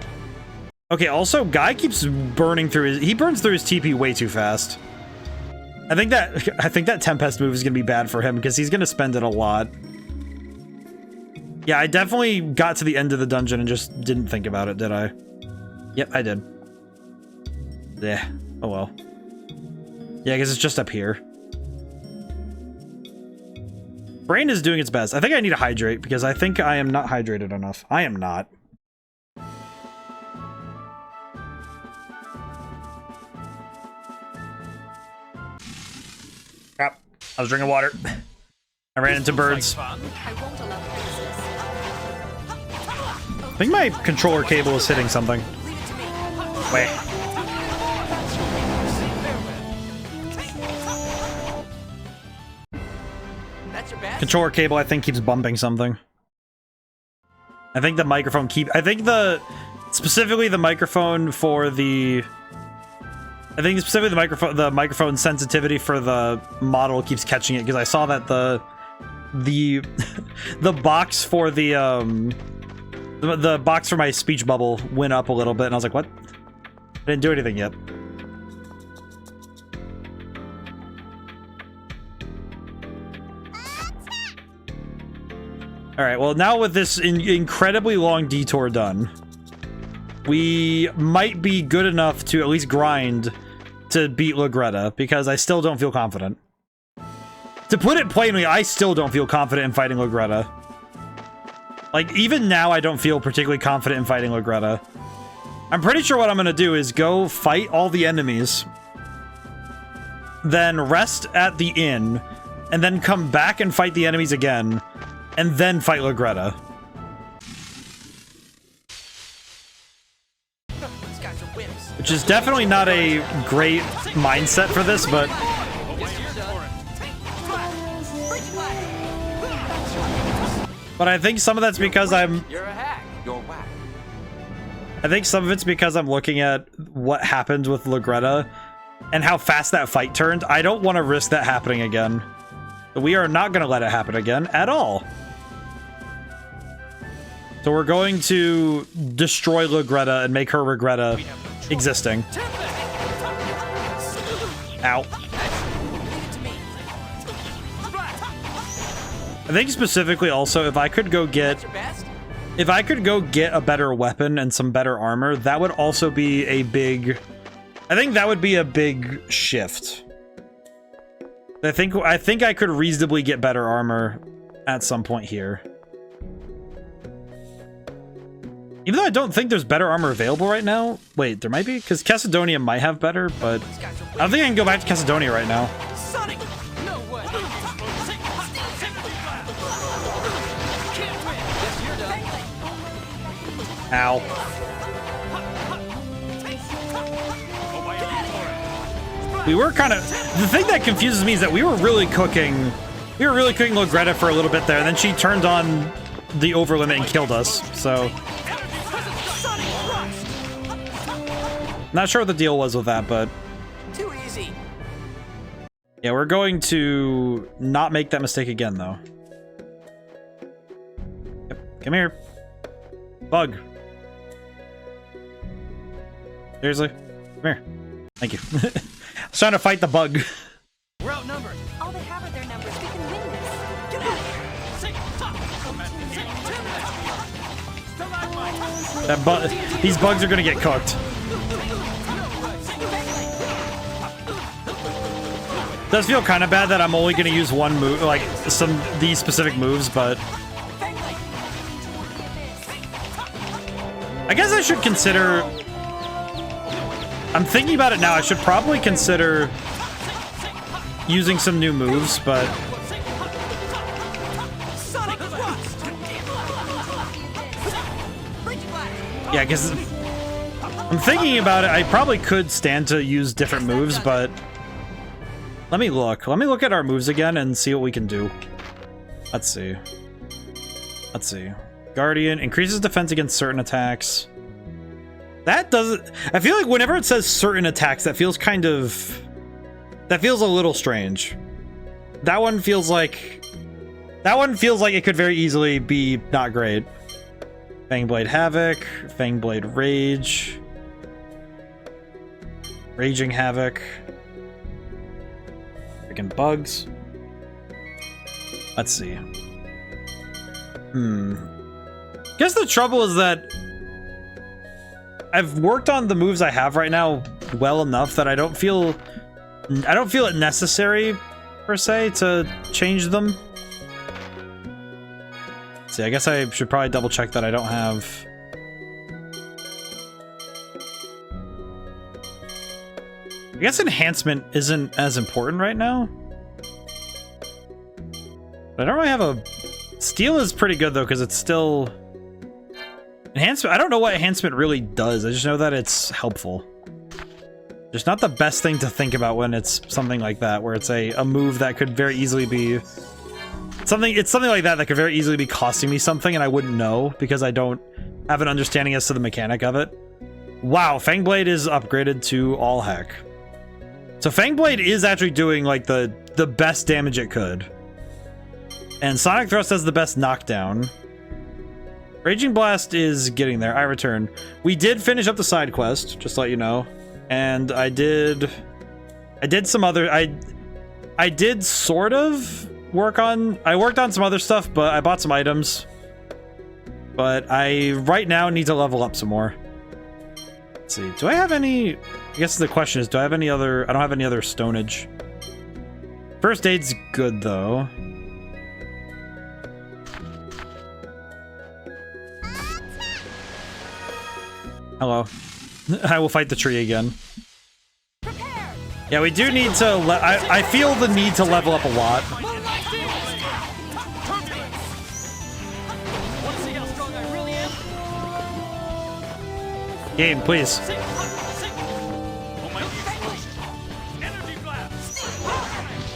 Speaker 1: okay, also Guy keeps burning through he burns through his TP way too fast. I think that Tempest move is gonna be bad for him because he's gonna spend it a lot. Yeah, I definitely got to the end of the dungeon and just didn't think about it, did I? Yep, I did. Yeah, oh well. Yeah, because it's just up here. Brain is doing its best. I think I need to hydrate because I think I am not hydrated enough. I am not. Crap. I was drinking water. I ran into birds.
Speaker 4: I won't allow
Speaker 1: I think my controller cable is hitting something. Wait.
Speaker 9: That's your best?
Speaker 1: Controller cable, I think, keeps bumping something. I think the microphone specifically the microphone for the... I think specifically the microphone sensitivity for the model keeps catching it, because I saw that the box for the box for my speech bubble went up a little bit, and I was like, what? I didn't do anything yet. Alright, well, now with this incredibly long detour done, we might be good enough to at least grind to beat Lagretta, because I still don't feel confident. To put it plainly, I still don't feel confident in fighting Lagretta. Like, even now, I don't feel particularly confident in fighting Lagretta. I'm pretty sure what I'm gonna do is go fight all the enemies, then rest at the inn, and then come back and fight the enemies again, and then fight Lagretta.
Speaker 9: These guys are wimps.
Speaker 1: Which is definitely not a great mindset for this, but... But I think some of that's because I'm...
Speaker 2: You're a hack. You're whack.
Speaker 1: I think some of it's because I'm looking at what happened with Lagretta and how fast that fight turned. I don't want to risk that happening again. We are not going to let it happen again at all. So we're going to destroy Lagretta and make her Regretta existing. Ow. I think specifically also, if I could go get a better weapon and some better armor, that would also be a big... I think that would be a big shift. I think I could reasonably get better armor at some point here. Even though I don't think there's better armor available right now. Wait, there might be? Because Cassidonia might have better, but I don't think I can go back to Cassidonia right now.
Speaker 9: Sonic! No way!
Speaker 1: Ow. We were kind of... The thing that confuses me is that we were really cooking Lagretta for a little bit there, and then she turned on the overlimit and killed us, so... Not sure what the deal was with that, but...
Speaker 9: Too easy.
Speaker 1: Yeah, we're going to not make that mistake again, though. Yep. Come here. Bug. Seriously? Come here. Thank you. I was trying to fight the bug.
Speaker 9: We're outnumbered.
Speaker 5: All they have are their numbers. We can win this.
Speaker 9: Get out of here.
Speaker 1: These bugs are gonna get cooked. Does feel kind of bad that I'm only gonna use one move, like these specific moves, but I guess I should consider. I'm thinking about it now. I should probably consider using some new moves, but yeah, because I'm thinking about it. I probably could stand to use different moves, but let me look. Let me look at our moves again and see what we can do. Let's see. Let's see. Guardian increases defense against certain attacks. That doesn't... I feel like whenever it says certain attacks, that feels kind of... That feels a little strange. That one feels like... That one feels like it could very easily be not great. Fangblade Havoc, Fangblade Rage, Raging Havoc, freaking bugs. Let's see. Guess the trouble is that I've worked on the moves I have right now well enough that I don't feel it necessary per se to change them. See, I guess I should probably double check that I don't have... I guess enhancement isn't as important right now. But I don't really have a... Steel is pretty good though, because it's still... Enhancement, I don't know what enhancement really does. I just know that it's helpful. Just not the best thing to think about when it's something like that, where it's a move that could very easily be... It's something like that that could very easily be costing me something, and I wouldn't know, because I don't have an understanding as to the mechanic of it. Wow, Fangblade is upgraded to all heck. So Fangblade is actually doing, like, the best damage it could. And Sonic Thrust has the best knockdown. Raging Blast is getting there. I return. We did finish up the side quest, just to let you know. And I did some other... I did sort of work on... I worked on some other stuff, but I bought some items. But I, right now, need to level up some more. Let's see. Do I have any... I guess the question is, do I have any other... I don't have any other stonage. First aid's good, though. Hello. I will fight the tree again. Yeah, we do need to... I feel the need to level up a lot. Game, please.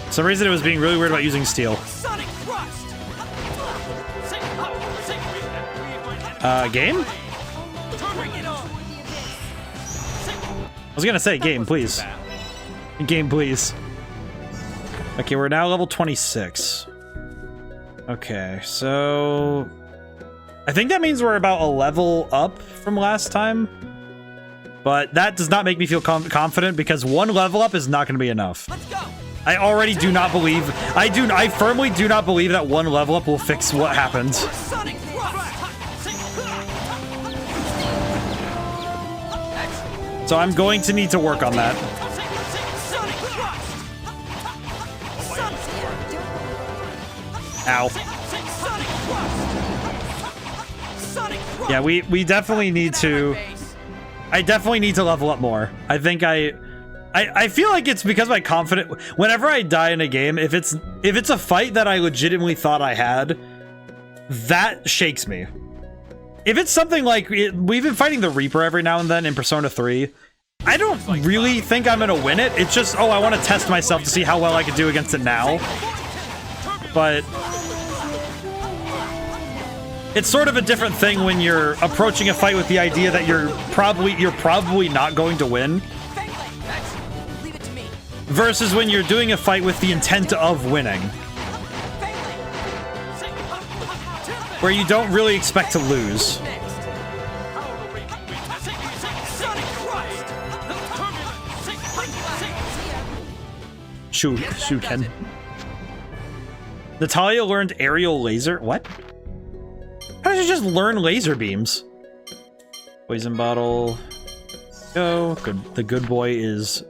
Speaker 1: For some reason it was being really weird about using steel. Game? I was gonna say, game, please. Game, please. Okay, we're now level 26. Okay, so... I think that means we're about a level up from last time. But that does not make me feel confident, because one level up is not going to be enough.
Speaker 9: Let's go.
Speaker 1: I already do not believe... I firmly do not believe that one level up will fix what happened. So I'm going to need to work on that. Ow. Yeah, we definitely need to... I definitely need to level up more. I think I feel like it's because my confident... Whenever I die in a game, if it's a fight that I legitimately thought I had, that shakes me. If it's something like... we've been fighting the Reaper every now and then in Persona 3. I don't really think I'm gonna win it. It's just, oh, I want to test myself to see how well I can do against it now. But... it's sort of a different thing when you're approaching a fight with the idea that you're probably not going to win. Versus when you're doing a fight with the intent of winning. Where you don't really expect to lose. Ken. Natalia learned aerial laser. What? How did you just learn laser beams? Poison bottle. Go. Good. The good boy is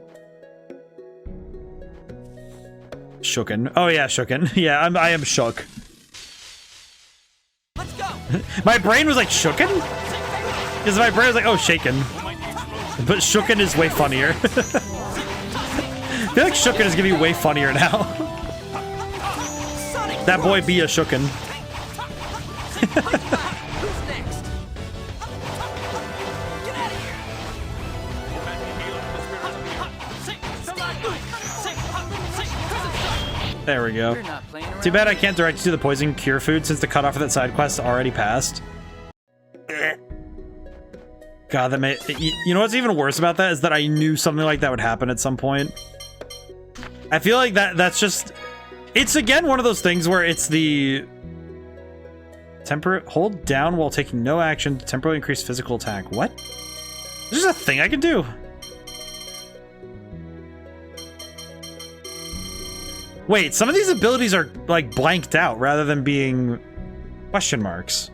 Speaker 1: shooken. Oh yeah, shooken. Yeah, I am shook.
Speaker 9: Let's go.
Speaker 1: My brain was like shooken? Because my brain was like, oh, shaken. But shooken is way funnier. I feel like shooken is gonna be way funnier now. That boy be a shooken.
Speaker 9: Who's next? Get out of here.
Speaker 1: There we go.
Speaker 3: You're not playing around.
Speaker 1: Too bad I can't direct you to the poison cure food since the cutoff of that side quest already passed. God, that made... You know what's even worse about that is that I knew something like that would happen at some point. I feel like that's just... It's again one of those things where it's the... Hold down while taking no action to temporarily increase physical attack. What? This is a thing I can do. Wait, some of these abilities are like blanked out rather than being question marks.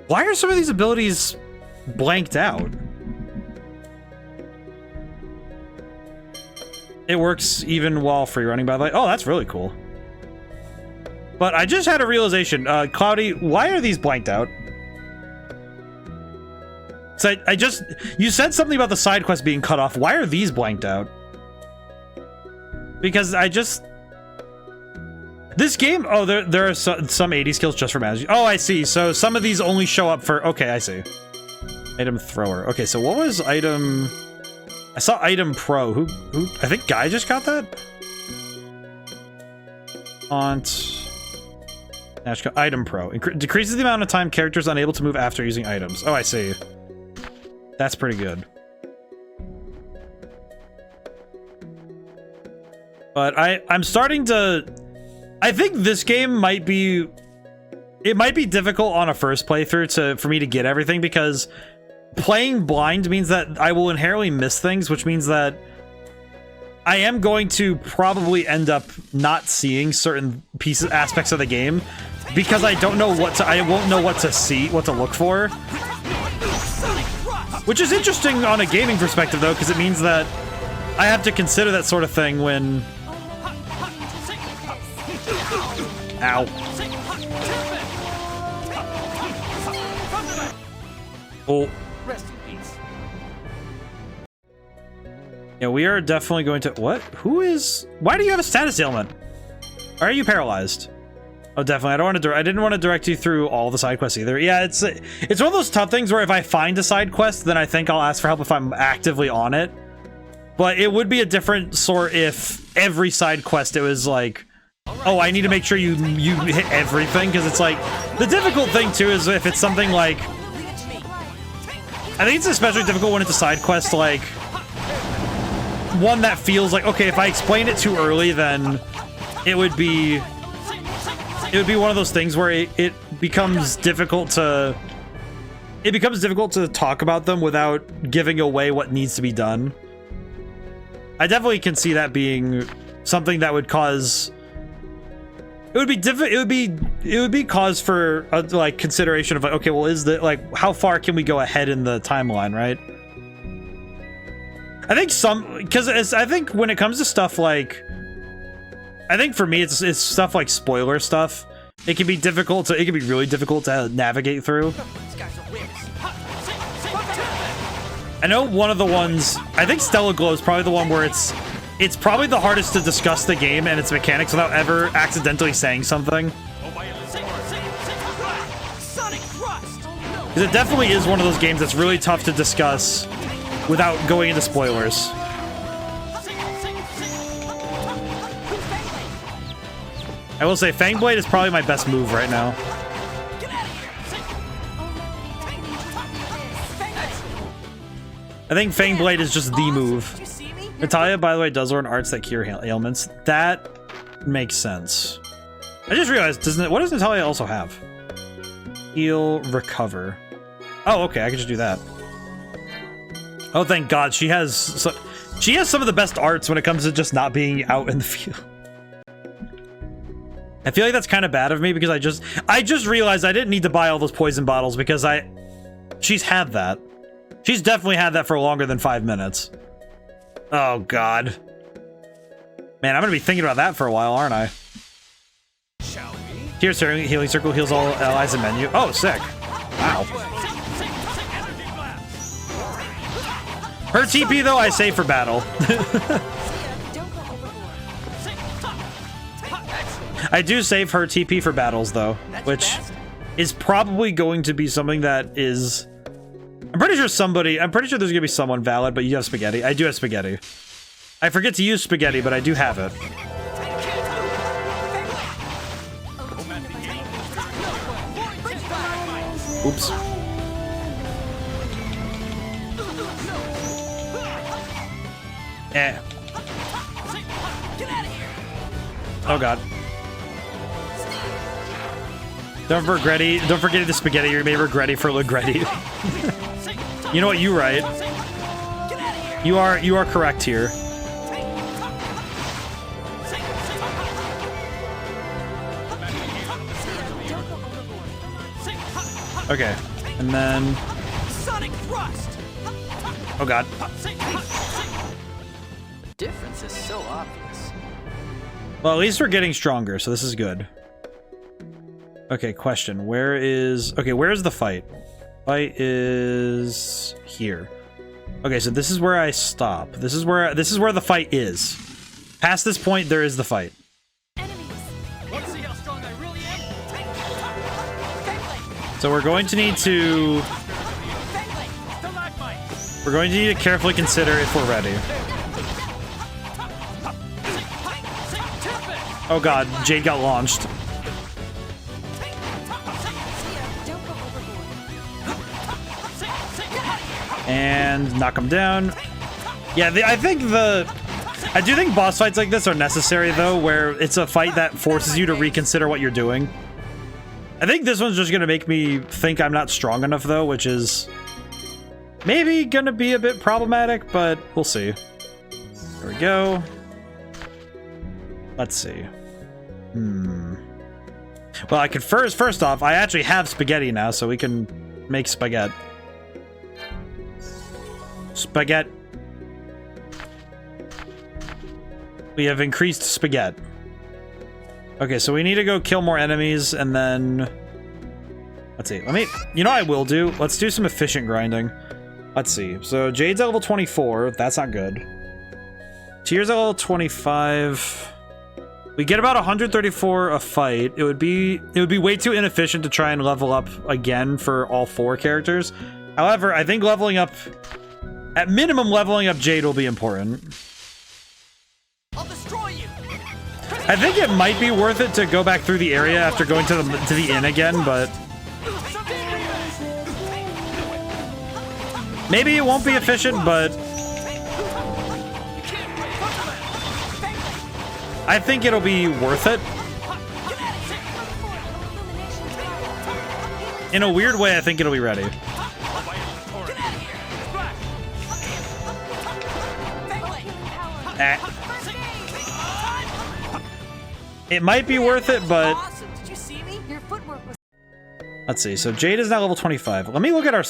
Speaker 1: Why are some of these abilities blanked out? It works even while free running, by the way. Oh, that's really cool. But I just had a realization. Cloudy, why are these blanked out? So you said something about the side quest being cut off. Why are these blanked out? Because this game, oh, there are some 80 skills just for managing. Oh, I see. So some of these only show up for, okay, I see. Item thrower. Okay, so what was item? I saw item pro. Who, I think Guy just got that? Item pro. Decreases the amount of time characters unable to move after using items. Oh, I see. That's pretty good. But I'm starting to... I think this game might be... It might be difficult on a first playthrough for me to get everything, because playing blind means that I will inherently miss things, which means that I am going to probably end up not seeing certain aspects of the game, because I don't know I won't know what to see, what to look for. Which is interesting on a gaming perspective, though, because it means that I have to consider that sort of thing when... Ow. Oh.
Speaker 9: Rest in peace.
Speaker 1: Yeah, we are definitely going to... What? Who is... Why do you have a status ailment? Or are you paralyzed? Oh, definitely. I didn't want to direct you through all the side quests either. Yeah, it's one of those tough things where if I find a side quest, then I think I'll ask for help if I'm actively on it. But it would be a different sort if every side quest it was like, oh, I need to make sure you hit everything, because it's like the difficult thing too is if it's something like, I think it's especially difficult when it's a side quest like one that feels like, okay, if I explain it too early, then it would be one of those things where it becomes difficult to talk about them without giving away what needs to be done. I definitely can see that being something that would cause... It would be cause for like consideration of like, okay, well, like how far can we go ahead in the timeline, right? I think because I think when it comes to stuff like, I think for me it's stuff like spoiler stuff. It can be really difficult to navigate through. I know one of the ones, I think Stellar Glow is probably the one where it's probably the hardest to discuss the game and its mechanics without ever accidentally saying something. Because it definitely is one of those games that's really tough to discuss without going into spoilers. I will say Fangblade is probably my best move right now. I think Fangblade is just the move. Natalia, by the way, does learn arts that cure ailments. That makes sense. I just realized, what does Natalia also have? Heal, recover. Oh, okay, I can just do that. Oh, thank God, she has some of the best arts when it comes to just not being out in the field. I feel like that's kind of bad of me because I just realized I didn't need to buy all those poison bottles because she's had that. She's definitely had that for longer than 5 minutes. Oh, God. Man, I'm gonna be thinking about that for a while, aren't I?
Speaker 9: Shall we?
Speaker 1: Here's healing circle, heals all allies in menu. Oh, sick. Wow. Her TP, though, I save for battle. I do save her TP for battles, though, which is probably going to be something that is... I'm pretty sure there's gonna be someone valid, but you have spaghetti. I do have spaghetti. I forget to use spaghetti, but I do have it. Oops. Eh. Oh, God. Don't forget the spaghetti. You may regret it for Legretti. You know what? You right. You are correct here. Okay, and then. Oh, God.
Speaker 3: The difference is so obvious.
Speaker 1: Well, at least we're getting stronger, so this is good. Okay, question. Where's the fight? Fight is here. Okay, so this is where I stop. This is where the fight is. Past this point, there is the fight. So we're going to need to carefully consider if we're ready. Oh god, Jade got launched. And knock him down. Yeah, I do think boss fights like this are necessary though, where it's a fight that forces you to reconsider what you're doing. I think this one's just gonna make me think I'm not strong enough though, which is maybe gonna be a bit problematic, but we'll see. There we go. Let's see. Well, I could first off, I actually have spaghetti now, so we can make spaghetti. Spaghetti. We have increased spaghetti. Okay, so we need to go kill more enemies, and then... Let's see. You know what I will do? Let's do some efficient grinding. Let's see. So Jade's at level 24. That's not good. Tyr's at level 25. We get about 134 a fight. It would be way too inefficient to try and level up again for all 4 characters. However, I think leveling up... At minimum, leveling up Jade will be important.
Speaker 9: I'll destroy you.
Speaker 1: I think it might be worth it to go back through the area after going to the inn again, but maybe it won't be efficient, but I think it'll be worth it. In a weird way, I think it'll be ready. It might be worth it, but let's see. So Jade is now level 25. Let me look at our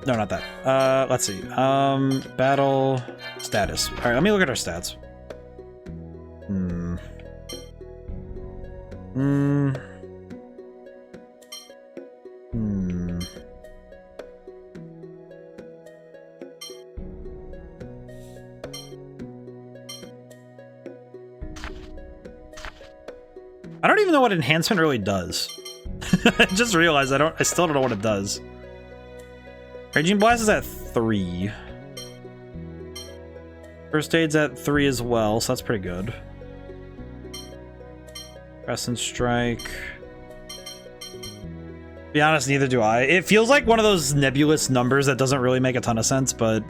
Speaker 1: no, not that. Let's see. Battle status. All right, let me look at our stats. I don't even know what enhancement really does. I just realized I still don't know what it does. Raging Blast is at 3. First Aid's at 3 as well, so that's pretty good. Crescent Strike. To be honest, neither do I. It feels like one of those nebulous numbers that doesn't really make a ton of sense, but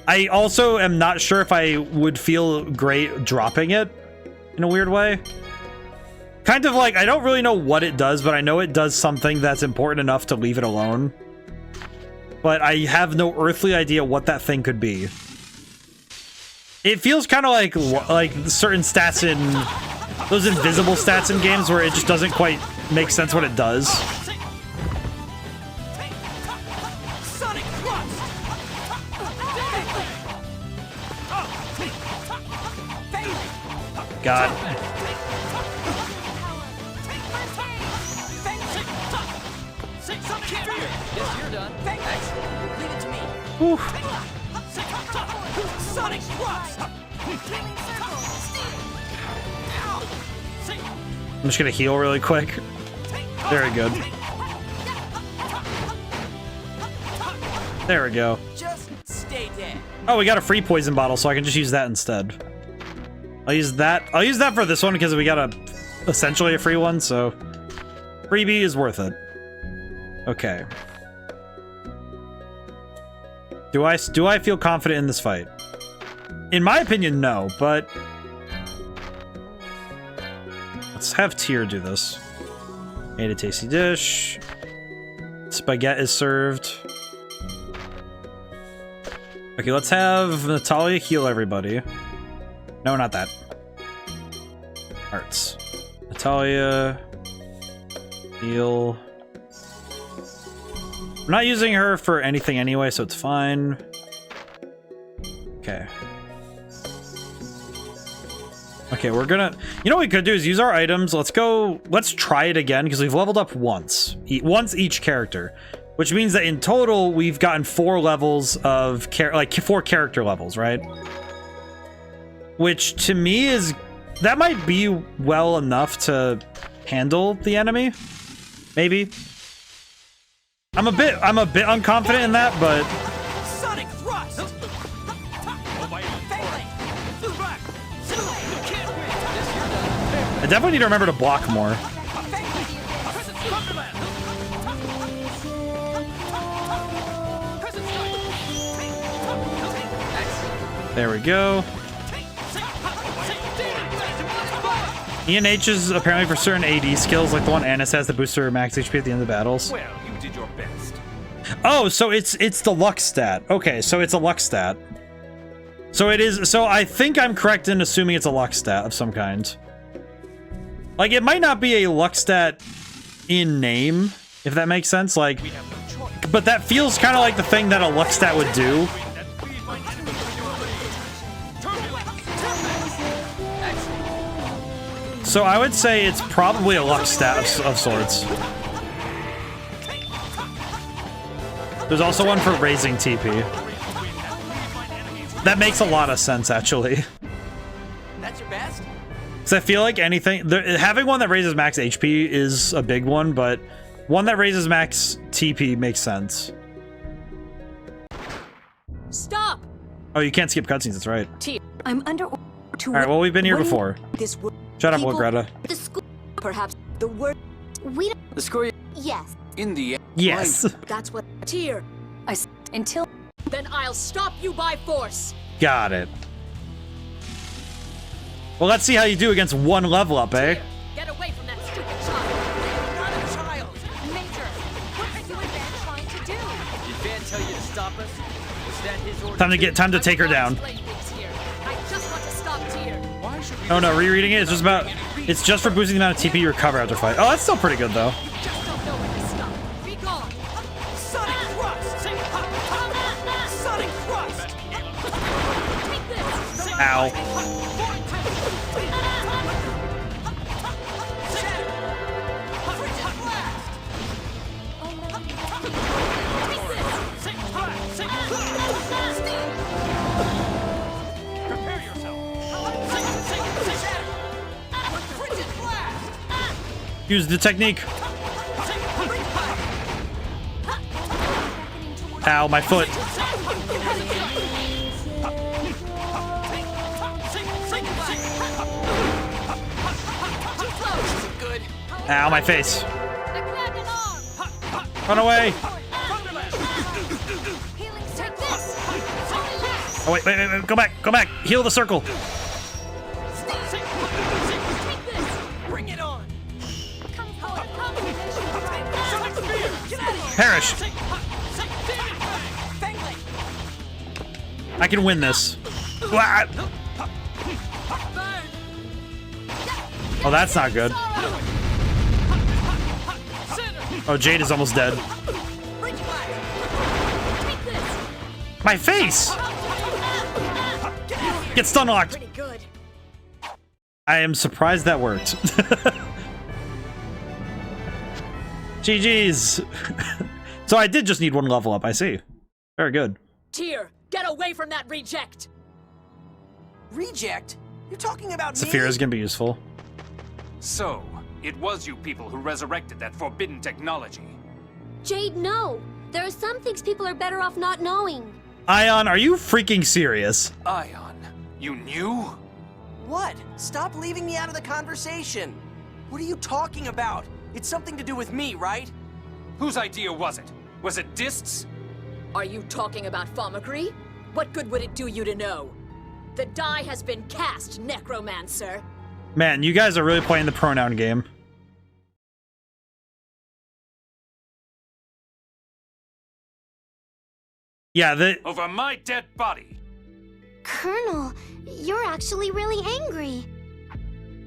Speaker 1: I also am not sure if I would feel great dropping it in a weird way. Kind of like, I don't really know what it does, but I know it does something that's important enough to leave it alone. But I have no earthly idea what that thing could be. It feels kind of like certain stats in those invisible stats in games where it just doesn't quite make sense what it does. God. Whew. I'm just gonna heal really quick. Very good. There we go.
Speaker 9: Just stay dead.
Speaker 1: Oh, we got a free poison bottle, so I can just use that instead. I'll use that for this one because we got essentially a free one, so freebie is worth it. Okay. Do I feel confident in this fight? In my opinion, no, but let's have Tyr do this. Made a tasty dish. Spaghetti is served. Okay, let's have Natalia heal everybody. No, not that. Hearts. Natalia. Heal. I'm not using her for anything anyway, so it's fine. Okay. Okay, we're gonna... You know what we could do is use our items. Let's go... Let's try it again, because we've leveled up once. Once each character. Which means that in total, we've gotten 4 levels of... like, 4 character levels, right? Which, to me, is... That might be well enough to handle the enemy. Maybe. I'm a bit unconfident in that, but...
Speaker 6: Sonic thrust!
Speaker 1: I definitely need to remember to block more. There we go. E&H is apparently for certain AD skills, like the one Annis has that boosts her max HP at the end of battles.
Speaker 2: Well, you did your best.
Speaker 1: Oh, so it's the luck stat. Okay, so it's a luck stat. So it is. So I think I'm correct in assuming it's a luck stat of some kind. Like, it might not be a luck stat in name, if that makes sense. Like, but that feels kind of like the thing that a luck stat would do. So I would say it's probably a luck stat of sorts. There's also one for raising TP. That makes a lot of sense, actually.
Speaker 9: That's your best?
Speaker 1: So I feel like having one that raises max HP is a big one, but one that raises max TP makes sense.
Speaker 8: Stop!
Speaker 1: Oh, you can't skip cutscenes, that's right.
Speaker 4: I'm under order to...
Speaker 1: Alright, well, we've been here before.
Speaker 8: This
Speaker 1: Shut up,
Speaker 8: people-
Speaker 1: Greta.
Speaker 5: The school.
Speaker 8: perhaps the word.
Speaker 5: We don't.
Speaker 3: The score...
Speaker 5: Yes.
Speaker 2: In the end,
Speaker 1: Yes.
Speaker 8: That's what. Tyr.
Speaker 4: Until...
Speaker 8: Then I'll stop you by force.
Speaker 1: Got it. Well, let's see how you do against one level up, eh?
Speaker 8: Get away from that stupid child.
Speaker 9: Not a child.
Speaker 4: Major, what are you and Van trying to do?
Speaker 9: Did Van tell you to stop us? Was that his order?
Speaker 1: Time to take her down.
Speaker 8: I just want to stop Tyr.
Speaker 2: why should we...
Speaker 1: Oh no, rereading it. It's just for boosting the amount of TP you recover after fight. Oh, that's still pretty good though.
Speaker 8: Just don't know when to stop. Be gone.
Speaker 6: Sonic thrust! Sonic thrust!
Speaker 8: Take this.
Speaker 1: Ow.
Speaker 2: Prepare yourself.
Speaker 1: Use the technique. Ow, my foot.
Speaker 9: Good.
Speaker 1: Ow, my face. Run away. Oh, wait. Go back. Heal the circle.
Speaker 9: Bring it on.
Speaker 1: Perish. I can win this. Wah! Oh, that's not good. Oh, Jade is almost dead. My face! Get stun locked.
Speaker 8: Pretty good.
Speaker 1: I am surprised that worked. GG's. So I did just need one level up, I see. Very good.
Speaker 8: Tyr, get away from that reject.
Speaker 9: Reject? You're talking about me?
Speaker 1: Saphira's gonna be useful.
Speaker 2: So, it was you people who resurrected that forbidden technology.
Speaker 5: Jade, no. There are some things people are better off not knowing.
Speaker 1: Ion, are you freaking serious?
Speaker 2: Ion, you knew?
Speaker 6: What? Stop leaving me out of the conversation. What are you talking about? It's something to do with me, right?
Speaker 2: Whose idea was it? Was it Dist's?
Speaker 8: Are you talking about Fomagri? What good would it do you to know? The die has been cast, Necromancer.
Speaker 1: Man, you guys are really playing the pronoun game. Yeah,
Speaker 2: Over my dead body.
Speaker 5: Colonel, you're actually really angry.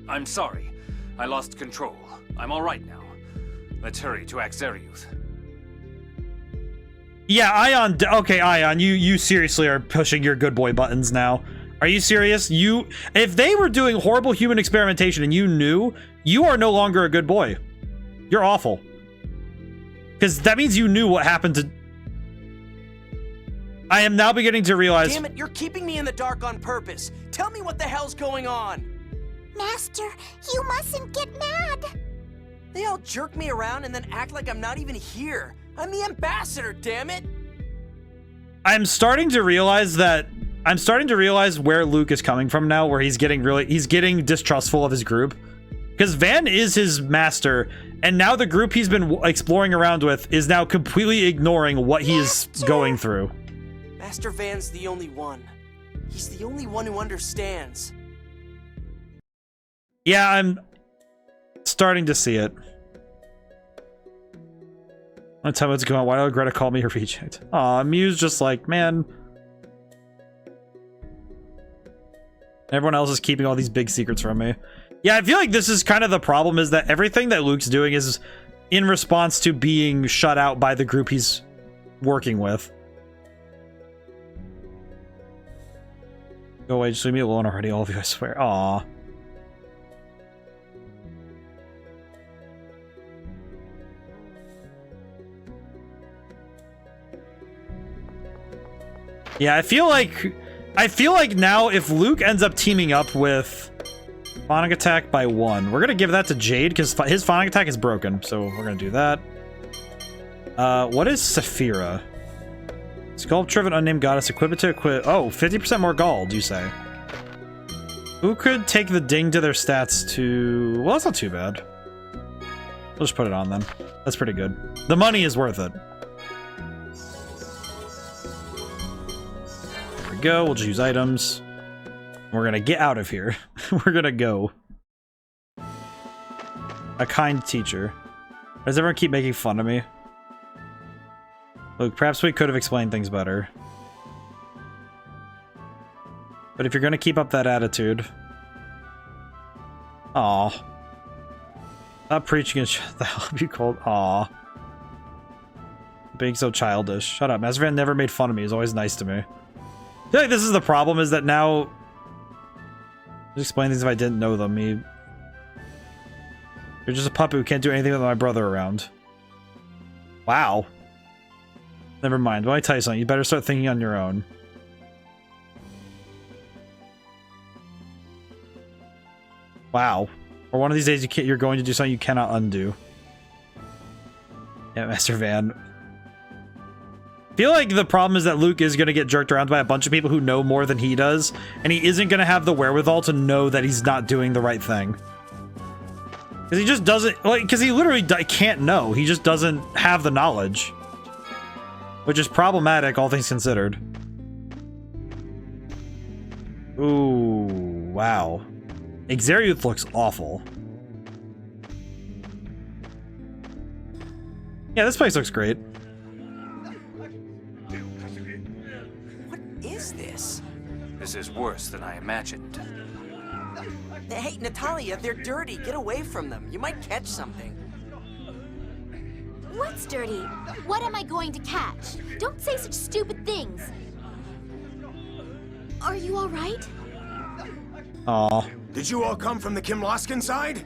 Speaker 2: I'm sorry. I lost control. I'm all right now. Let's hurry to Axariuth.
Speaker 1: Yeah, Ion. Okay, Ion, you seriously are pushing your good boy buttons now. Are you serious? If they were doing horrible human experimentation and you knew, you are no longer a good boy. You're awful. Because that means you knew what happened to... I am now beginning to realize...
Speaker 6: Damn it, you're keeping me in the dark on purpose. Tell me what the hell's going on.
Speaker 5: Master, you mustn't get mad.
Speaker 6: They all jerk me around and then act like I'm not even here. I'm the ambassador, damn it.
Speaker 1: I'm starting to realize where Luke is coming from now, where he's getting distrustful of his group. Because Van is his master, and now the group he's been exploring around with is now completely ignoring what he is going through.
Speaker 6: Master Van's the only one. He's the only one who understands.
Speaker 1: Yeah, I'm starting to see it. Let's tell me what's going on. Why did Greta call me a reject? Aw, Mew's just like, man. Everyone else is keeping all these big secrets from me. Yeah, I feel like this is kind of the problem, is that everything that Luke's doing is in response to being shut out by the group he's working with. Go away, just leave me alone already, all of you, I swear. Aw. Yeah, I feel like now if Luke ends up teaming up with Phonic Attack by 1, we're gonna give that to Jade because his Phonic Attack is broken, so we're gonna do that. What is Saphira? Sculpt-driven unnamed goddess, equip it to equip. Oh, 50% more gold, you say? Who could take the ding to their stats to... Well, that's not too bad. We'll just put it on them. That's pretty good. The money is worth it. Go, we'll just use items. We're gonna get out of here. We're gonna go. A kind teacher. Does everyone keep making fun of me? Look, perhaps we could have explained things better. But if you're gonna keep up that attitude... Aw. Stop preaching and shut the hell up, you cold. Aw. Being so childish. Shut up. Master Van never made fun of me. He's always nice to me. I feel like this is the problem, is that now... Just explain things if I didn't know them. You're just a puppy who can't do anything with my brother around. Wow. Never mind. Well, I tell you something. You better start thinking on your own. Wow. Or one of these days you're going to do something you cannot undo. Yeah, Master Van. I feel like the problem is that Luke is going to get jerked around by a bunch of people who know more than he does, and he isn't going to have the wherewithal to know that he's not doing the right thing. Because he just doesn't, like, because he literally can't know. He just doesn't have the knowledge. Which is problematic, all things considered. Ooh, wow. Exariuth looks awful. Yeah, this place looks great.
Speaker 2: This is worse than I imagined.
Speaker 6: Hey, Natalia, they're dirty. Get away from them. You might catch something.
Speaker 5: What's dirty? What am I going to catch? Don't say such stupid things. Are you all right?
Speaker 1: Aw.
Speaker 10: Did you all come from the Kimloskan side?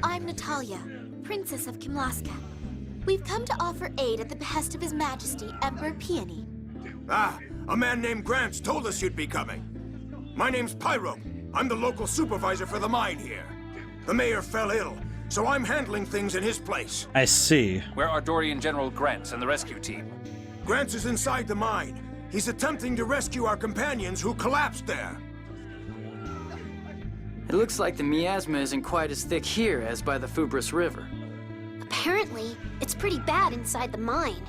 Speaker 5: I'm Natalia, Princess of Kimlaska. We've come to offer aid at the behest of His Majesty, Emperor Peony.
Speaker 10: Ah, a man named Grants told us you'd be coming. My name's Pyro. I'm the local supervisor for the mine here. The mayor fell ill, so I'm handling things in his place.
Speaker 1: I see.
Speaker 2: Where are Dorian General Grants and the rescue team?
Speaker 10: Grants is inside the mine. He's attempting to rescue our companions who collapsed there.
Speaker 3: It looks like the miasma isn't quite as thick here as by the Fubris River.
Speaker 5: Apparently, it's pretty bad inside the mine.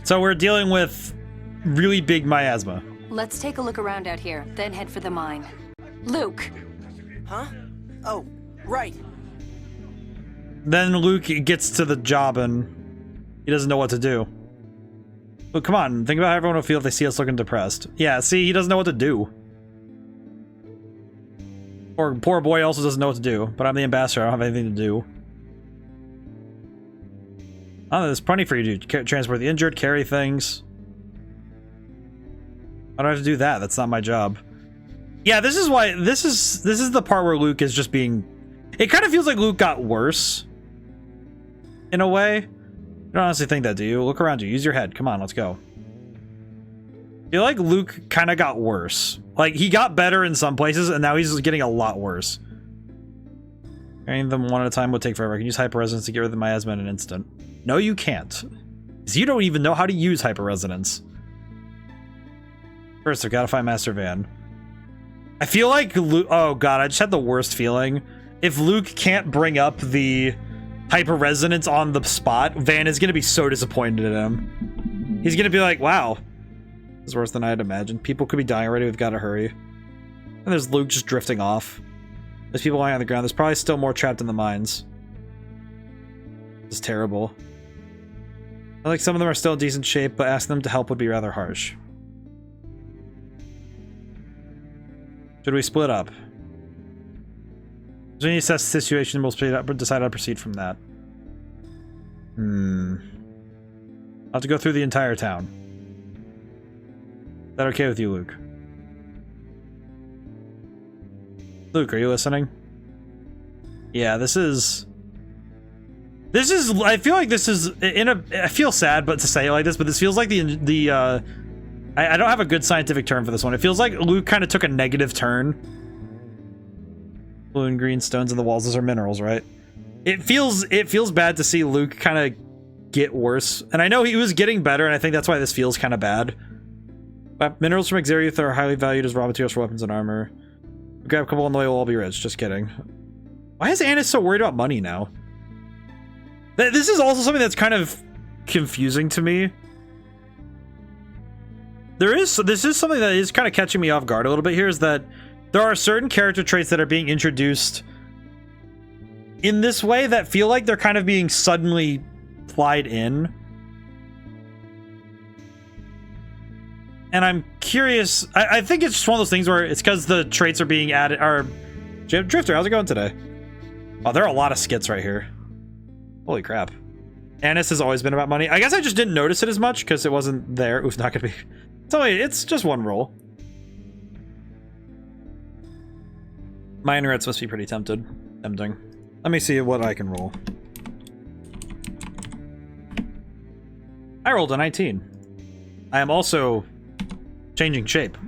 Speaker 1: So we're dealing with really big miasma.
Speaker 4: Let's take a look around out here, then head for the mine. Luke!
Speaker 6: Huh? Oh, right.
Speaker 1: Then Luke gets to the job and he doesn't know what to do. But come on, think about how everyone will feel if they see us looking depressed. Yeah, see, he doesn't know what to do. Or poor boy also doesn't know what to do, but I'm the ambassador, I don't have anything to do. Oh, there's plenty for you to do. Transport the injured, carry things. I don't have to do that. That's not my job. Yeah, this is why this is the part where Luke is just being. It kind of feels like Luke got worse. In a way. You don't honestly think that, do you? Look around you. Use your head. Come on, let's go. I feel like Luke kind of got worse. Like, he got better in some places, and now he's getting a lot worse. Carrying them one at a time would take forever. I can use hyper-resonance to get rid of the miasma in an instant. No, you can't. Because you don't even know how to use hyper-resonance. First, I've got to find Master Van. I feel like Luke... Oh, God, I just had the worst feeling. If Luke can't bring up the hyper-resonance on the spot, Van is going to be so disappointed in him. He's going to be like, wow. This is worse than I had imagined. People could be dying already. We've got to hurry. And there's Luke just drifting off. There's people lying on the ground. There's probably still more trapped in the mines. This is terrible. I like some of them are still in decent shape, but asking them to help would be rather harsh. Should we split up? As we assess the situation, we'll split up, but decide how to proceed from that. I'll have to go through the entire town. Is that okay with you, Luke? Luke, are you listening? Yeah, this is... I feel like this is I feel sad, but to say it like this, but this feels like I don't have a good scientific term for this one. It feels like Luke kind of took a negative turn. Blue and green stones in the walls, those are minerals, right? It feels bad to see Luke kind of get worse. And I know he was getting better, and I think that's why this feels kind of bad. But minerals from Exariuth are highly valued as raw materials for weapons and armor. Grab a couple on the way, we'll all be rich. Just kidding. Why is Annis so worried about money now? This is also something that's kind of confusing to me. This is something that is kind of catching me off guard a little bit here, is that there are certain character traits that are being introduced in this way that feel like they're kind of being suddenly applied in. And I'm curious, I think it's just one of those things where it's because the traits are being added. Drifter, how's it going today? Oh, there are a lot of skits right here. Holy crap. Annis has always been about money. I guess I just didn't notice it as much because it wasn't there. Oof, not gonna be. It's just one roll. Minor it's supposed to be pretty tempting. Let me see what I can roll. I rolled a 19. I am also changing shape.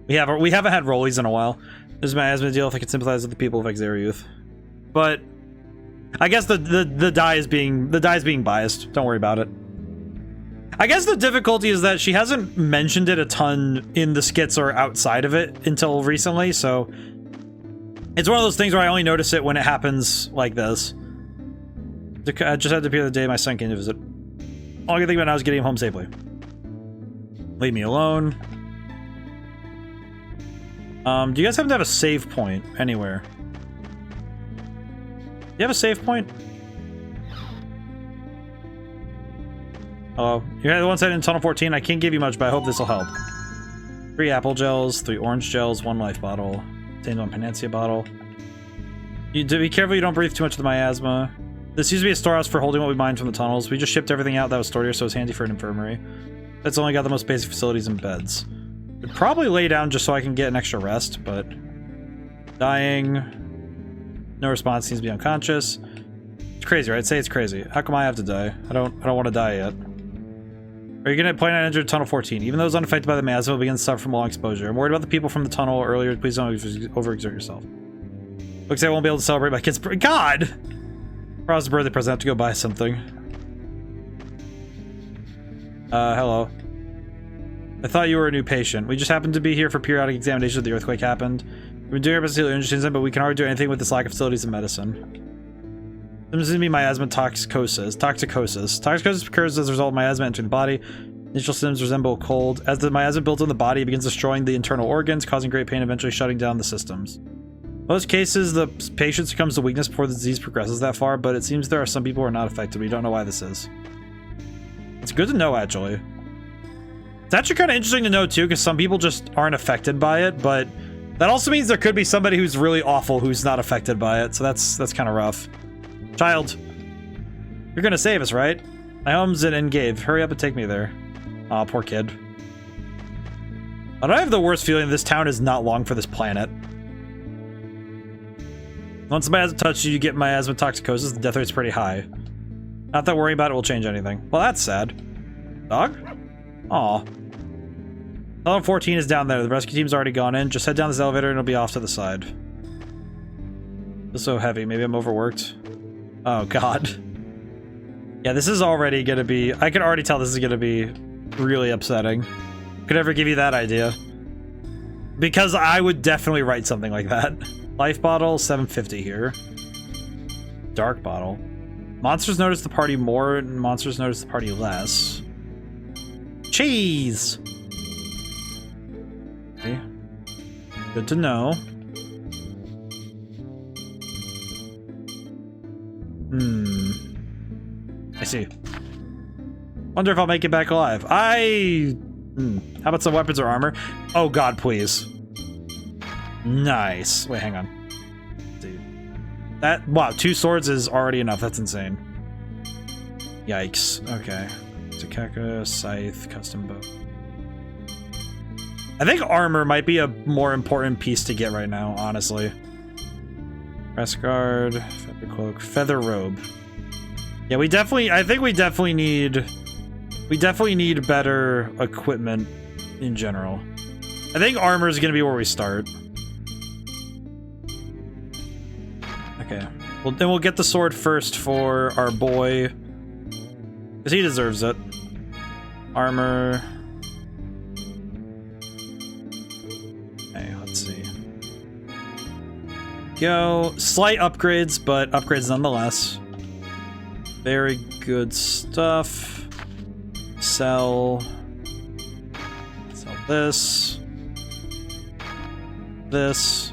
Speaker 1: we haven't had rollies in a while. This is my asthma deal if I can sympathize with the people of Exariuth. But I guess the die is being biased. Don't worry about it. I guess the difficulty is that she hasn't mentioned it a ton in the skits or outside of it until recently, so it's one of those things where I only notice it when it happens like this. I just had to appear the day my son came to visit. All I can think about now is getting him home safely. Leave me alone. Do you guys happen to have a save point anywhere? Do you have a save point? Hello. You're the one side in Tunnel 14. I can't give you much, but I hope this will help. 3 apple gels, 3 orange gels, 1 life bottle, contains 1 Panacea bottle. You do be careful you don't breathe too much of the miasma. This used to be a storehouse for holding what we mined from the tunnels. We just shipped everything out that was stored here, so it's handy for an infirmary. That's only got the most basic facilities and beds. I'd probably lay down just so I can get an extra rest, but... Dying... No response, seems to be unconscious. It's crazy, right? Say it's crazy. How come I have to die? I don't want to die yet. Are you gonna plan on entering Tunnel 14? Even those unaffected by the miasma will begin to suffer from long exposure. I'm worried about the people from the tunnel earlier. Please don't overexert yourself. Looks like I won't be able to celebrate my kid's birthday. God! Rob's birthday present. I have to go buy something. Hello. I thought you were a new patient. We just happened to be here for periodic examination of the earthquake happened. We've been doing our best to heal injuries, but we can hardly do anything with this lack of facilities in medicine. This seems to be miasma toxicosis. Toxicosis occurs as a result of miasma entering the body. Initial symptoms resemble cold. As the miasma builds in the body, it begins destroying the internal organs, causing great pain, eventually shutting down the systems. In most cases, the patient succumbs to weakness before the disease progresses that far, but it seems there are some people who are not affected. We don't know why this is. It's good to know, actually. It's actually kind of interesting to know, too, because some people just aren't affected by it, but that also means there could be somebody who's really awful who's not affected by it, so that's kind of rough. Child, you're gonna save us, right? My home's in Engave. Hurry up and take me there. Aw, poor kid. But I have the worst feeling this town is not long for this planet. Once the miasma touches you, you get miasma toxicosis. The death rate's pretty high. Not that worrying about it will change anything. Well, that's sad. Dog? Aw. Tunnel 14 is down there. The rescue team's already gone in. Just head down this elevator and it'll be off to the side. It's so heavy. Maybe I'm overworked. Oh, God. Yeah, this is already gonna be... I can already tell this is gonna be really upsetting. Could ever give you that idea. Because I would definitely write something like that. Life bottle, 750 here. Dark bottle. Monsters notice the party more, and monsters notice the party less. Cheese! Okay. Good to know. I see. Wonder if I'll make it back alive. How about some weapons or armor? Oh god, please. Nice. Wait, hang on. Dude. That, wow, 2 swords is already enough. That's insane. Yikes. Okay. Takaka, scythe, custom bow. I think armor might be a more important piece to get right now, honestly. Rest guard, feather cloak, feather robe. Yeah, I think we definitely need better equipment in general. I think armor is gonna be where we start. Okay. Well, then we'll get the sword first for our boy. Because he deserves it. Armor. Okay, let's see. Go. Slight upgrades, but upgrades nonetheless. Very good stuff. Sell this. This.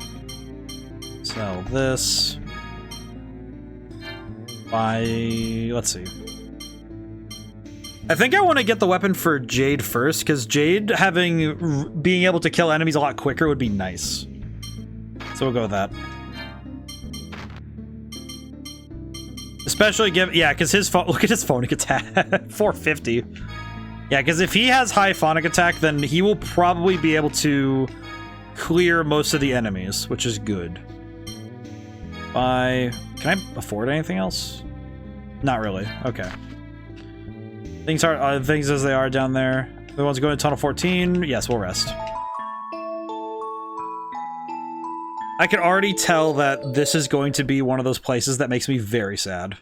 Speaker 1: Sell this. Buy... let's see. I think I want to get the weapon for Jade first, because Jade being able to kill enemies a lot quicker would be nice. So we'll go with that. Especially yeah, because his phone, look at his phonic attack, 450. Yeah, because if he has high phonic attack, then he will probably be able to clear most of the enemies, which is good. Can I afford anything else? Not really. Okay. Things are things as they are down there. The ones going to tunnel 14. Yes, we'll rest. I can already tell that this is going to be one of those places that makes me very sad.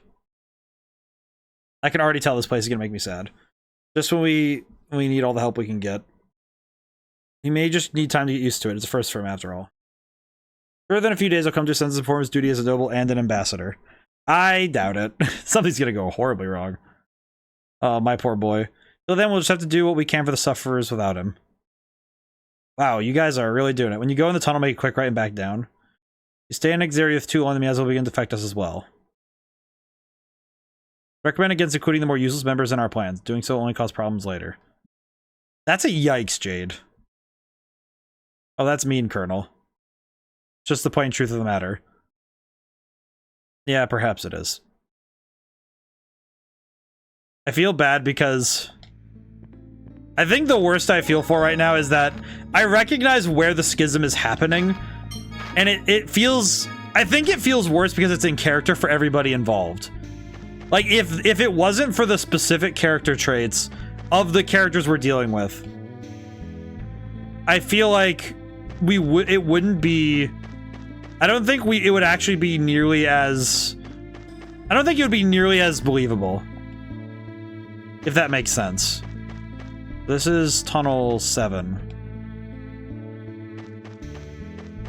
Speaker 1: I can already tell this place is going to make me sad. Just when we need all the help we can get. He may just need time to get used to it. It's a first for him after all. Further than a few days, I'll come to a sense of perform his duty as a noble and an ambassador. I doubt it. Something's going to go horribly wrong. Oh, my poor boy. So then we'll just have to do what we can for the sufferers without him. Wow, you guys are really doing it. When you go in the tunnel, make a quick right and back down. You stay in Xeriath too long, the miasma will begin to affect us as well. Recommend against including the more useless members in our plans. Doing so will only cause problems later. That's a yikes, Jade. Oh, that's mean, Colonel. Just the plain truth of the matter. Yeah, perhaps it is. I feel bad because I think the worst I feel for right now is that I recognize where the schism is happening, and it feels... I think it feels worse because it's in character for everybody involved. Like, if it wasn't for the specific character traits of the characters we're dealing with, I feel like it wouldn't be... I don't think it would actually be nearly as... I don't think it would be nearly as believable. If that makes sense. This is Tunnel 7.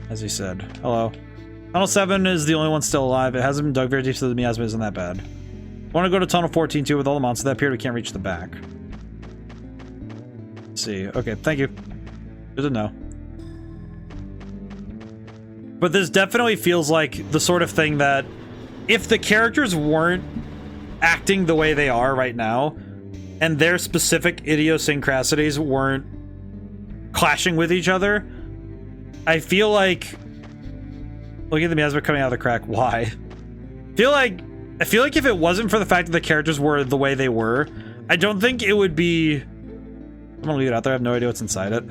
Speaker 1: As he said. Hello. Tunnel 7 is the only one still alive. It hasn't been dug very deep, so the miasma isn't that bad. I want to go to Tunnel 14 too with all the monsters that appear we can't reach the back. Let's see. Okay, thank you. Good to know. But this definitely feels like the sort of thing that if the characters weren't acting the way they are right now, and their specific idiosyncrasies weren't clashing with each other, I feel like... Look at the miasma coming out of the crack. Why? I feel like if it wasn't for the fact that the characters were the way they were, I don't think it would be gonna leave it out there. I have no idea what's inside it.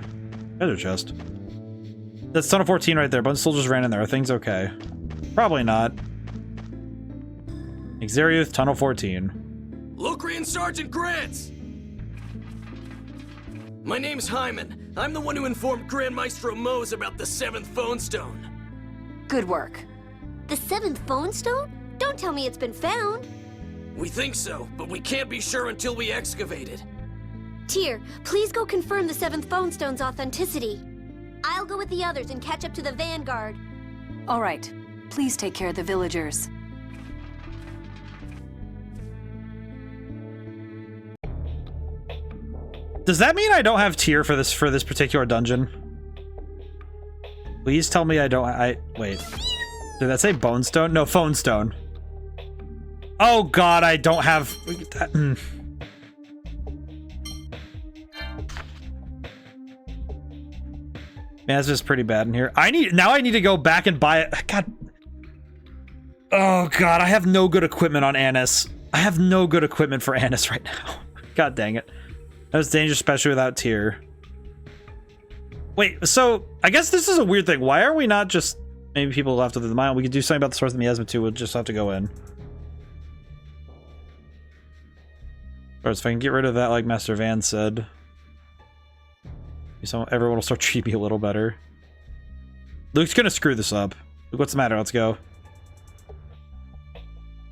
Speaker 1: Treasure chest. That's Tunnel 14 right there. A bunch of soldiers ran in there. Are things okay? Probably not. Exariuth, Tunnel 14.
Speaker 6: Locrian Sergeant Grants! My name's Hyman. I'm the one who informed Grand Maestro Mose about the 7th phone stone.
Speaker 4: Good work.
Speaker 5: The 7th phone stone? Don't tell me it's been found.
Speaker 6: We think so, but we can't be sure until we excavate it.
Speaker 5: Tyr, please go confirm the 7th phone stone's authenticity. I'll go with the others and catch up to the Vanguard.
Speaker 4: All right. Please take care of the villagers.
Speaker 1: Does that mean I don't have tier for this particular dungeon? Please tell me I don't. Wait. Did that say bone stone? No, phone stone. Oh god, I don't have. Man, this is pretty bad in here. I need to go back and buy it. God. Oh god, I have no good equipment on Annis. I have no good equipment for Annis right now. God dang it. That was dangerous, especially without tier. Wait, so I guess this is a weird thing. Why are we not just maybe people left with the mine? We could do something about the source of the miasma too. We'll just have to go in. Or if I can get rid of that, like Master Van said, so everyone will start treating me a little better. Luke's gonna screw this up. Luke, what's the matter? Let's go.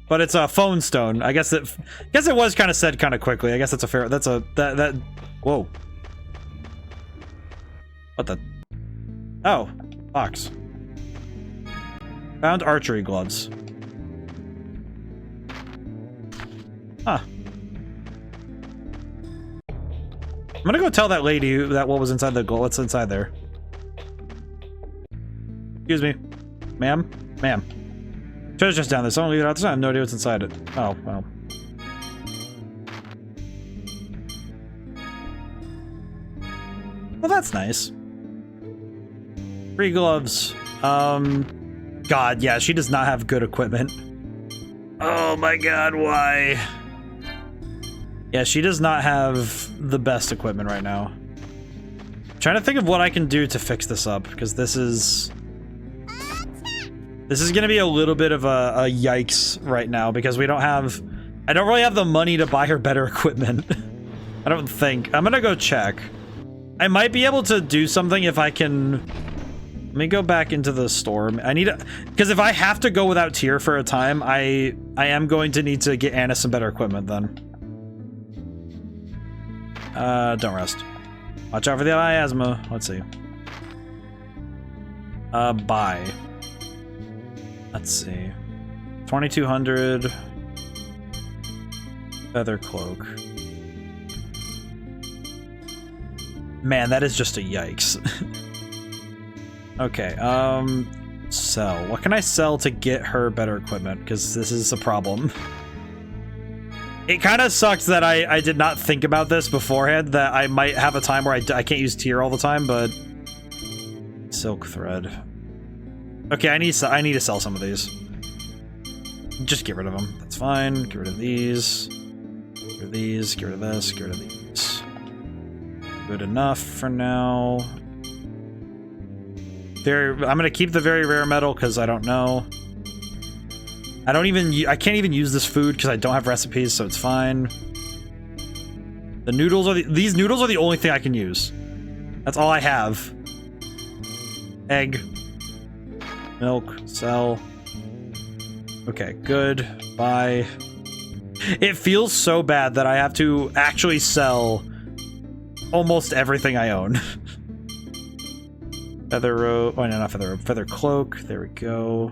Speaker 1: But it's a phone stone. I guess it was kind of said kind of quickly. I guess that's a fair. That. Whoa. What the? Oh, box. Found archery gloves. Huh. I'm gonna go tell that lady that what was inside the what's inside there. Excuse me, ma'am, ma'am. Treasure's just down there. Someone leave it out there. I have no idea what's inside it. Oh, well. Well, that's nice. Free gloves. God, yeah, she does not have good equipment. Oh my god, why? Yeah, she does not have the best equipment right now. I'm trying to think of what I can do to fix this up, because this is gonna be a little bit of a yikes right now, because I don't really have the money to buy her better equipment. I don't think. I'm gonna go check. I might be able to do something if I can. Let me go back into the store. I need to, because if I have to go without tier for a time, I am going to need to get Anna some better equipment then. Don't rest. Watch out for the miasma. Let's see. Buy. Let's see. 2200. Feather cloak. Man, that is just a yikes. Okay, sell. What can I sell to get her better equipment? Because this is a problem. It kind of sucks that I did not think about this beforehand, that I might have a time where I can't use tier all the time, but... Silk thread. Okay, I need to sell some of these. Just get rid of them. That's fine. Get rid of these. Get rid of these. Get rid of this. Get rid of these. Good enough for now. I'm gonna keep the very rare metal because I don't know. I can't even use this food because I don't have recipes, so it's fine. The noodles are these noodles are the only thing I can use. That's all I have. Egg. Milk. Sell. Okay, good. Buy. It feels so bad that I have to actually sell almost everything I own. Feather robe. Oh, no, not feather robe. Feather cloak. There we go.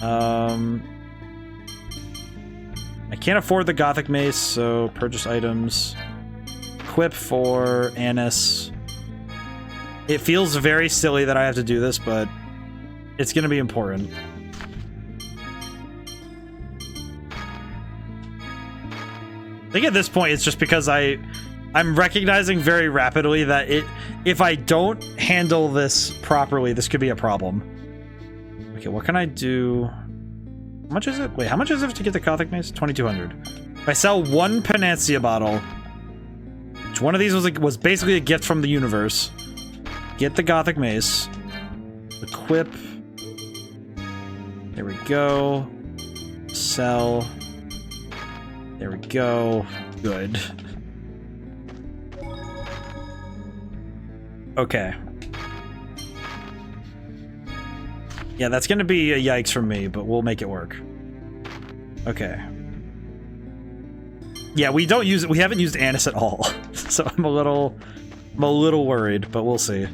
Speaker 1: I can't afford the Gothic mace, so purchase items. Equip for Annis. It feels very silly that I have to do this, but it's going to be important. I think at this point it's just because I'm recognizing very rapidly that if I don't handle this properly, this could be a problem. Okay, what can I do? How much is it? Wait, how much is it to get the Gothic mace? 2200. If I sell one Panacea bottle, one of these was basically a gift from the universe. Get the Gothic Mace. Equip. There we go. Sell. There we go. Good. Okay. Yeah, that's gonna be a yikes from me, but we'll make it work. Okay. Yeah, we haven't used Anise at all. So I'm a little worried, but we'll see.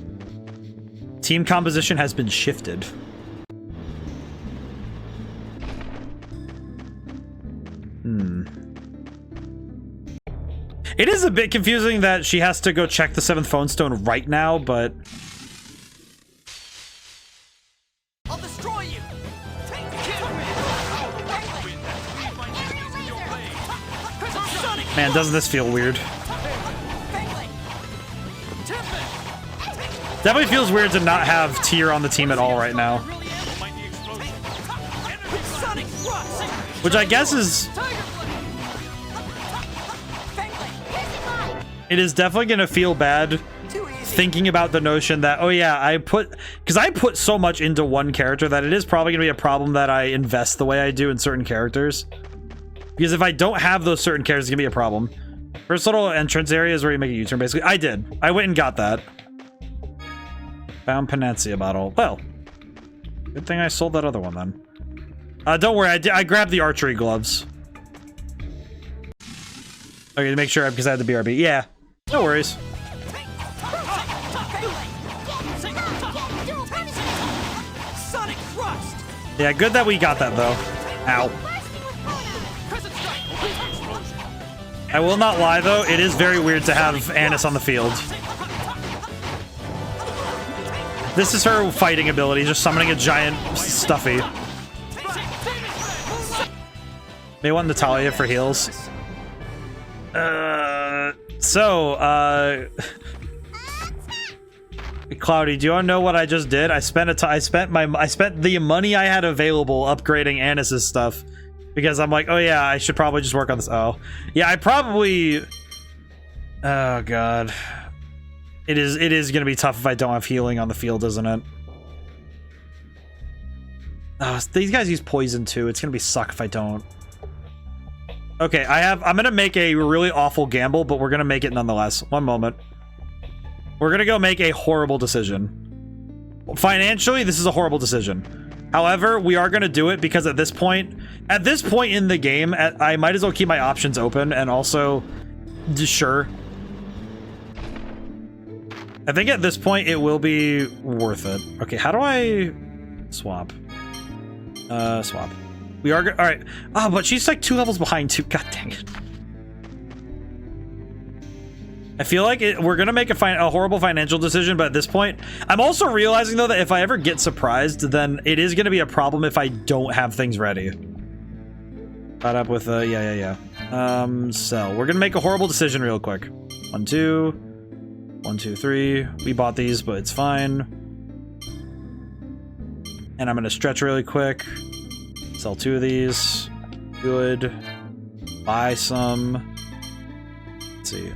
Speaker 1: Team composition has been shifted. It is a bit confusing that she has to go check the 7th phone stone right now, but
Speaker 9: I'll destroy you. Take
Speaker 1: man, doesn't this feel weird? Definitely feels weird to not have Tyr on the team at all right now. Which I guess is... It is definitely going to feel bad thinking about the notion that, oh yeah, because I put so much into one character that it is probably going to be a problem that I invest the way I do in certain characters. Because if I don't have those certain characters, it's going to be a problem. First little entrance area is where you make a U-turn, basically. I did. I went and got that. Found Panacea bottle. Well, good thing I sold that other one then. Don't worry, I grabbed the archery gloves. Okay, to make sure, because I had the BRB. Yeah, no worries. Yeah, good that we got that, though. Ow. I will not lie, though. It is very weird to have Anise on the field. This is her fighting ability, just summoning a giant stuffy. May want Natalia for heals. Cloudy, do you want to know what I just did? I spent the money I had available upgrading Anice's stuff because I'm like, oh yeah, I should probably just work on this. Oh, yeah, I probably. Oh god, it is gonna be tough if I don't have healing on the field, isn't it? Oh, these guys use poison too. It's gonna be suck if I don't. Okay, I'm gonna make a really awful gamble, but we're gonna make it nonetheless. One moment. We're gonna go make a horrible decision. Financially, this is a horrible decision. However, we are gonna do it because at this point in the game, I might as well keep my options open and also, sure. I think at this point it will be worth it. Okay, how do I swap? Swap. We are all right. Oh, but she's like 2 levels behind too. God dang it. I feel like we're gonna make a horrible financial decision, but at this point, I'm also realizing though that if I ever get surprised, then it is gonna be a problem if I don't have things ready. Caught up with yeah. Sell. We're gonna make a horrible decision real quick. 1, 2, 1, 2, 3. We bought these, but it's fine. And I'm gonna stretch really quick. Sell 2 of these. Good. Buy some. Let's see.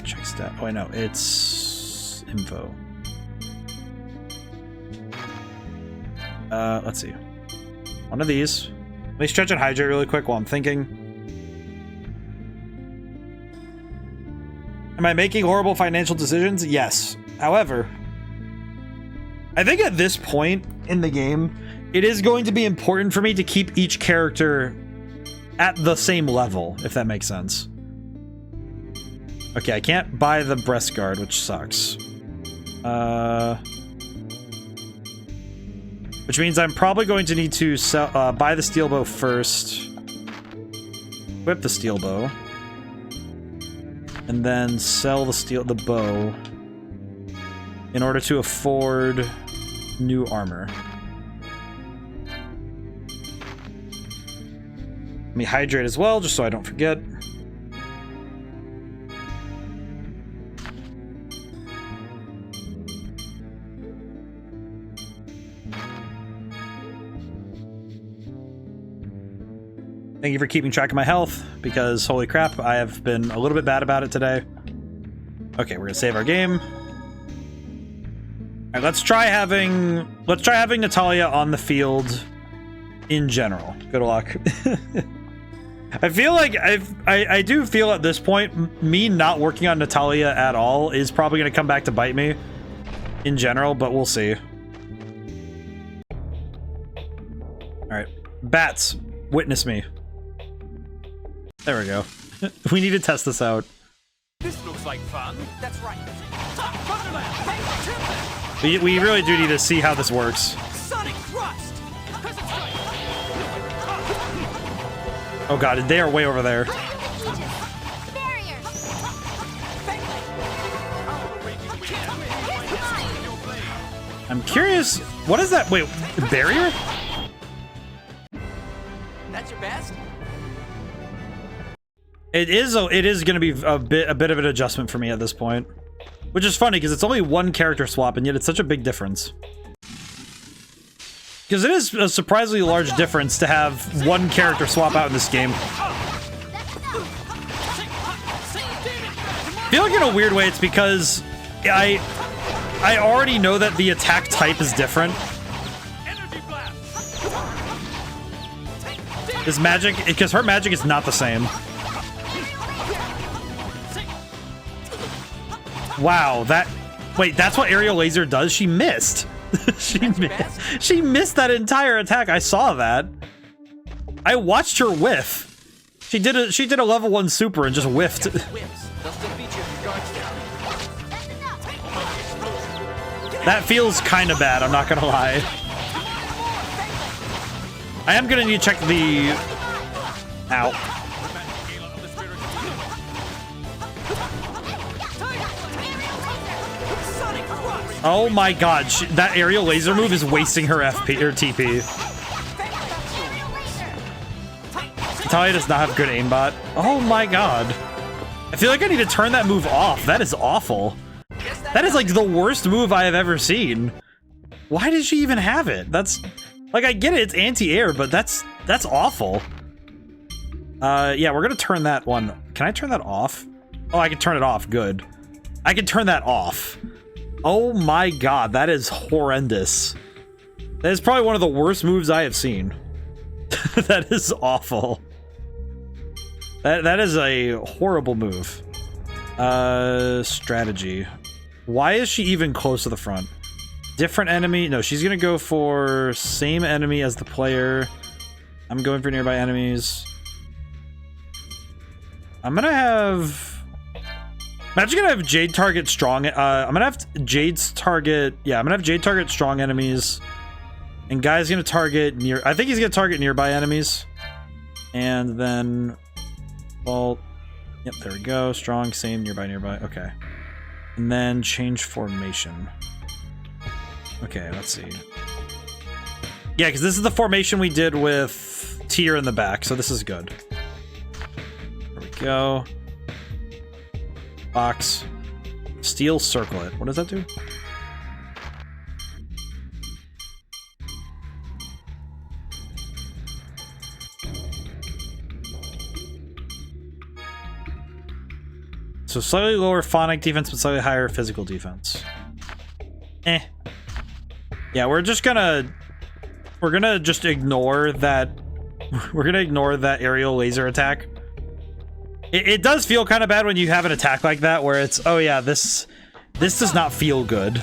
Speaker 1: Check stat. Oh, I know. It's info. Let's see. One of these. Let me stretch and hydrate really quick while I'm thinking. Am I making horrible financial decisions? Yes. However, I think at this point in the game, it is going to be important for me to keep each character at the same level, if that makes sense. Okay, I can't buy the breast guard, which sucks. Which means I'm probably going to need to sell, buy the steel bow first. Equip the steel bow. And then sell the bow in order to afford new armor. Let me hydrate as well, just so I don't forget. Thank you for keeping track of my health, because holy crap, I have been a little bit bad about it today. Okay, we're gonna save our game. All right, let's try having Natalia on the field in general. Good luck. I feel like I do feel at this point, me not working on Natalia at all is probably gonna come back to bite me in general, but we'll see. All right, bats, witness me. There we go. We need to test this out.
Speaker 2: This looks like fun.
Speaker 9: That's right.
Speaker 1: We really do need to see how this works.
Speaker 9: Sonic thrust.
Speaker 1: Oh god, they are way over there. I'm curious, what is that? Wait, barrier?
Speaker 9: That's your best?
Speaker 1: It is going to be a bit of an adjustment for me at this point, which is funny because it's only one character swap and yet it's such a big difference. Because it is a surprisingly large difference to have one character swap out in this game. I feel like in a weird way it's because I already know that the attack type is different. His magic, because her magic is not the same. Wow, wait, that's what aerial laser does? She missed. She missed that entire attack. I saw that. I watched her whiff. She did a level 1 super and just whiffed. That feels kind of bad, I'm not gonna lie. I am gonna need to check the... Ow. Oh my god, that aerial laser move is wasting her FP or TP. Natalia does not have good aimbot. Oh my god. I feel like I need to turn that move off. That is awful. That is like the worst move I have ever seen. Why did she even have it? That's like, I get it, it's anti-air, but that's awful. Yeah, we're gonna turn that one. Can I turn that off? Oh, I can turn it off. Good. I can turn that off. Oh my god, that is horrendous. That is probably one of the worst moves I have seen. That is awful. That is a horrible move. Strategy. Why is she even close to the front? Different enemy? No, she's gonna go for same enemy as the player. I'm going for nearby enemies. I'm gonna have... I'm actually gonna have Jade target strong. I'm gonna have Jade's target. Yeah, I'm gonna have Jade target strong enemies, and Guy's gonna target near. I think he's gonna target nearby enemies, and then, well, yep, there we go. Strong, same, nearby. Okay, and then change formation. Okay, let's see. Yeah, because this is the formation we did with Tyr in the back, so this is good. There we go. Box. Steel circlet. What does that do? So slightly lower phonic defense, but slightly higher physical defense. Eh. Yeah, we're gonna just ignore that. We're gonna ignore that aerial laser attack. It does feel kind of bad when you have an attack like that, where it's, oh yeah, this does not feel good.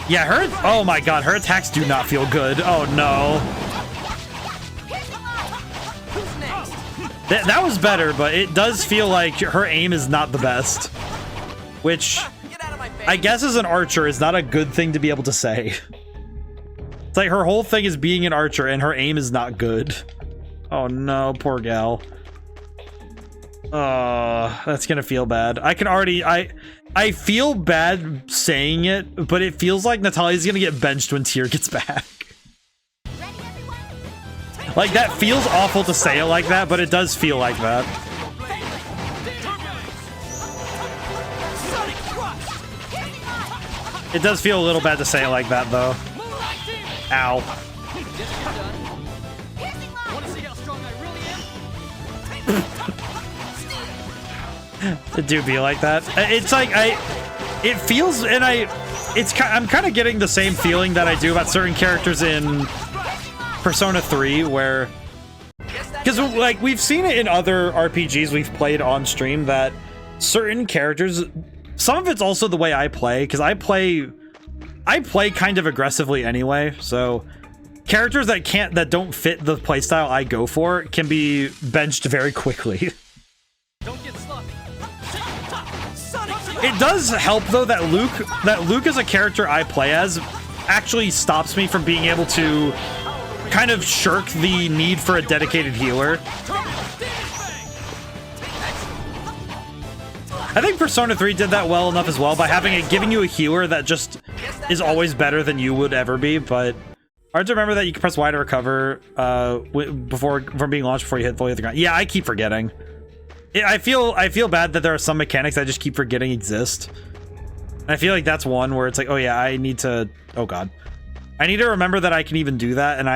Speaker 1: Yeah, oh my god, her attacks do not feel good. Oh no. That was better, but it does feel like her aim is not the best. Which, I guess as an archer is not a good thing to be able to say. It's like her whole thing is being an archer and her aim is not good. Oh no, poor gal. That's gonna feel bad. I can already, I feel bad saying it, but it feels like Natalia's gonna get benched when Tyr gets back. Like, that feels awful to say it like that, but it does feel like that. It does feel a little bad to say it like that, though. Ow. It do be like that. It's like it feels, and I'm kind of getting the same feeling that I do about certain characters in Persona 3, where, because like we've seen it in other RPGs we've played on stream, that certain characters, some of it's also the way I play, because I play kind of aggressively anyway, so characters that don't fit the playstyle I go for can be benched very quickly. It does help though that Luke as a character I play as actually stops me from being able to kind of shirk the need for a dedicated healer. I think Persona 3 did that well enough as well by giving you a healer that just is always better than you would ever be, but hard to remember that you can press Y to recover from being launched before you fully hit the ground. Yeah, I keep forgetting. I feel bad that there are some mechanics I just keep forgetting exist. And I feel like that's one where it's like, oh yeah, I need to, oh god. I need to remember that I can even do that, and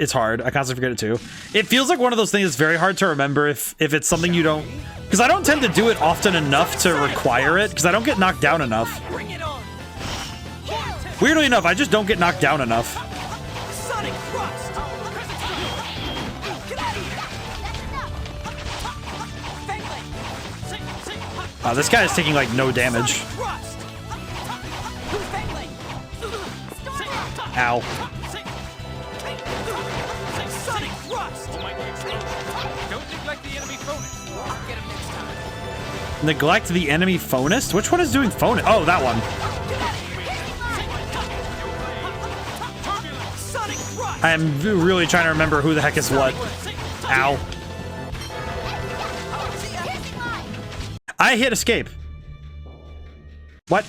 Speaker 1: it's hard. I constantly forget it too. It feels like one of those things that's very hard to remember if it's something you don't, because I don't tend to do it often enough to require it, because I don't get knocked down enough. Weirdly enough, I just don't get knocked down enough. This guy is taking like no damage. Ow. Neglect the enemy phonist? Which one is doing phonist? Oh, that one. I am really trying to remember who the heck is what. Ow. I hit escape. What?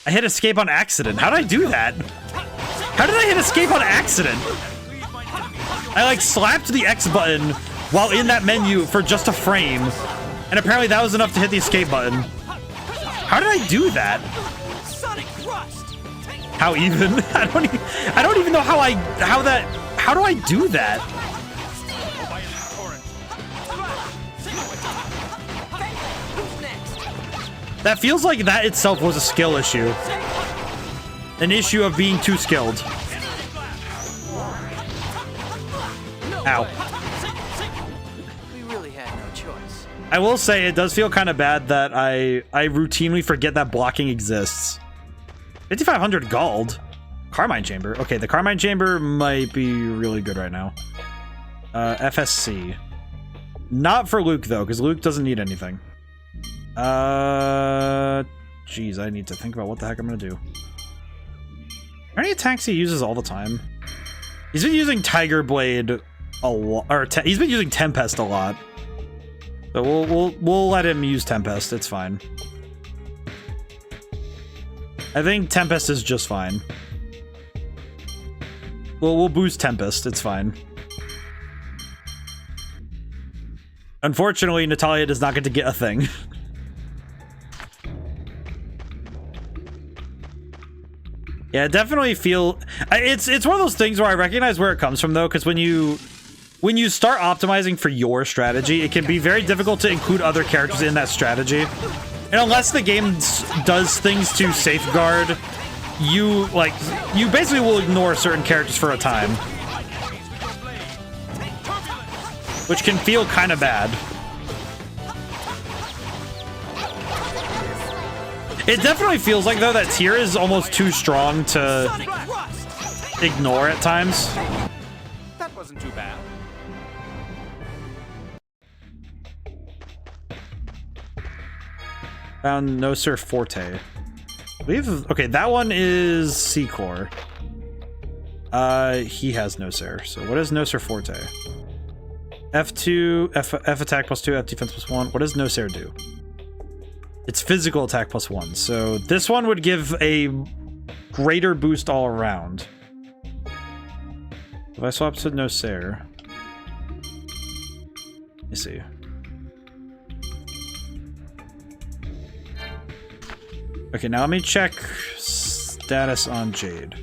Speaker 1: I hit escape on accident. How did I do that? How did I hit escape on accident? I like slapped the X button while in that menu for just a frame, and apparently that was enough to hit the escape button. How did I do that? How even? I don't even know how do I do that? That feels like that itself was a skill issue. An issue of being too skilled. Ow.
Speaker 3: We really had no choice.
Speaker 1: I will say it does feel kind of bad that I routinely forget that blocking exists. 5,500 gold. Carmine Chamber. Okay, the Carmine Chamber might be really good right now. FSC. Not for Luke though, because Luke doesn't need anything. Geez, I need to think about what the heck I'm gonna do. Are any attacks he uses all the time? He's been using Tiger Blade a lot, or he's been using Tempest a lot. So we'll let him use Tempest. It's fine. I think Tempest is just fine. We'll boost Tempest. It's fine. Unfortunately, Natalia does not get to get a thing. Yeah, definitely feel it's one of those things where I recognize where it comes from though, because when you start optimizing for your strategy, it can be very difficult to include other characters in that strategy. And unless the game does things to safeguard, you basically will ignore certain characters for a time, which can feel kind of bad. It definitely feels like, though, that tier is almost too strong to ignore at times.
Speaker 2: That wasn't too bad.
Speaker 1: Found No Sir Forte. Okay, that one is C-Core. He has No Sir. So what is No Sir Forte? F2, F attack +2, F defense +1. What does No Sir do? It's physical attack +1, so this one would give a greater boost all around. If I swap to No Sir, let me see. Okay, now let me check status on Jade.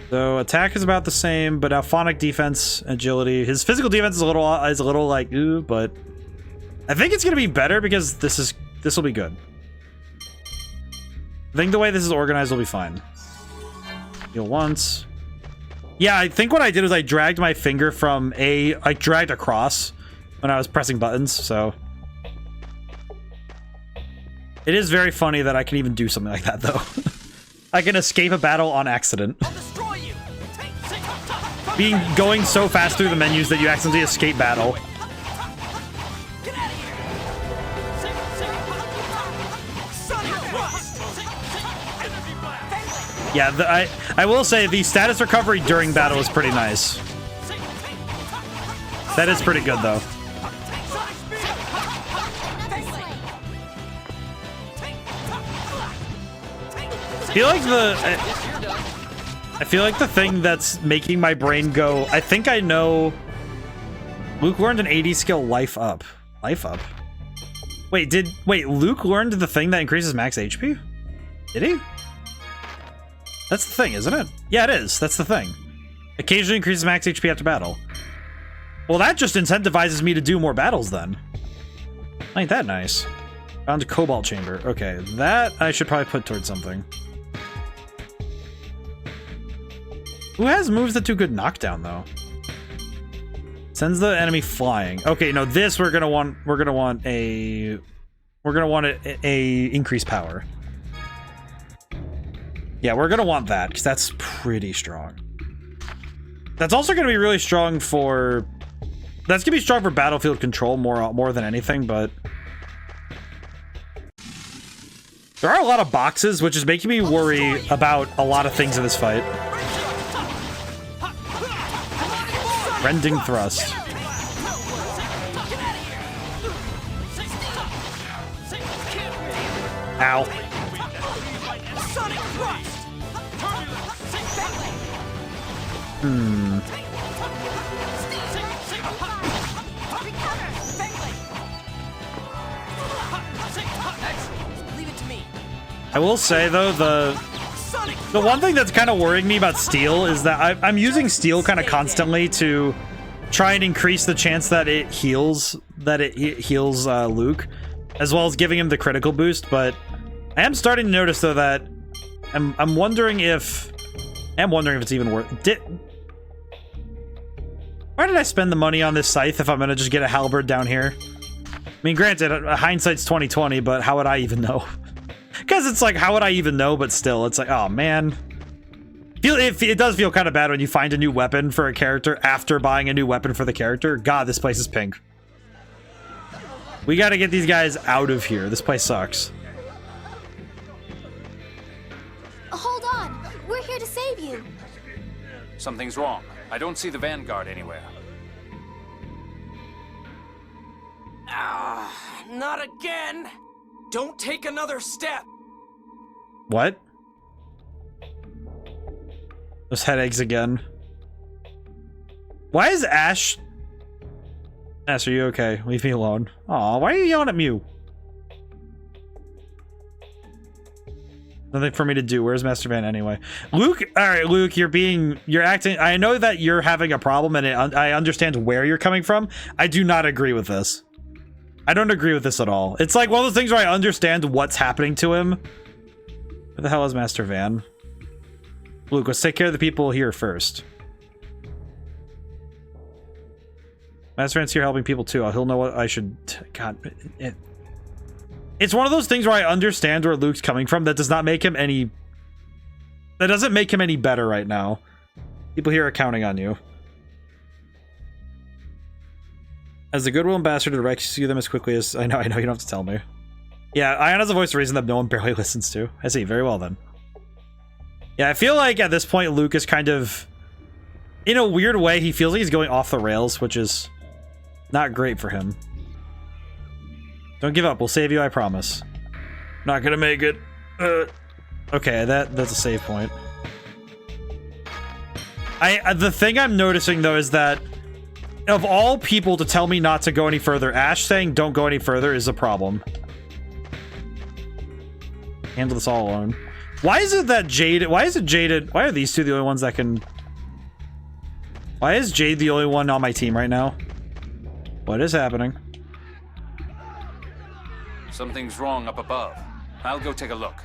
Speaker 1: So attack is about the same, but alphonic defense, agility. His physical defense is a little like ooh, but I think it's gonna be better because this will be good. I think the way this is organized will be fine. Heal once. Yeah, I think what I did was I dragged my finger from I dragged across when I was pressing buttons, so. It is very funny that I can even do something like that, though. I can escape a battle on accident. Going so fast through the menus that you accidentally escape battle. Yeah, I will say the status recovery during battle is pretty nice. That is pretty good, though. I feel like the thing that's making my brain go, I think I know. Luke learned an 80 skill life up. Life up? Wait, Luke learned the thing that increases max HP? Did he? That's the thing, isn't it? Yeah, it is. That's the thing. Occasionally increases max HP after battle. Well, that just incentivizes me to do more battles then. Ain't that nice? Found a cobalt chamber. Okay, that I should probably put towards something. Who has moves that do good knockdown though? Sends the enemy flying. Okay, no, this we're gonna want a increased power. Yeah, we're gonna want that because that's pretty strong. That's also gonna be really strong for. That's gonna be strong for battlefield control more than anything, but. There are a lot of boxes, which is making me worry about a lot of things in this fight. Rending thrust. Ow. I will say though, the one thing that's kind of worrying me about steel is that I'm using steel kind of constantly to try and increase the chance that it heals Luke, as well as giving him the critical boost. But I am starting to notice though that I'm wondering if it's even worth it. Why did I spend the money on this scythe if I'm gonna just get a halberd down here? I mean, granted, hindsight's 20/20, but how would I even know? Because it's like, how would I even know? But still, it's like, oh man. It does feel kind of bad when you find a new weapon for a character after buying a new weapon for the character. God, this place is pink. We got to get these guys out of here. This place sucks.
Speaker 5: Hold on. We're here to save you.
Speaker 2: Something's wrong. I don't see the Vanguard anywhere.
Speaker 6: Not again. Don't take another step.
Speaker 1: What? Those headaches again. Why is Ash... Ash, are you okay? Leave me alone. Aw, why are you yelling at Mew? Nothing for me to do. Where's Master Van anyway? Luke, alright, Luke, you're acting... I know that you're having a problem and I understand where you're coming from. I do not agree with this. I don't agree with this at all. It's like one of those things where I understand what's happening to him. Where the hell is Master Van? Luke, let's take care of the people here first. Master Van's here helping people too. He'll know what I should... God. It's one of those things where I understand where Luke's coming from. That does not make him any... That doesn't make him any better right now. People here are counting on you. As the goodwill ambassador to rescue them as quickly as... I know, you don't have to tell me. Yeah, Ion has a voice of reason that no one barely listens to. I see, very well then. Yeah, I feel like at this point Luke is kind of... In a weird way, he feels like he's going off the rails, which is not great for him. Don't give up, we'll save you, I promise. Not gonna make it. Okay, that's a save point. The thing I'm noticing though is that of all people to tell me not to go any further, Ash saying don't go any further is a problem. handle this all alone. Why is it that Jade... Why is it Jaded... Why are these two the only ones that can... Why is Jade the only one on my team right now? What is happening?
Speaker 2: Something's wrong up above. I'll go take a look.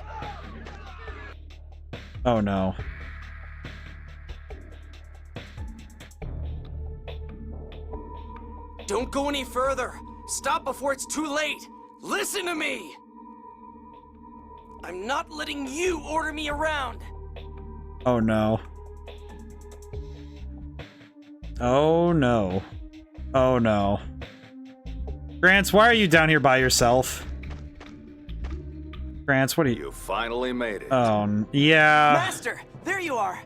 Speaker 1: Oh no.
Speaker 6: Don't go any further. Stop before it's too late. Listen to me. I'm not letting you order me around.
Speaker 1: Oh no. Oh no. Oh no. Grants, why are you down here by yourself? Grants, what are you?
Speaker 10: You finally made it.
Speaker 1: Oh, yeah.
Speaker 9: Master, there you are.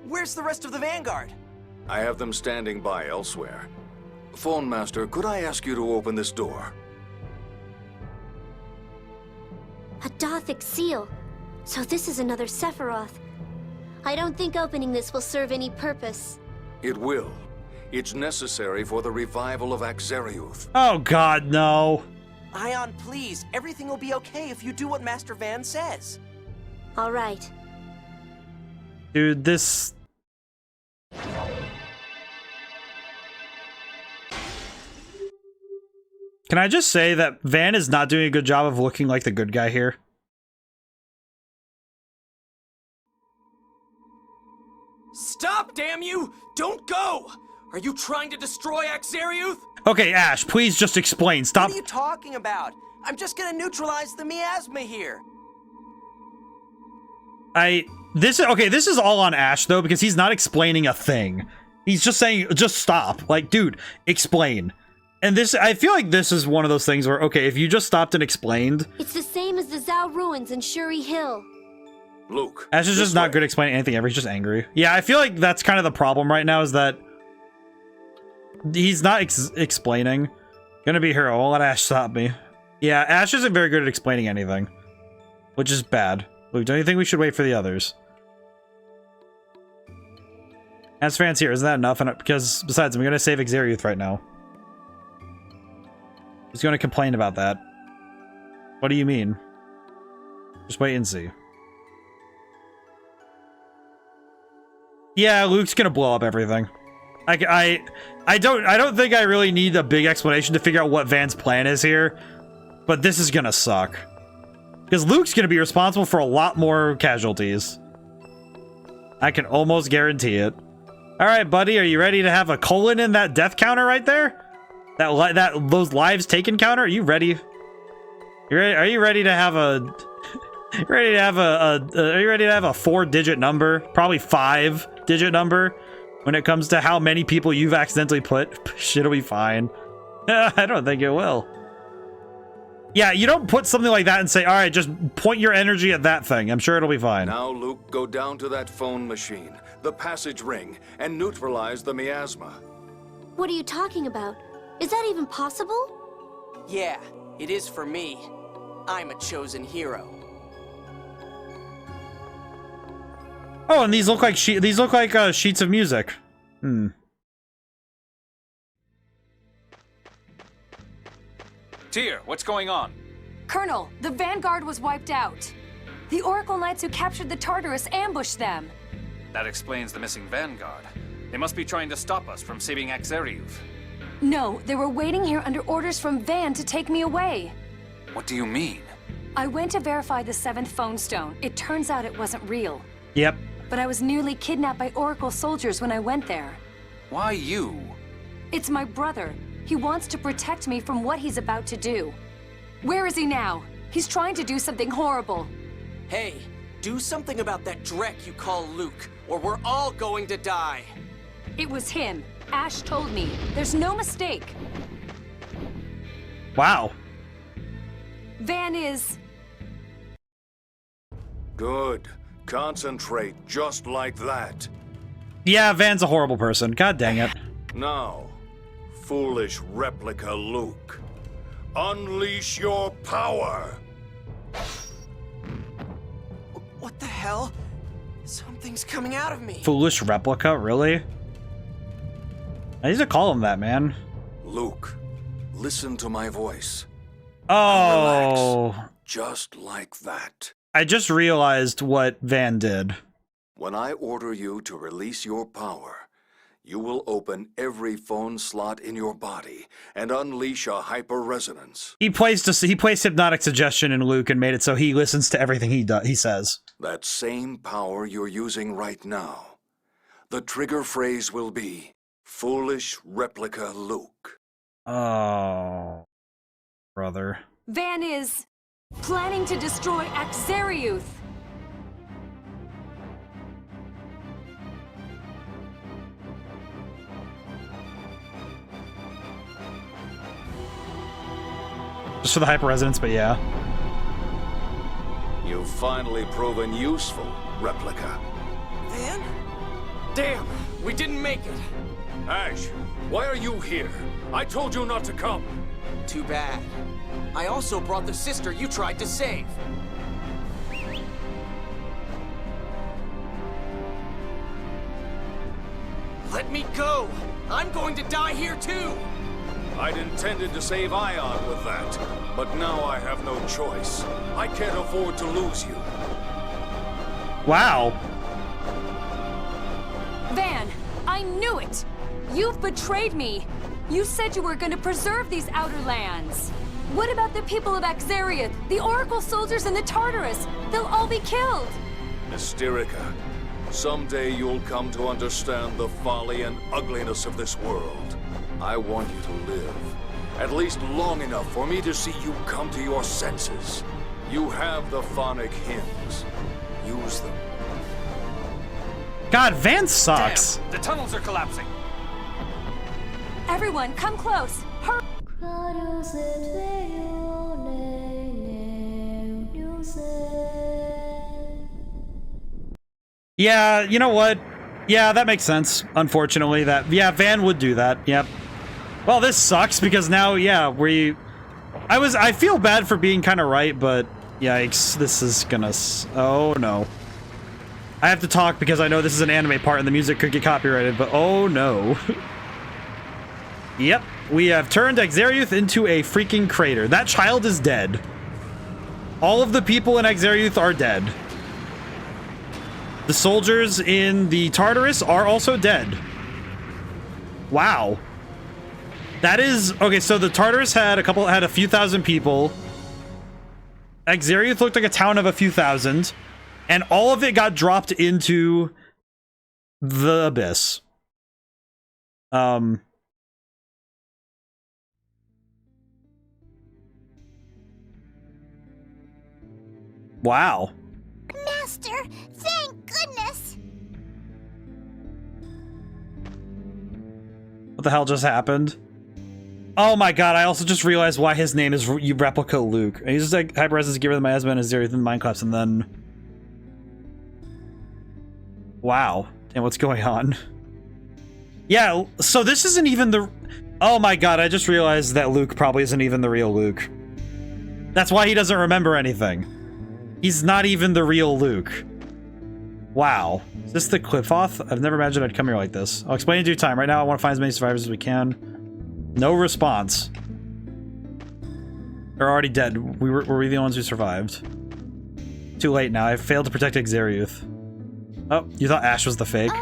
Speaker 9: Where's the rest of the Vanguard?
Speaker 10: I have them standing by elsewhere. Phone Master, could I ask you to open this door?
Speaker 5: A Dothic seal. So this is another Sephiroth. I don't think opening this will serve any purpose.
Speaker 10: It will. It's necessary for the revival of Axariuth.
Speaker 1: Oh god, no.
Speaker 9: Ion, please. Everything will be okay if you do what Master Van says.
Speaker 5: All right.
Speaker 1: Dude, this... Can I just say that Van is not doing a good job of looking like the good guy here?
Speaker 6: Stop, damn you! Don't go! Are you trying to destroy Axariuth?
Speaker 1: Okay, Ash, please just explain. Stop.
Speaker 9: What are you talking about? I'm just gonna neutralize the miasma here.
Speaker 1: This is all on Ash, though, because he's not explaining a thing. He's just saying, just stop. Like, dude, explain. And this, I feel like this is one of those things where, okay, if you just stopped and explained...
Speaker 5: It's the same as the Zhao ruins in Shuri Hill.
Speaker 10: Luke.
Speaker 1: Ash is just not good at explaining anything ever. He's just angry. Yeah, I feel like that's kind of the problem right now, is that he's not explaining. Gonna be hero. Won't let Ash stop me. Yeah, Ash isn't very good at explaining anything, which is bad. Luke, don't you think we should wait for the others? As fans here, isn't that enough? And because besides, I'm gonna save Axariuth right now. He's gonna complain about that. What do you mean? Just wait and see. Yeah, Luke's gonna blow up everything. I don't think I really need a big explanation to figure out what Van's plan is here, but this is gonna suck. Because Luke's gonna be responsible for a lot more casualties. I can almost guarantee it. Alright, buddy, are you ready to have a colon in that death counter right there? Those lives taken counter? Are you ready? Are you ready to have a... are you ready to have a 4-digit number? Probably 5-digit number? When it comes to how many people you've accidentally put? Shit'll be fine. I don't think it will. Yeah, you don't put something like that and say, alright, just point your energy at that thing. I'm sure it'll be fine.
Speaker 10: Now, Luke, go down to that phone machine, the passage ring, and neutralize the miasma.
Speaker 5: What are you talking about? Is that even possible?
Speaker 9: Yeah, it is for me. I'm a chosen hero.
Speaker 1: Oh, and these look like sheets of music.
Speaker 2: Tyr, what's going on?
Speaker 4: Colonel, the Vanguard was wiped out. The Oracle Knights who captured the Tartarus ambushed them.
Speaker 2: That explains the missing Vanguard. They must be trying to stop us from saving Axariuth.
Speaker 4: No, they were waiting here under orders from Van to take me away.
Speaker 2: What do you mean?
Speaker 4: I went to verify the 7th phone stone. It turns out it wasn't real.
Speaker 1: Yep.
Speaker 4: But I was nearly kidnapped by Oracle soldiers when I went there.
Speaker 2: Why you?
Speaker 4: It's my brother. He wants to protect me from what he's about to do. Where is he now? He's trying to do something horrible.
Speaker 6: Hey, do something about that Drek you call Luke, or we're all going to die.
Speaker 4: It was him. Ash told me. There's no mistake.
Speaker 1: Wow.
Speaker 4: Van is...
Speaker 10: Good. Concentrate just like that.
Speaker 1: Yeah, Van's a horrible person. God dang it.
Speaker 10: Now, foolish replica Luke, unleash your power.
Speaker 9: What the hell? Something's coming out of me.
Speaker 1: Foolish replica? Really? I need to call him that, man.
Speaker 10: Luke, listen to my voice.
Speaker 1: Oh.
Speaker 10: Relax, just like that.
Speaker 1: I just realized what Van did.
Speaker 11: When I order you to release your power, you will open every phone slot in your body and unleash a hyper-resonance.
Speaker 1: He placed hypnotic suggestion in Luke and made it so he listens to everything he says.
Speaker 11: That same power you're using right now. The trigger phrase will be, Foolish Replica Luke.
Speaker 1: Oh, brother.
Speaker 4: Van is planning to destroy Axariuth.
Speaker 1: Just for the hyper-resonance, but yeah.
Speaker 11: You've finally proven useful, Replica.
Speaker 6: Van? Damn, we didn't make it.
Speaker 11: Ash, why are you here? I told you not to come.
Speaker 6: Too bad. I also brought the sister you tried to save. Let me go! I'm going to die here too!
Speaker 11: I'd intended to save Ion with that, but now I have no choice. I can't afford to lose you.
Speaker 1: Wow.
Speaker 4: Van, I knew it! You've betrayed me! You said you were going to preserve these outer lands. What about the people of Axariuth, the Oracle soldiers and the Tartarus? They'll all be killed!
Speaker 11: Mysterica, someday you'll come to understand the folly and ugliness of this world. I want you to live, at least long enough for me to see you come to your senses. You have the phonic hymns. Use them.
Speaker 1: God, Van sucks.
Speaker 2: Damn, the tunnels are collapsing.
Speaker 4: Everyone, come close! Hurry!
Speaker 1: Yeah, you know what? Yeah, that makes sense. Unfortunately, Van would do that. Yep. Well, this sucks because now, yeah, I feel bad for being kind of right, but yikes, this is gonna. Oh no. I have to talk because I know this is an anime part and the music could get copyrighted, but oh no. Yep, we have turned Axariuth into a freaking crater. That child is dead. All of the people in Axariuth are dead. The soldiers in the Tartarus are also dead. Wow. That is... Okay, so the Tartarus had a few thousand people. Axariuth looked like a town of a few thousand. And all of it got dropped into the abyss. Wow.
Speaker 5: Master, thank goodness!
Speaker 1: What the hell just happened? Oh my god, I also just realized why his name is Replica Luke. He's just like hyper-resonance to get rid of miasma and Axariuth in Minecraft, and then... Wow. Damn, what's going on? Yeah, so this isn't even the... Oh my god, I just realized that Luke probably isn't even the real Luke. That's why he doesn't remember anything. He's not even the real Luke. Wow. Is this the Qlipoth? I've never imagined I'd come here like this. I'll explain in due time. Right now, I want to find as many survivors as we can. No response. They're already dead. Were we the ones who survived? Too late now. I failed to protect Axariuth. Oh, you thought Ash was the fake?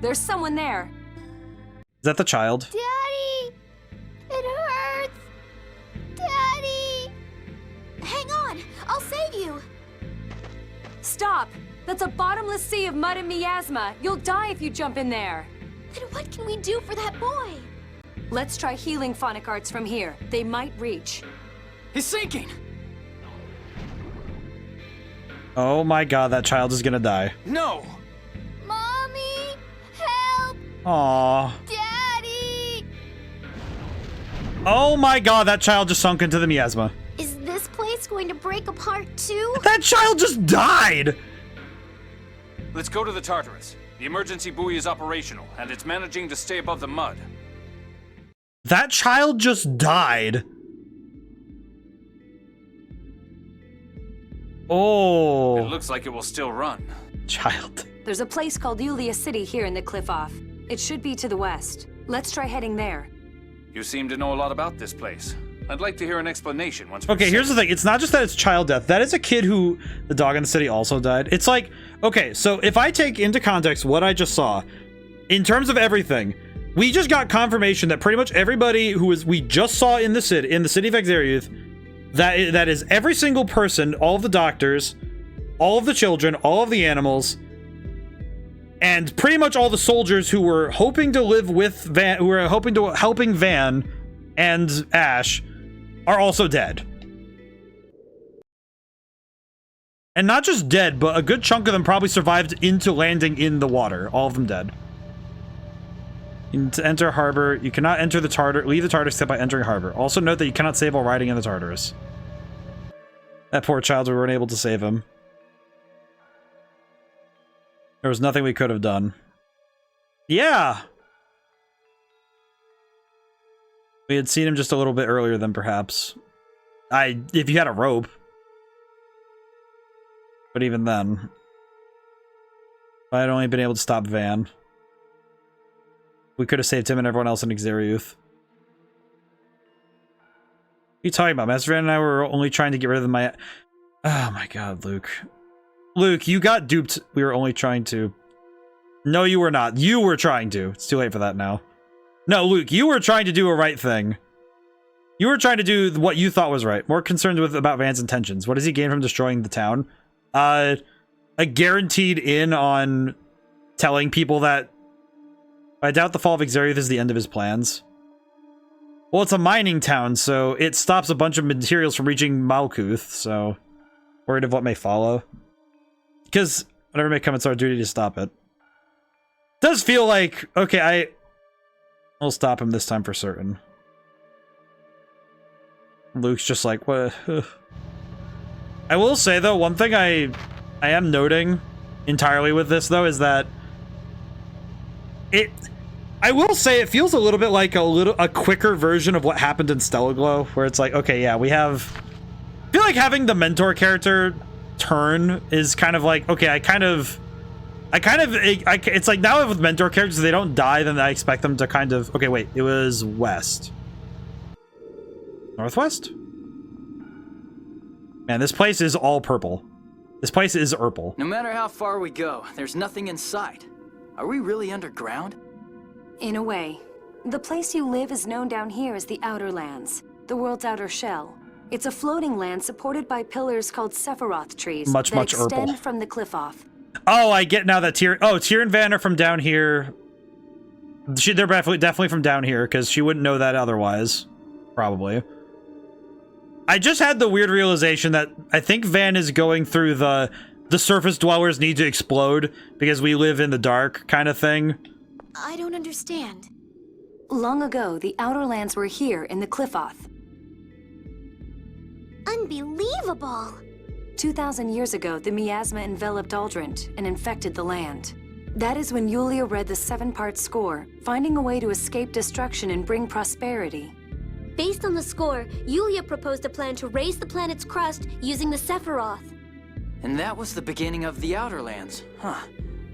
Speaker 4: There's someone there.
Speaker 1: Is that the child?
Speaker 5: Daddy! It hurts! Daddy! Hang on! I'll save you!
Speaker 4: Stop! That's a bottomless sea of mud and miasma. You'll die if you jump in there.
Speaker 5: Then what can we do for that boy?
Speaker 4: Let's try healing phonic arts from here. They might reach.
Speaker 3: He's sinking!
Speaker 1: Oh my god, that child is gonna die.
Speaker 3: No!
Speaker 5: Mommy! Help!
Speaker 1: Aww.
Speaker 5: Daddy!
Speaker 1: Oh my god, that child just sunk into the miasma.
Speaker 5: Is this place going to break apart too?
Speaker 1: That child just died!
Speaker 2: Let's go to the Tartarus. The emergency buoy is operational, and it's managing to stay above the mud.
Speaker 1: That child just died. Oh.
Speaker 2: It looks like it will still run.
Speaker 1: Child.
Speaker 4: There's a place called Yulia City here in the Qlipoth. It should be to the west. Let's try heading there.
Speaker 2: You seem to know a lot about this place. I'd like to hear an explanation once.
Speaker 1: Okay, here's the thing. It's not just that it's child death. That is a kid who the dog in the city also died. It's like, okay, so if I take into context what I just saw, in terms of everything, we just got confirmation that pretty much everybody who we just saw in the city of Exariuth, that is every single person, all of the doctors, all of the children, all of the animals, and pretty much all the soldiers who were hoping to live with Van, who were helping Van and Ash, are also dead. And not just dead, but a good chunk of them probably survived into landing in the water. All of them dead. To enter harbor, you cannot enter the Tartarus, leave the Tartarus except by entering harbor. Also note that you cannot save while riding in the Tartarus. That poor child, we weren't able to save him. There was nothing we could have done. Yeah! We had seen him just a little bit earlier than perhaps. If you had a rope. But even then. I had only been able to stop Van. We could have saved him and everyone else in Exariuth. What are you talking about? Master Van and I were only trying to get rid of my... Oh my god, Luke. Luke, you got duped. We were only trying to... No, you were not. You were trying to. It's too late for that now. No, Luke, you were trying to do a right thing. You were trying to do what you thought was right. More concerned about Van's intentions. What does he gain from destroying the town? A guaranteed in on telling people that... I doubt the fall of Exariuth is the end of his plans. Well, it's a mining town, so it stops a bunch of materials from reaching Malkuth, so... Worried of what may follow. Because whatever may come, it's our duty to stop it. Does feel like... Okay, I'll stop him this time for certain. Luke's just like, what? I will say, though, one thing I am noting entirely with this, though, is that... I will say it feels a little bit like a quicker version of what happened in Stellar Glow, where it's like, okay, yeah, we have... I feel like having the mentor character turn is kind of like, okay, it's like now with mentor characters, if they don't die, then I expect them to kind of... Okay, wait, it was west. Northwest? Man, this place is all purple. This place is purple.
Speaker 3: No matter how far we go, there's nothing in sight. Are we really underground?
Speaker 4: In a way. The place you live is known down here as the Outer Lands, the world's outer shell. It's a floating land supported by pillars called Sephiroth trees that extend from the cliff off.
Speaker 1: Oh, I get now that Tyr and Van are from down here. They're definitely from down here, because she wouldn't know that otherwise. Probably. I just had the weird realization that I think Van is going through the surface dwellers need to explode because we live in the dark kind of thing.
Speaker 5: I don't understand.
Speaker 4: Long ago, the Outer Lands were here in the Cliff-Oth.
Speaker 5: Unbelievable!
Speaker 4: 2,000 years ago, the miasma enveloped Aldrint and infected the land. That is when Yulia read the 7-part score, finding a way to escape destruction and bring prosperity.
Speaker 5: Based on the score, Yulia proposed a plan to raise the planet's crust using the Sephiroth.
Speaker 3: And that was the beginning of the Outer Lands. Huh.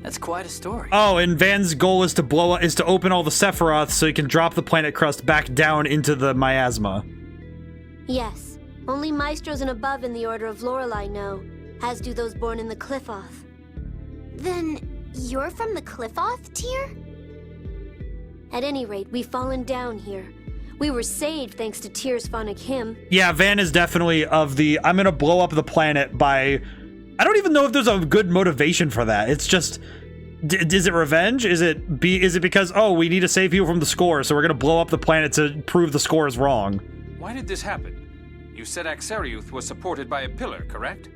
Speaker 3: That's quite a story.
Speaker 1: Oh, and Van's goal is to open all the Sephiroths so he can drop the planet crust back down into the miasma.
Speaker 5: Yes. Only maestros and above in the Order of Lorelei know, as do those born in the Cliff-Oth. Then, you're from the Cliff-Oth, Tyr? At any rate, we've fallen down here. We were saved thanks to Tyr's phonic hymn.
Speaker 1: Yeah, Van is definitely of the, I'm gonna blow up the planet by... I don't even know if there's a good motivation for that. It's just... is it revenge? Is it because, oh, we need to save people from the score, so we're gonna blow up the planet to prove the score is wrong?
Speaker 2: Why did this happen? You said Exariuth was supported by a pillar, correct?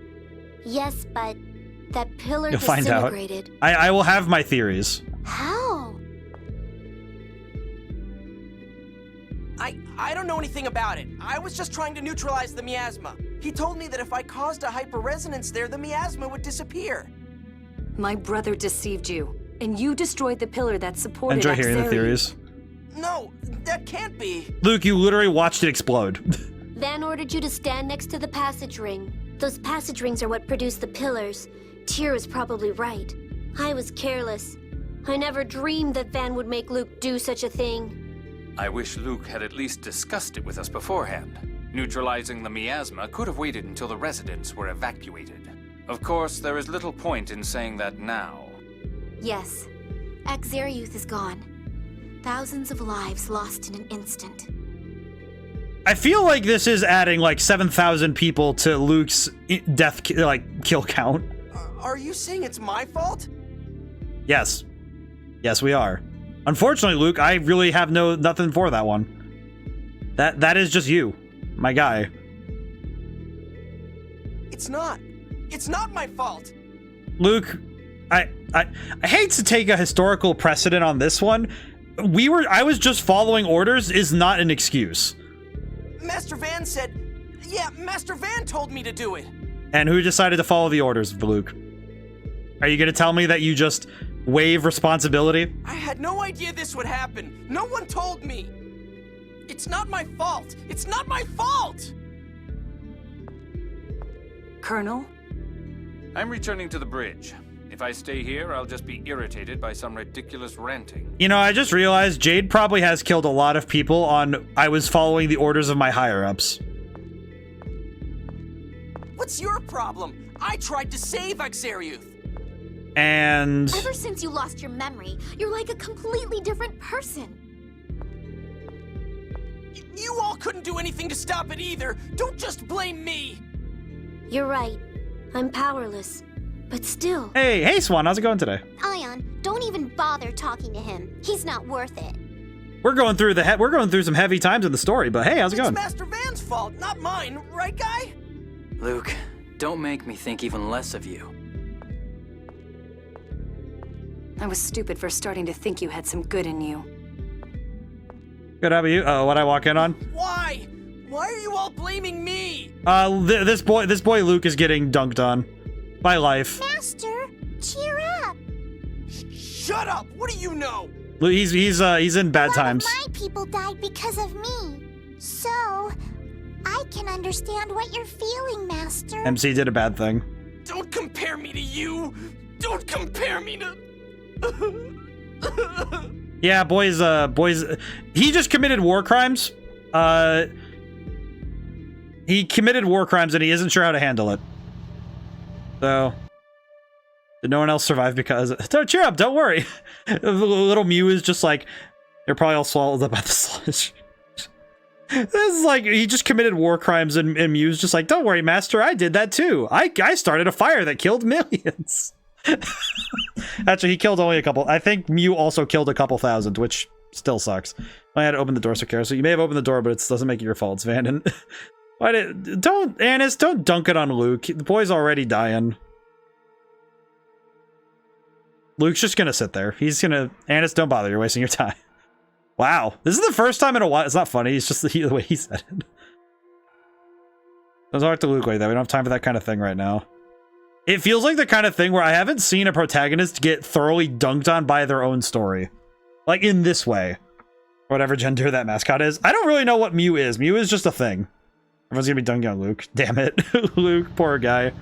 Speaker 5: Yes, but that pillar
Speaker 1: You'll find out. I will have my theories.
Speaker 5: How?
Speaker 9: I don't know anything about it. I was just trying to neutralize the miasma. He told me that if I caused a hyper-resonance there, the miasma would disappear.
Speaker 4: My brother deceived you, and you destroyed the pillar that supported
Speaker 1: Enjoy hearing the theories.
Speaker 9: No, that can't be.
Speaker 1: Luke, you literally watched it explode.
Speaker 5: Van ordered you to stand next to the passage ring. Those passage rings are what produce the pillars. Tyr is probably right. I was careless. I never dreamed that Van would make Luke do such a thing.
Speaker 2: I wish Luke had at least discussed it with us beforehand. Neutralizing the miasma could have waited until the residents were evacuated. Of course, there is little point in saying that now.
Speaker 5: Yes. Axariuth is gone. Thousands of lives lost in an instant.
Speaker 1: I feel like this is adding like 7,000 people to Luke's death, kill count.
Speaker 9: Are you saying it's my fault?
Speaker 1: Yes. Yes, we are. Unfortunately, Luke, I really have nothing for that one. That is just you, my guy.
Speaker 9: It's not. It's not my fault.
Speaker 1: Luke, I hate to take a historical precedent on this one. I was just following orders is not an excuse.
Speaker 9: Master Van said, yeah, Master Van told me to do it.
Speaker 1: And who decided to follow the orders, Luke? Are you going to tell me that you just waive responsibility?
Speaker 9: I had no idea this would happen. No one told me. It's not my fault. It's not my fault!
Speaker 3: Colonel?
Speaker 2: I'm returning to the bridge. If I stay here, I'll just be irritated by some ridiculous ranting.
Speaker 1: You know, I just realized Jade probably has killed a lot of people on I was following the orders of my higher-ups.
Speaker 9: What's your problem? I tried to save Axariuth.
Speaker 1: And
Speaker 5: ever since you lost your memory, you're like a completely different person.
Speaker 9: You all couldn't do anything to stop it either. Don't just blame me.
Speaker 5: You're right. I'm powerless. But still.
Speaker 1: Hey, Swan, how's it going today?
Speaker 5: Ion, don't even bother talking to him. He's not worth it.
Speaker 1: We're going through some heavy times in the story, but hey, how's it going?
Speaker 9: It's Master Van's fault, not mine, right, guy?
Speaker 3: Luke, don't make me think even less of you.
Speaker 4: I was stupid for starting to think you had some good in you.
Speaker 1: Good, how about you? What'd I walk in on?
Speaker 9: Why? Why are you all blaming me?
Speaker 1: This boy Luke is getting dunked on by life.
Speaker 5: Master, cheer up.
Speaker 9: Shut up! What do you know?
Speaker 1: He's in bad times.
Speaker 5: My people died because of me. So, I can understand what you're feeling, Master.
Speaker 1: MC did a bad thing.
Speaker 9: Don't compare me to you! Don't compare me to...
Speaker 1: Yeah, boys, he just committed war crimes. He committed war crimes and he isn't sure how to handle it. So, did no one else survive because... Don't cheer up, don't worry. The little Mew is just like, they're probably all swallowed up by the sludge. This is like, he just committed war crimes and Mew's just like, don't worry, Master, I did that too. I started a fire that killed millions. Actually, he killed only a couple. I think Mew also killed a couple thousand, which still sucks. I had to open the door so carefully. So you may have opened the door, but it doesn't make it your fault. It's Vanden. Annis, don't dunk it on Luke. The boy's already dying. Luke's just gonna sit there. He's gonna... Annis, don't bother. You're wasting your time. Wow. This is the first time in a while. It's not funny. It's just the way he said it. Don't talk to Luke like that. We don't have time for that kind of thing right now. It feels like the kind of thing where I haven't seen a protagonist get thoroughly dunked on by their own story. Like, in this way. Whatever gender that mascot is. I don't really know what Mew is. Mew is just a thing. Everyone's gonna be dunking on Luke. Damn it. Luke, poor guy.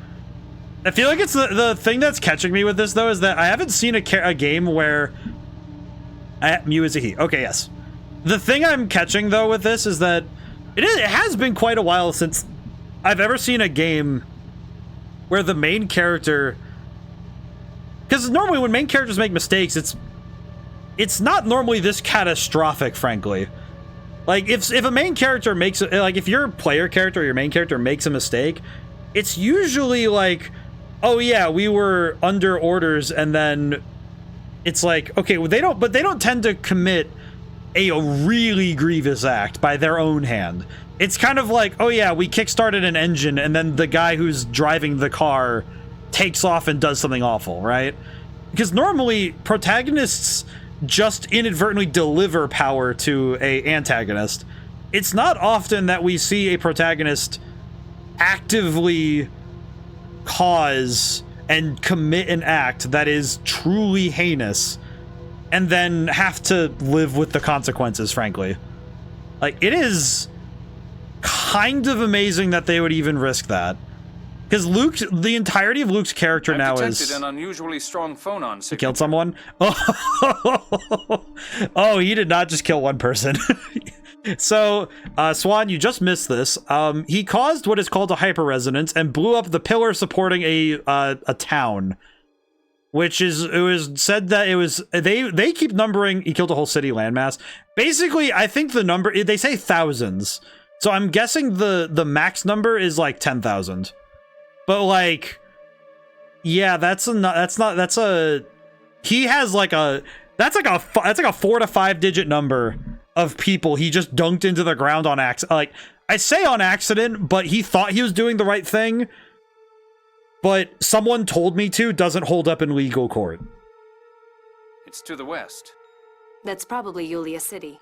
Speaker 1: I feel like it's the thing that's catching me with this, though, is that I haven't seen a game where... Mew is a he. Okay, yes. The thing I'm catching, though, with this is that it has been quite a while since I've ever seen a game where the main character... Because normally when main characters make mistakes, it's not normally this catastrophic, frankly. Like, if a main character makes... Like, if your player character or your main character makes a mistake, it's usually like, oh yeah, we were under orders, and then it's like, okay, well, they don't tend to commit a really grievous act by their own hand. It's kind of like, oh yeah, we kickstarted an engine, and then the guy who's driving the car takes off and does something awful, right? Because normally, protagonists just inadvertently deliver power to an antagonist. It's not often that we see a protagonist actively cause and commit an act that is truly heinous and then have to live with the consequences, frankly. Like, it is kind of amazing that they would even risk that. Because Luke, the entirety of Luke's character now
Speaker 2: detected
Speaker 1: is...
Speaker 2: an unusually strong phonon
Speaker 1: He
Speaker 2: signature.
Speaker 1: killed someone? Oh, oh, he did not just kill one person. So, Swan, you just missed this. He caused what is called a hyperresonance and blew up the pillar supporting a town. Which is, it was said that it was, they keep numbering, he killed a whole city landmass. Basically, I think the number, they say thousands. So I'm guessing the max number is like 10,000. But like, yeah, that's a, he has like a, that's like a 4 to 5 digit number of people he just dunked into the ground on accident. Like, I say on accident, but he thought he was doing the right thing. But someone told me to doesn't hold up in legal court.
Speaker 2: It's to the west.
Speaker 4: That's probably Yulia City.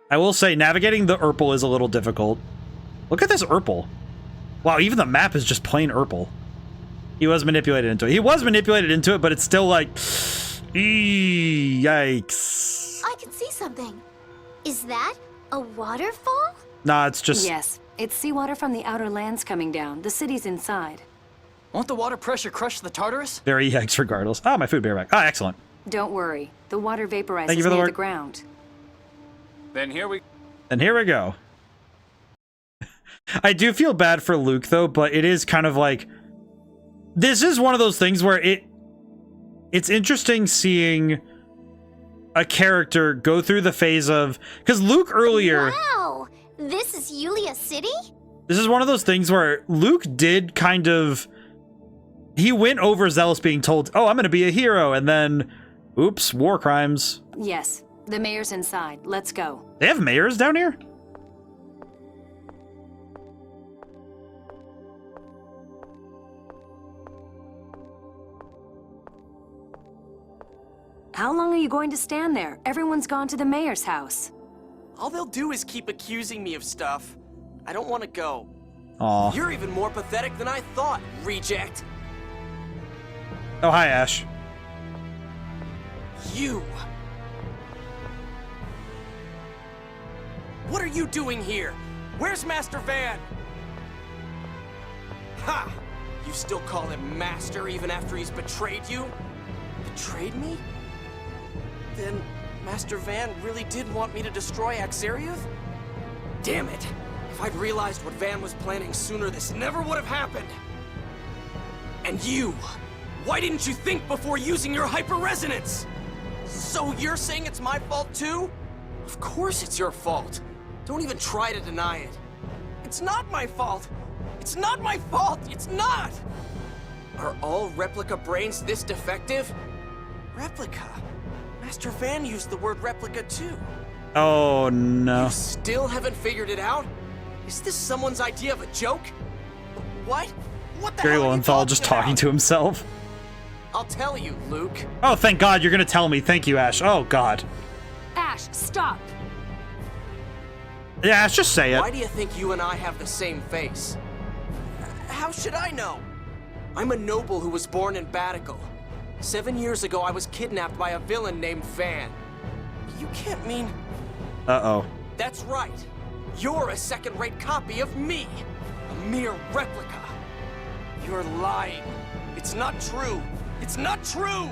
Speaker 1: I will say, navigating the Urple is a little difficult. Look at this Urple. Wow, even the map is just plain Urple. He was manipulated into it. He was manipulated into it, but it's still like... Yikes.
Speaker 5: I can see something. Is that a waterfall?
Speaker 1: Nah, it's just...
Speaker 4: Yes, it's seawater from the outer lands coming down. The city's inside.
Speaker 3: Won't the water pressure crush the Tartarus?
Speaker 1: Very yikes regardless. Ah, my food bear back. Ah, excellent.
Speaker 4: Don't worry. The water vaporizes
Speaker 1: Thank you for the
Speaker 4: near
Speaker 1: work.
Speaker 4: the ground.
Speaker 2: Then here we...
Speaker 1: And here we go. I do feel bad for Luke, though, but it is kind of like... This is one of those things where it's interesting seeing a character go through the phase of... Because Luke earlier...
Speaker 5: Wow! This is Yulia City?
Speaker 1: This is one of those things where Luke did kind of... He went overzealous being told, oh, I'm going to be a hero, and then... Oops, war crimes.
Speaker 4: Yes, the mayor's inside. Let's go.
Speaker 1: They have mayors down here?
Speaker 4: How long are you going to stand there? Everyone's gone to the mayor's house.
Speaker 9: All they'll do is keep accusing me of stuff. I don't want to go.
Speaker 1: Aw.
Speaker 9: You're even more pathetic than I thought, reject.
Speaker 1: Oh, hi, Ash.
Speaker 9: You! What are you doing here? Where's Master Van? Ha! You still call him Master even after he's betrayed you? Betrayed me? Then Master Van really did want me to destroy Axariuth? Damn it! If I'd realized what Van was planning sooner, this never would have happened! And you! Why didn't you think before using your hyper-resonance? So you're saying it's my fault too? Of course it's your fault. Don't even try to deny it. It's not my fault! It's not my fault! It's not! Are all replica brains this defective? Replica? Master Van used the word replica too.
Speaker 1: Oh, no.
Speaker 9: You still haven't figured it out? Is this someone's idea of a joke? What? What the
Speaker 1: Gary
Speaker 9: hell are you
Speaker 1: Lowenthal just talking to himself.
Speaker 9: I'll tell you, Luke.
Speaker 1: Oh, thank God, you're gonna tell me. Thank you, Ash. Oh, God.
Speaker 4: Ash, stop!
Speaker 1: Yeah, Ash, just say it.
Speaker 9: Why do you think you and I have the same face? How should I know? I'm a noble who was born in Batical. 7 years ago, I was kidnapped by a villain named Van. You can't mean...
Speaker 1: Uh-oh.
Speaker 9: That's right. You're a second-rate copy of me. A mere replica. You're lying. It's not true. It's not true!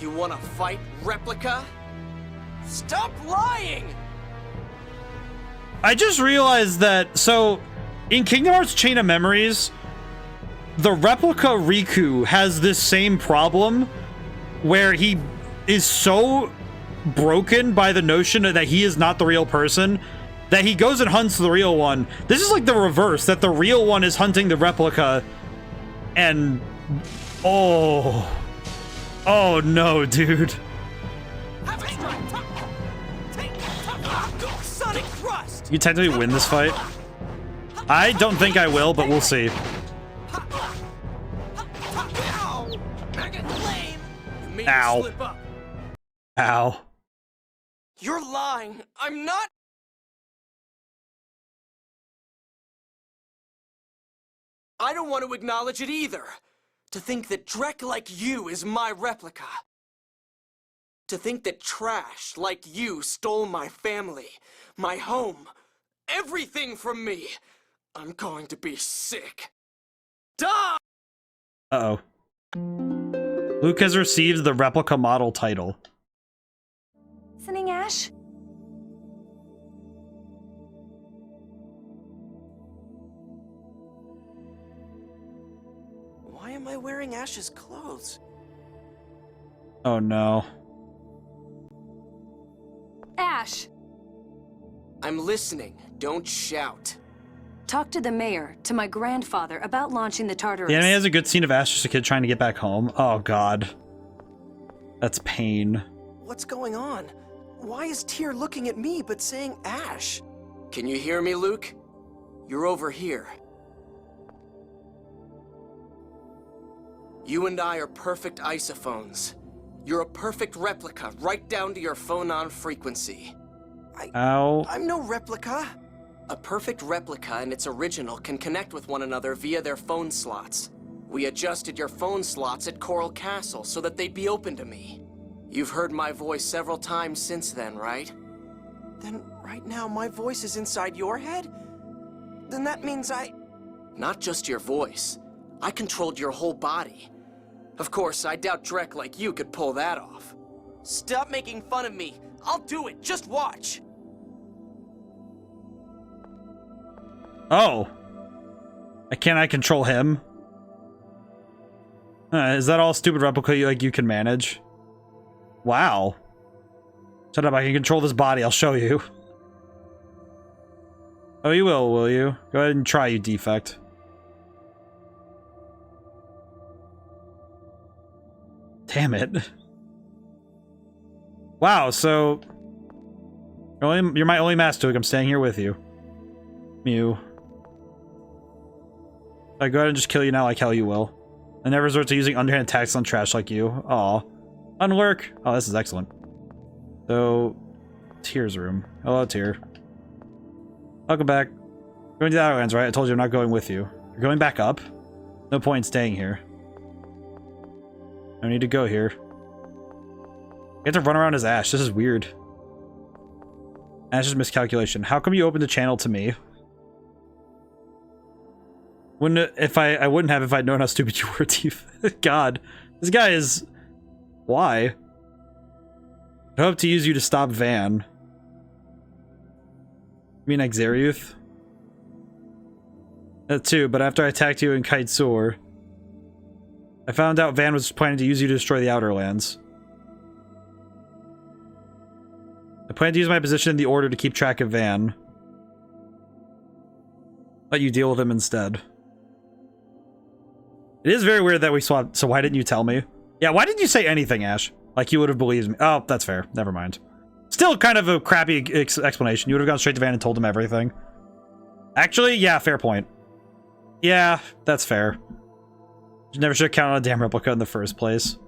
Speaker 9: You wanna fight, replica? Stop lying!
Speaker 1: I just realized that, so, in Kingdom Hearts Chain of Memories, the replica Riku has this same problem where he is so broken by the notion that he is not the real person that he goes and hunts the real one. This is like the reverse, that the real one is hunting the replica, and... Oh... Oh no, dude.
Speaker 9: Sonic thrust!
Speaker 1: You technically win this fight. I don't think I will, but we'll see. Ow. Ow.
Speaker 9: You're lying. I'm not. I don't want to acknowledge it either. To think that Drek like you is my replica. To think that trash like you stole my family, my home,
Speaker 6: everything from me. I'm going to be sick. Die!
Speaker 1: Uh-oh. Luke has received the replica model title.
Speaker 4: Listening, Ash?
Speaker 9: Why am I wearing Ash's clothes?
Speaker 1: Oh no.
Speaker 4: Ash!
Speaker 6: I'm listening. Don't shout.
Speaker 4: Talk to the mayor, to my grandfather, about launching the Tartarus.
Speaker 1: The anime has a good scene of Ash as a kid trying to get back home. Oh god. That's pain.
Speaker 9: What's going on? Why is Tyr looking at me but saying Ash?
Speaker 6: Can you hear me, Luke? You're over here. You and I are perfect isophones. You're a perfect replica, right down to your phonon frequency.
Speaker 1: Ow.
Speaker 9: I'm no replica.
Speaker 6: A perfect replica and its original can connect with one another via their phone slots. We adjusted your phone slots at Coral Castle so that they'd be open to me. You've heard my voice several times since then, right?
Speaker 9: Then right now my voice is inside your head? Then that means
Speaker 6: Not just your voice. I controlled your whole body. Of course, I doubt Drek like you could pull that off.
Speaker 9: Stop making fun of me. I'll do it. Just watch.
Speaker 1: Oh. Can I control him? Is that all stupid replica you can manage? Wow. Shut up, I can control this body, I'll show you. Oh, you will you? Go ahead and try, you defect. Damn it. Wow, so... You're my only Mastook, I'm staying here with you. Mew. I go ahead and just kill you now like hell you will. I never resort to using underhand attacks on trash like you. Aw. Unlurk! Oh, this is excellent. So... Tyr's room. Hello, Tyr. Welcome back. Going to the Outerlands, right? I told you I'm not going with you. You're going back up? No point in staying here. I need to go here. You have to run around as Ash. This is weird. Ash's miscalculation. How come you opened the channel to me? Wouldn't if I wouldn't have if I'd known how stupid you were, Tief. God. This guy is... Why? I hope to use you to stop Van. You mean Exariuth? That too, but after I attacked you in Kite Soar, I found out Van was planning to use you to destroy the Outerlands. I plan to use my position in the order to keep track of Van. Let you deal with him instead. It is very weird that we swapped, so why didn't you tell me? Yeah, why didn't you say anything, Ash? Like you would have believed me. Oh, that's fair. Never mind. Still kind of a crappy explanation. You would have gone straight to Van and told him everything. Actually, yeah, fair point. Yeah, that's fair. You never should have counted on a damn replica in the first place.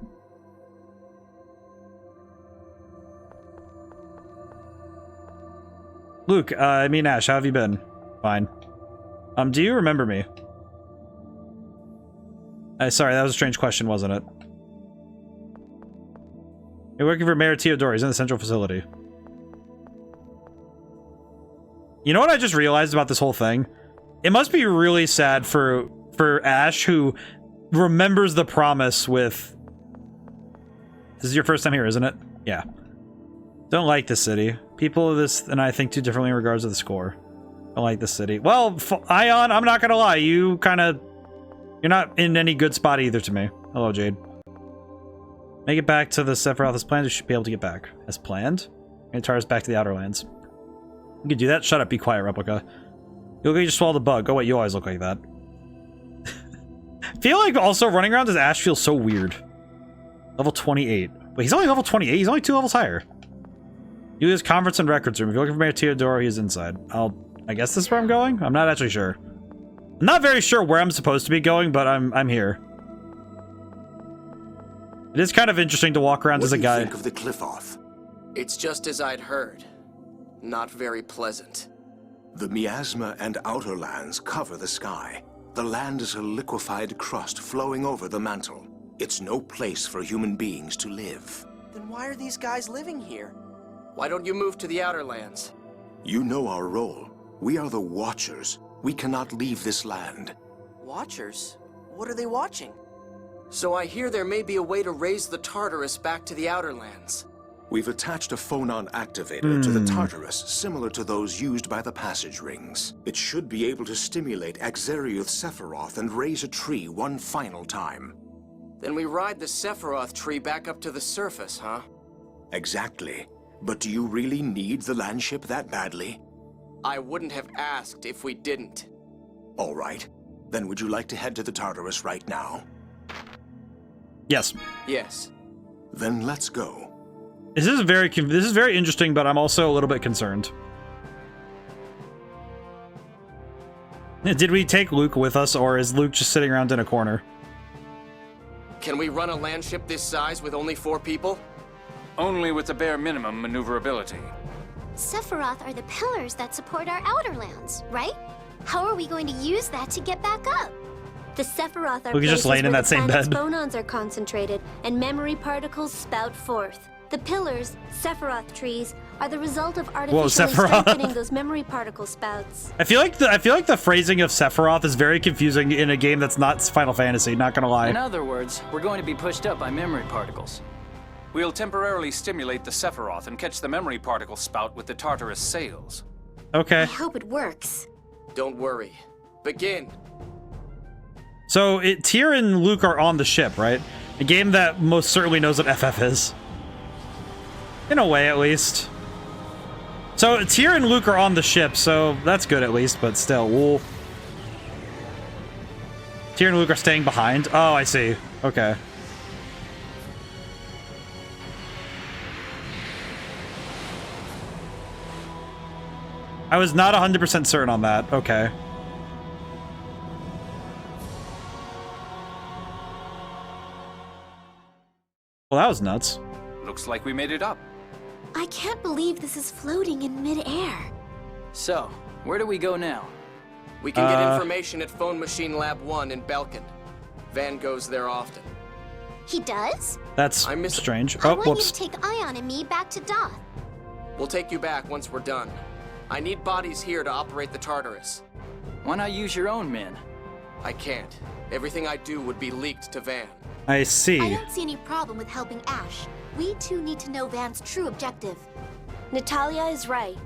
Speaker 1: Luke, I mean Ash, how have you been? Fine. Do you remember me? Sorry, that was a strange question, wasn't it? You're working for Mayor Teodoro. He's in the central facility. You know what I just realized about this whole thing? It must be really sad for Ash, who remembers the promise with... This is your first time here, isn't it? Yeah. Don't like this city. People of this and I think too differently in regards to the score. Don't like this city. Well, Ion, I'm not gonna lie. You kind of... You're not in any good spot either to me. Hello, Jade. Make it back to the Sephiroth as planned. You should be able to get back. As planned? And tar us back to the Outerlands. You can do that? Shut up, be quiet, Replica. You look like you just swallowed the bug. Oh wait, you always look like that. I feel like also running around as Ash feels so weird. Level 28. Wait, he's only level 28? He's only 2 levels higher. Yulia's conference and records room. If you're looking for Mayor Teodoro, he's inside. I guess this is where I'm going? I'm not actually sure. I'm not very sure where I'm supposed to be going, but I'm here. It is kind of interesting to walk around as a guy.
Speaker 10: What do you think of the Cliff-Off?
Speaker 6: It's just as I'd heard. Not very pleasant.
Speaker 10: The miasma and outer lands cover the sky. The land is a liquefied crust flowing over the mantle. It's no place for human beings to live.
Speaker 9: Then why are these guys living here?
Speaker 6: Why don't you move to the Outer Lands?
Speaker 10: You know our role. We are the Watchers. We cannot leave this land.
Speaker 9: Watchers? What are they watching?
Speaker 6: So I hear there may be a way to raise the Tartarus back to the Outer Lands.
Speaker 10: We've attached a phonon activator to the Tartarus, similar to those used by the passage rings. It should be able to stimulate Axariuth Sephiroth and raise a tree one final time.
Speaker 6: Then we ride the Sephiroth tree back up to the surface, huh?
Speaker 10: Exactly. But do you really need the landship that badly?
Speaker 6: I wouldn't have asked if we didn't.
Speaker 10: All right. Then would you like to head to the Tartarus right now?
Speaker 1: Yes.
Speaker 6: Yes.
Speaker 10: Then let's go.
Speaker 1: This is very interesting, but I'm also a little bit concerned. Did we take Luke with us, or is Luke just sitting around in a corner?
Speaker 6: Can we run a landship this size with only 4 people?
Speaker 2: Only with the bare minimum maneuverability.
Speaker 5: Sephiroth are the pillars that support our outer lands, right? How are we going to use that to get back up? The Sephiroth are
Speaker 1: We could just
Speaker 5: places
Speaker 1: lay in
Speaker 5: where
Speaker 1: that
Speaker 5: the
Speaker 1: same
Speaker 5: planet's
Speaker 1: bed.
Speaker 5: phonons are concentrated, and memory particles spout forth. The pillars, Sephiroth trees, are the result of artificially
Speaker 1: Sephiroth.
Speaker 5: strengthening those memory particle spouts.
Speaker 1: I feel like the phrasing of Sephiroth is very confusing in a game that's not Final Fantasy, not gonna lie.
Speaker 3: In other words, we're going to be pushed up by memory particles.
Speaker 2: We'll temporarily stimulate the Sephiroth and catch the memory particle spout with the Tartarus sails.
Speaker 1: Okay.
Speaker 5: I hope it works.
Speaker 6: Don't worry. Begin.
Speaker 1: So Tyr and Luke are on the ship, right? A game that most certainly knows what FF is. In a way, at least. So Tyr and Luke are on the ship, so that's good at least, but still. We'll... Tyr and Luke are staying behind? Oh, I see. Okay. I was not 100% certain on that. Okay. Well, that was nuts.
Speaker 2: Looks like we made it up.
Speaker 5: I can't believe this is floating in midair.
Speaker 3: So, where do we go now?
Speaker 6: We can get information at Phone Machine Lab 1 in Belkin. Van goes there often.
Speaker 5: He does?
Speaker 1: That's
Speaker 6: I miss-
Speaker 1: strange.
Speaker 5: I
Speaker 1: Oh,
Speaker 5: want
Speaker 1: whoops.
Speaker 5: you to take Ion and me back to Doth.
Speaker 6: We'll take you back once we're done. I need bodies here to operate the Tartarus.
Speaker 3: Why not use your own men?
Speaker 6: I can't. Everything I do would be leaked to Van.
Speaker 1: I see.
Speaker 5: I don't see any problem with helping Ash. We too need to know Van's true objective. Natalia is right.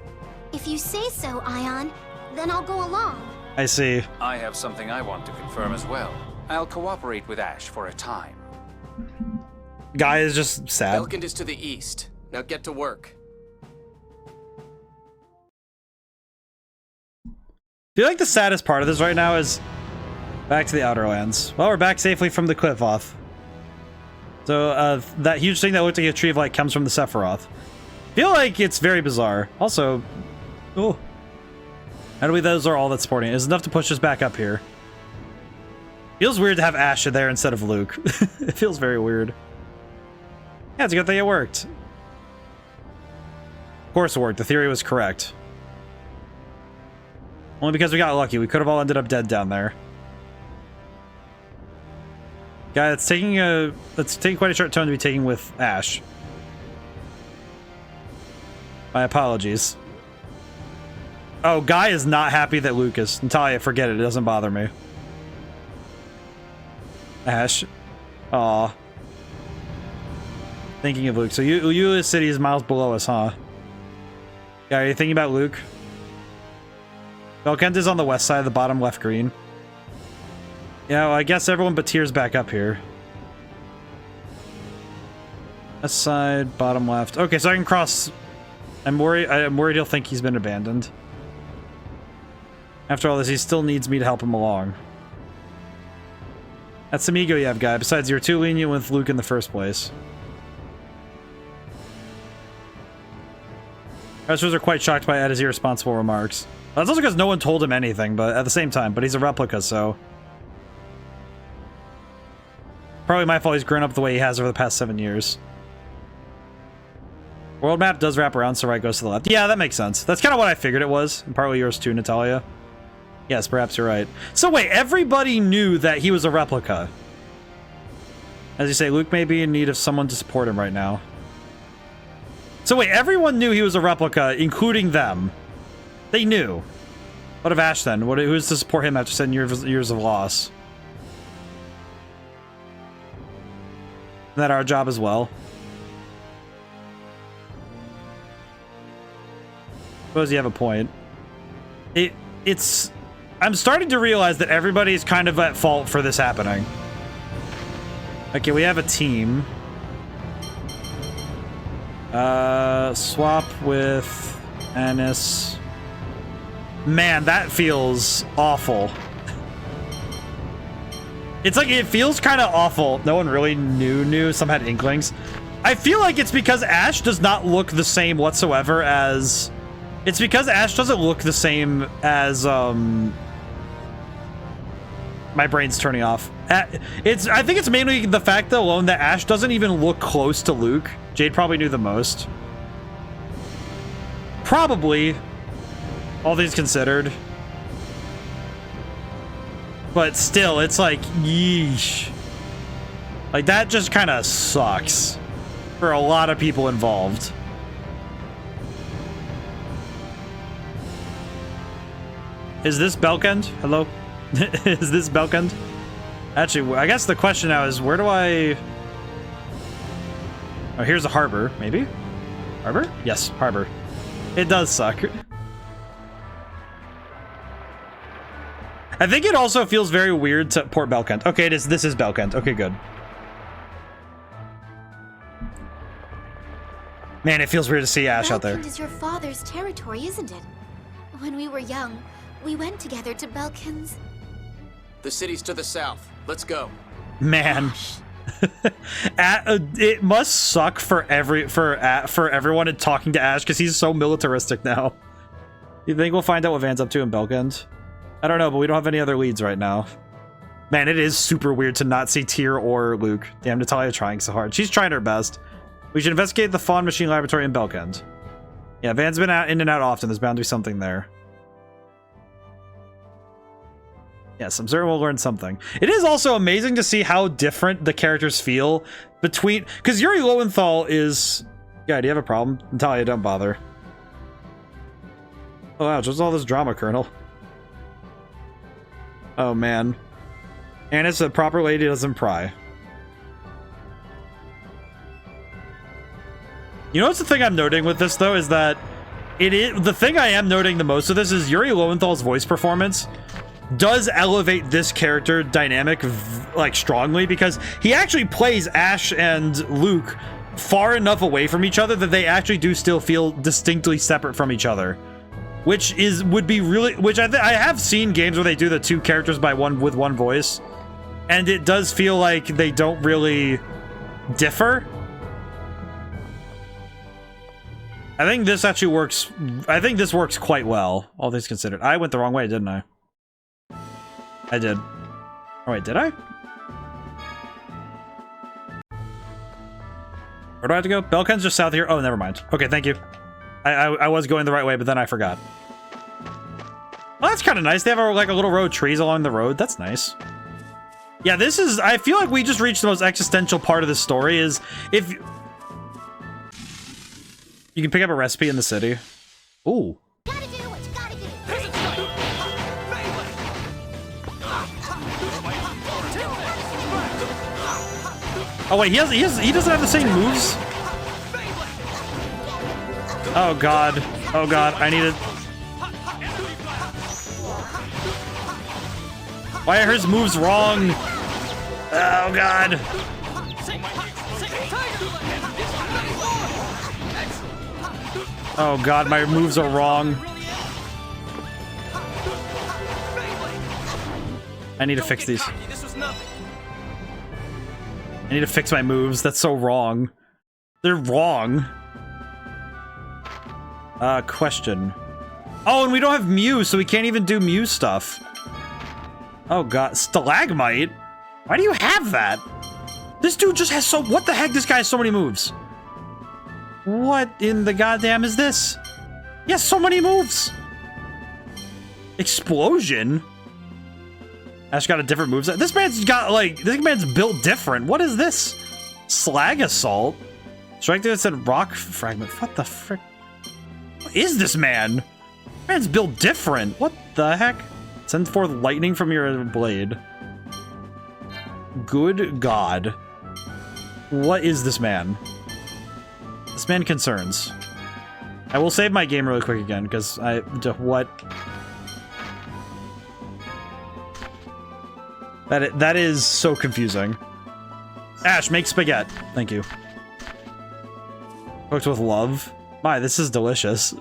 Speaker 5: If you say so, Ion, then I'll go along.
Speaker 1: I see.
Speaker 2: I have something I want to confirm as well. I'll cooperate with Ash for a time.
Speaker 1: Guy is just sad.
Speaker 6: Belkin is to the east. Now get to work.
Speaker 1: I feel like the saddest part of this right now is back to the Outer Lands. Well, we're back safely from the cliff off. So, that huge thing that looked like a tree of light comes from the Sephiroth. I feel like it's very bizarre. Also, oh. How do we, those are all that's supporting it. It's enough to push us back up here. Feels weird to have Ash there instead of Luke. It feels very weird. Yeah, it's a good thing it worked. Of course it worked. The theory was correct. Only because we got lucky. We could have all ended up dead down there. Guy, that's taking quite a short tone to be taking with Ash. My apologies. Oh, Guy is not happy that Luke is. Natalia, forget it. It doesn't bother me. Ash. Aw. Thinking of Luke. So Eula City is miles below us, huh? Guy, are you thinking about Luke? Belkent is on the west side, the bottom left green. Yeah, well, I guess everyone but Tyr's back up here. West side, bottom left. Okay, so I can cross. I'm worried he'll think he's been abandoned. After all this, he still needs me to help him along. That's some ego you have, Guy. Besides, you're too lenient with Luke in the first place. Wrestlers are quite shocked by Eda's irresponsible remarks. That's also because no one told him anything, but at the same time, but he's a replica, so... Probably my fault he's grown up the way he has over the past 7 years. World map does wrap around, so right goes to the left. Yeah, that makes sense. That's kind of what I figured it was. And partly yours too, Natalia. Yes, perhaps you're right. So wait, everybody knew that he was a replica. As you say, Luke may be in need of someone to support him right now. So wait, everyone knew he was a replica, including them. They knew. What of Ash then? Who's to support him after 7 years of loss? Isn't that our job as well? Suppose you have a point. It's... I'm starting to realize that everybody's kind of at fault for this happening. Okay, we have a team. Swap with Anis. Man, that feels awful. It's like, it feels kind of awful. No one really knew. Some had inklings. I feel like it's because Ash does not look the same whatsoever as... It's because Ash doesn't look the same as, my brain's turning off. I think it's mainly the fact alone that Ash doesn't even look close to Luke. Jade probably knew the most. Probably. All things considered. But still, it's like, yeesh. Like, that just kind of sucks for a lot of people involved. Is this Belkend? Hello? Is this Belkend? Actually, I guess the question now is, where do I... Oh, here's a harbor, maybe? Harbor? Yes, harbor. It does suck. I think it also feels very weird to port Belkend. Okay, this is Belkend. Okay, good. Man, it feels weird to see Ash out there.
Speaker 5: Belkend is your father's territory, isn't it? When we were young, we went together to Belkend's.
Speaker 6: The city's to the south. Let's go.
Speaker 1: Man. It must suck for everyone talking to Ash because he's so militaristic now. You think we'll find out what Van's up to in Belkend? I don't know, but we don't have any other leads right now. Man, it is super weird to not see Tyr or Luke. Damn, Natalia trying so hard. She's trying her best. We should investigate the Fawn Machine Laboratory in Belkend. Yeah, Van's been in and out often. There's bound to be something there. Yes, I'm certain we'll learn something. It is also amazing to see how different the characters feel between... Because Yuri Lowenthal is... Yeah, do you have a problem? Natalia, don't bother. Oh, ouch. What's all this drama, Colonel? Oh, man. Anis, a proper lady doesn't pry. You know what's the thing I'm noting with this, though, is that the thing I am noting the most of this is Yuri Lowenthal's voice performance does elevate this character dynamic, like, strongly, because he actually plays Ash and Luke far enough away from each other that they actually do still feel distinctly separate from each other. Which would be really, which I have seen games where they do the two characters with one voice, and it does feel like they don't really differ. I think this actually works. I think this works quite well, all things considered. I went the wrong way, didn't I? I did. Oh wait, did I? Where do I have to go? Belkend's just south here. Oh, never mind. Okay, thank you. I was going the right way, but then I forgot. Well, that's kind of nice. They have like a little row of trees along the road. That's nice. Yeah, this is... I feel like we just reached the most existential part of the story is if... You can pick up a recipe in the city. Ooh. Oh wait, he doesn't have the same moves? Oh god. Oh god, I need it. Why are his moves wrong? Oh god. Oh god, my moves are wrong. I need to fix these. I need to fix my moves. That's so wrong. They're wrong. Question. Oh, and we don't have Mew, so we can't even do Mew stuff. Oh god, Stalagmite? Why do you have that? This dude just has so... What the heck? This guy has so many moves. What in the goddamn is this? He has so many moves. Explosion? Ash got a different moveset. This man's got, like... This man's built different. What is this? Slag Assault? Strike that said Rock Fragment. What the frick? What is this man? Man's built different. What the heck? Send forth lightning from your blade. Good God. What is this man? This man concerns. I will save my game really quick again, because what? That is so confusing. Ash, make spaghetti. Thank you. Cooked with love. My, this is delicious.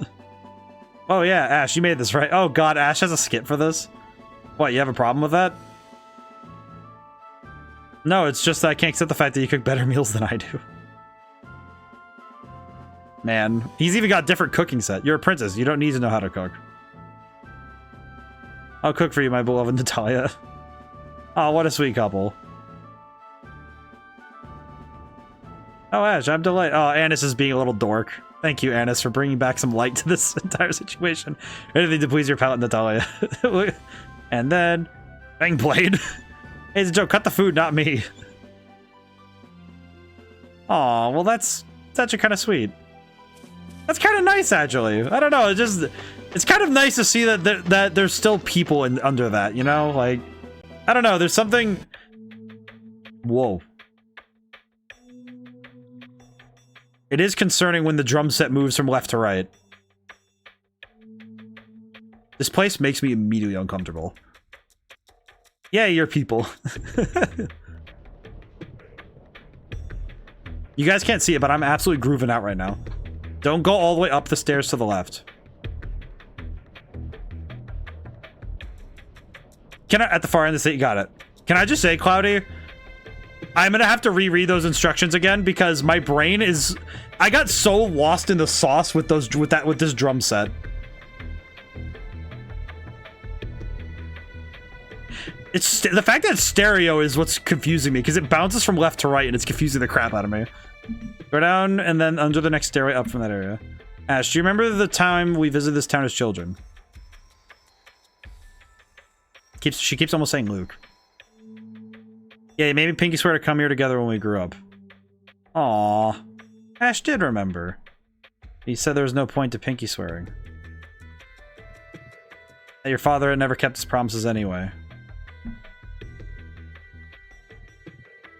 Speaker 1: Oh yeah, Ash, you made this, right? Oh God, Ash has a skit for this? What, you have a problem with that? No, it's just that I can't accept the fact that you cook better meals than I do. Man, he's even got different cooking set. You're a princess, you don't need to know how to cook. I'll cook for you, my beloved Natalia. Oh, what a sweet couple. Oh, Ash, I'm delighted. Oh, Annis is being a little dork. Thank you, Annis, for bringing back some light to this entire situation. Anything to please your palate, Natalia. And then, bang blade. Hey, it's a joke. Cut the food, not me. Aw, well, that's actually kind of sweet. That's kind of nice, actually. I don't know. It's kind of nice to see that there's still people under that. You know, like, I don't know. There's something. Whoa. It is concerning when the drum set moves from left to right. This place makes me immediately uncomfortable. Yeah, you're people. You guys can't see it, but I'm absolutely grooving out right now. Don't go all the way up the stairs to the left. Can I, at the far end of the state, you got it. Can I just say, Cloudy? I'm gonna have to reread those instructions again because my brain is. I got so lost in the sauce with those with this drum set. It's the fact that it's stereo is what's confusing me because it bounces from left to right and it's confusing the crap out of me. Go down and then under the next stairway up from that area. Ash, do you remember the time we visited this town as children? She keeps almost saying Luke. Yeah, maybe Pinky swear to come here together when we grew up. Aww. Ash did remember. He said there was no point to Pinky swearing. That your father had never kept his promises anyway.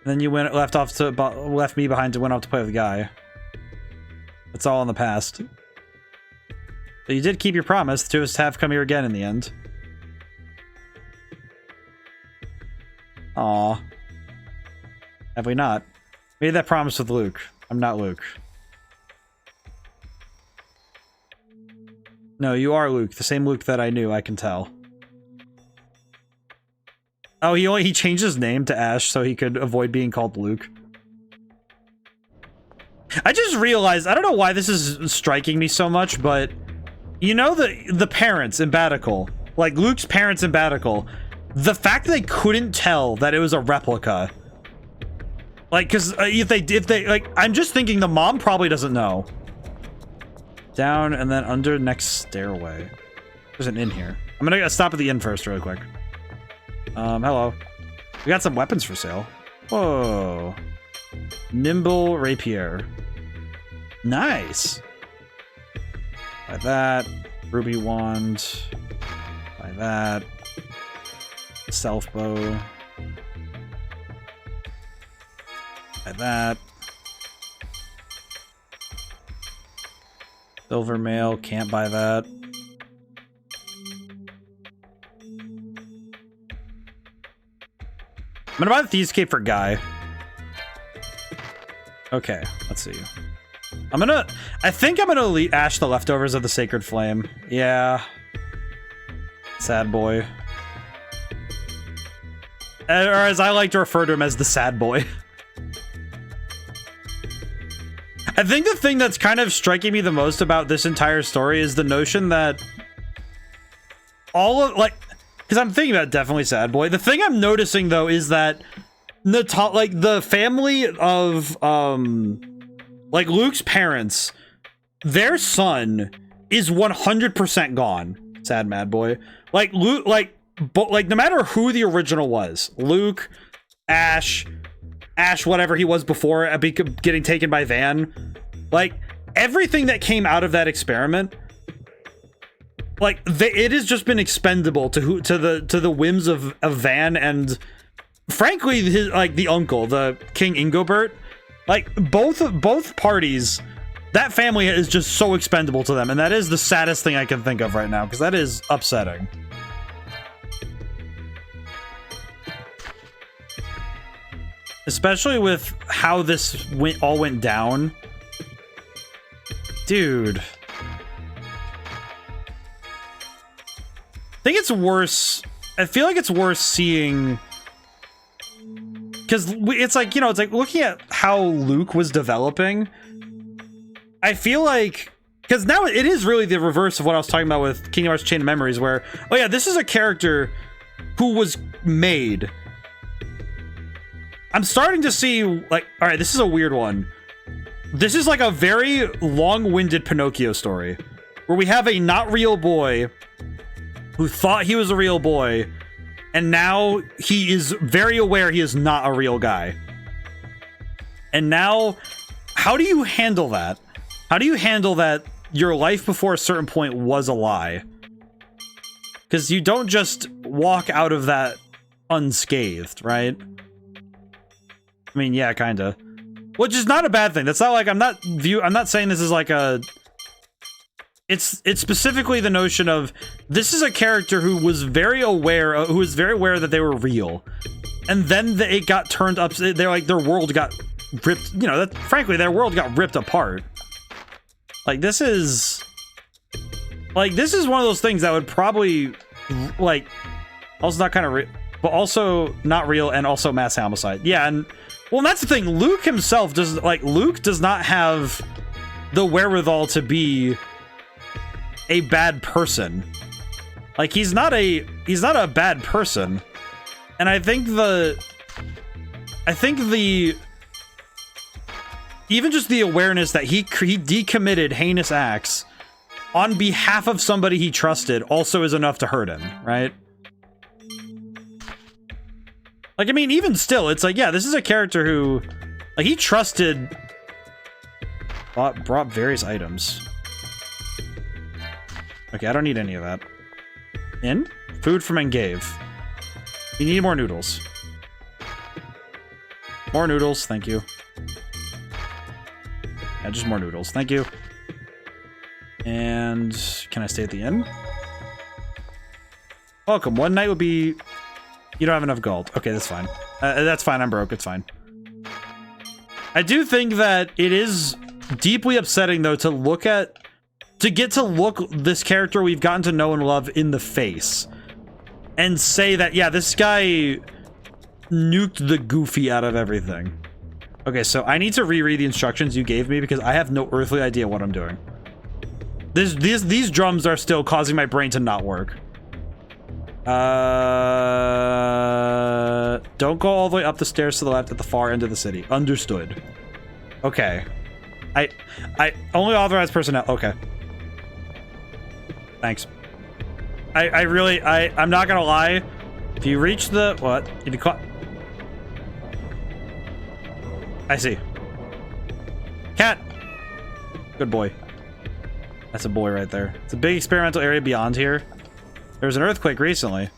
Speaker 1: And then you left me behind to went off to play with the guy. It's all in the past. But you did keep your promise to us to have come here again in the end. Aw. Have we not? Made that promise with Luke. I'm not Luke. No, you are Luke. The same Luke that I knew, I can tell. Oh, he changed his name to Ash so he could avoid being called Luke. I just realized, I don't know why this is striking me so much, but you know the parents in Batical, like Luke's parents in Batical, the fact that they couldn't tell that it was a replica. Like, cause if they like, I'm just thinking the mom probably doesn't know. Down and then under next stairway. There's an inn here. I'm gonna stop at the inn first really quick. Hello. We got some weapons for sale. Whoa. Nimble rapier. Nice. Buy that. Ruby wand. Buy that. Stealth bow. Buy that. Silver mail. Can't buy that. I'm gonna buy the Thieves' Cape for Guy. Okay, let's see. I think I'm gonna Ash the leftovers of the Sacred Flame. Yeah. Sad boy. Or as I like to refer to him as the sad boy. I think the thing that's kind of striking me the most about this entire story is the notion that all of, like, because I'm thinking about definitely sad boy. The thing I'm noticing though is that the family of like Luke's parents, their son is 100% gone. Sad mad boy. Like Luke, like no matter who the original was, Luke, Ash, whatever he was before getting taken by Van, like everything that came out of that experiment like it has just been expendable to the whims of Van and frankly his like the uncle, the King Ingobert. Like both parties, that family is just so expendable to them, and that is the saddest thing I can think of right now because that is upsetting. Especially with how this all went down. Dude. I think it's worse. I feel like it's worse seeing... Because it's like, you know, it's like looking at how Luke was developing. I feel like... Because now it is really the reverse of what I was talking about with Kingdom Hearts Chain of Memories, where, oh yeah, this is a character who was made... I'm starting to see, like, all right, this is a weird one. This is like a very long-winded Pinocchio story, where we have a not real boy who thought he was a real boy, and now he is very aware he is not a real guy. And now, how do you handle that? How do you handle that your life before a certain point was a lie? Because you don't just walk out of that unscathed, right? I mean, yeah, kinda. Which is not a bad thing. That's not like I'm not saying this is like a... It's specifically the notion of this is a character who was very aware that they were real, and then it got turned up. They're like their world got ripped. You know, that frankly their world got ripped apart. Like this is one of those things that would probably like also not kind of but also not real and also mass homicide. Yeah, and well, that's the thing. Luke himself Luke does not have the wherewithal to be a bad person. Like he's not a bad person. And I think the even just the awareness that he decommitted heinous acts on behalf of somebody he trusted also is enough to hurt him, right? Like, I mean, even still, it's like, yeah, this is a character who, like, he trusted, brought various items. Okay, I don't need any of that. In? Food from Engave. You need more noodles. More noodles, thank you. Yeah, just more noodles, thank you. And can I stay at the inn? Welcome, one night would be... You don't have enough gold. Okay, that's fine. That's fine, I'm broke, it's fine. I do think that it is deeply upsetting, though, to get to look this character we've gotten to know and love in the face. And say that, yeah, this guy nuked the goofy out of everything. Okay, so I need to reread the instructions you gave me because I have no earthly idea what I'm doing. These drums are still causing my brain to not work. Don't go all the way up the stairs to the left at the far end of the city. Understood. Okay. I only authorized personnel. Okay. Thanks. I'm not gonna lie. If you reach the, what? If you caught... I see. Cat! Good boy. That's a boy right there. It's a big experimental area beyond here. There was an earthquake recently.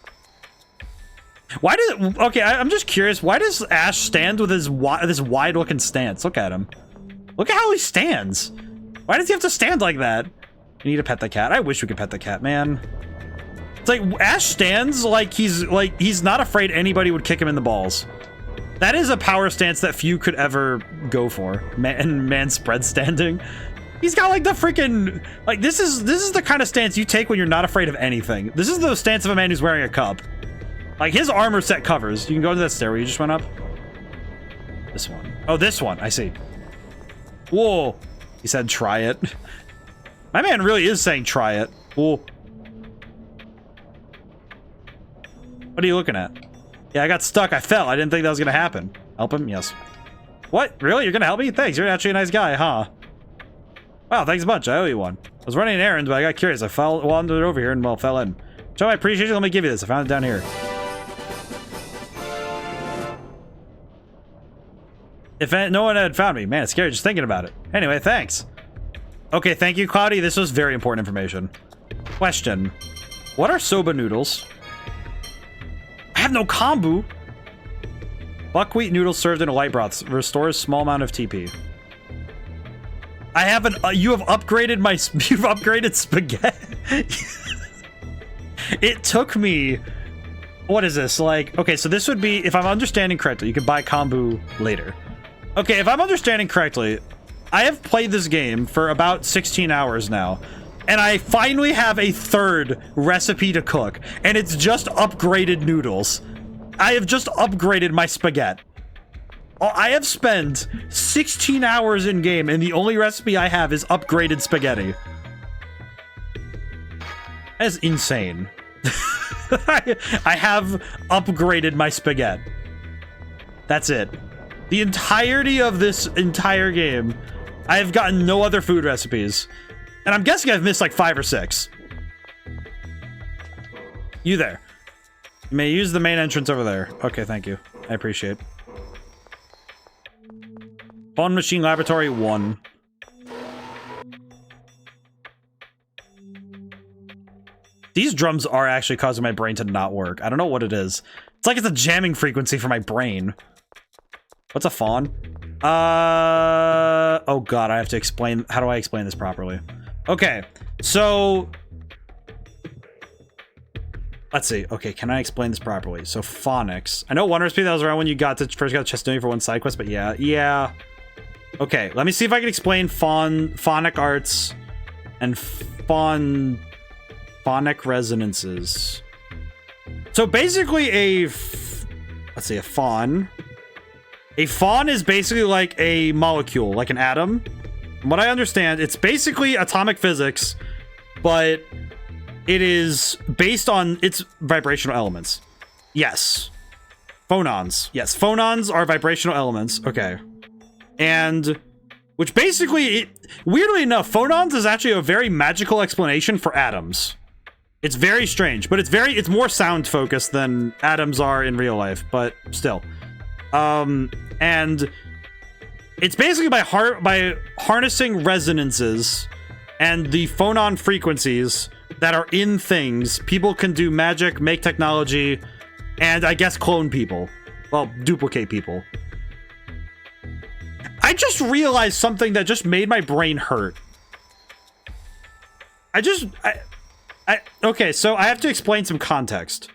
Speaker 1: Why did... Okay, I'm just curious. Why does Ash stand with this wide-looking stance? Look at him. Look at how he stands. Why does he have to stand like that? You need to pet the cat. I wish we could pet the cat, man. It's like Ash stands like he's not afraid anybody would kick him in the balls. That is a power stance that few could ever go for. Man spread standing. He's got like the freaking, like this is the kind of stance you take when you're not afraid of anything. This is the stance of a man who's wearing a cup. Like his armor set covers. You can go to that stairway you just went up. This one. Oh, this one. I see. Whoa. He said try it. My man really is saying try it. Whoa. What are you looking at? Yeah, I got stuck. I fell. I didn't think that was gonna happen. Help him? Yes. What? Really? You're gonna help me? Thanks. You're actually a nice guy, huh? Wow, thanks a bunch. I owe you one. I was running an errand, but I got curious. I wandered over here and, well, fell in. Show my appreciation. Let me give you this. I found it down here. If no one had found me. Man, it's scary just thinking about it. Anyway, thanks. Okay, thank you, Cloudy. This was very important information. Question. What are soba noodles? I have no kombu. Buckwheat noodles served in a light broth restores small amount of TP. I haven't. You have upgraded my. You've upgraded spaghetti. It took me. What is this? Like, okay, so this would be, if I'm understanding correctly, you could buy kombu later. Okay, if I'm understanding correctly, I have played this game for about 16 hours now, and I finally have a third recipe to cook, and it's just upgraded noodles. I have just upgraded my spaghetti. I have spent 16 hours in game, and the only recipe I have is upgraded spaghetti. That is insane. I have upgraded my spaghetti. That's it. The entirety of this entire game, I have gotten no other food recipes. And I'm guessing I've missed like 5 or 6. You there. You may use the main entrance over there. Okay, thank you. I appreciate it. Bone Machine Laboratory 1. These drums are actually causing my brain to not work. I don't know what it is. It's like it's a jamming frequency for my brain. What's a fawn? Oh god, I have to explain. How do I explain this properly? Okay, so let's see. Okay, can I explain this properly? So phonics. I know one recipe that was around when you first got Chestonia for one side quest, but yeah. Okay, let me see if I can explain phonic arts and phonic resonances. So basically let's see, a fawn. A fawn is basically like a molecule, like an atom. From what I understand, it's basically atomic physics, but it is based on its vibrational elements. Yes. Phonons. Yes, phonons are vibrational elements. Okay. And which basically, weirdly enough, phonons is actually a very magical explanation for atoms. It's very strange, but it's more sound focused than atoms are in real life, but still. And it's basically by harnessing resonances and the phonon frequencies that are in things, people can do magic, make technology, and I guess clone people. Well, duplicate people. I just realized something that just made my brain hurt. Okay, so I have to explain some context.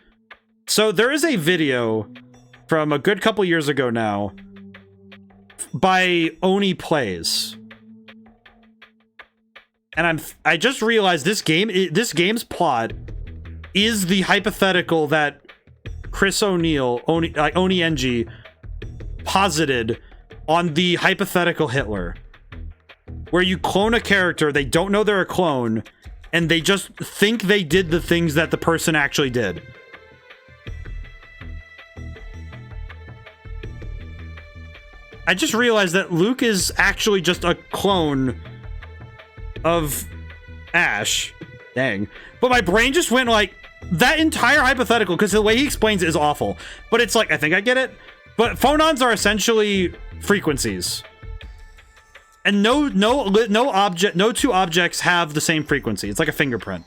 Speaker 1: So there is a video from a good couple years ago now by Oni Plays. And I just realized this game's plot is the hypothetical that Chris O'Neill, Oni NG, posited on the hypothetical Hitler, where you clone a character, they don't know they're a clone, and they just think they did the things that the person actually did. I just realized that Luke is actually just a clone of Ash. Dang. But my brain just went like, that entire hypothetical, because the way he explains it is awful. But it's like, I think I get it. But phonons are essentially frequencies. And no two objects have the same frequency. It's like a fingerprint.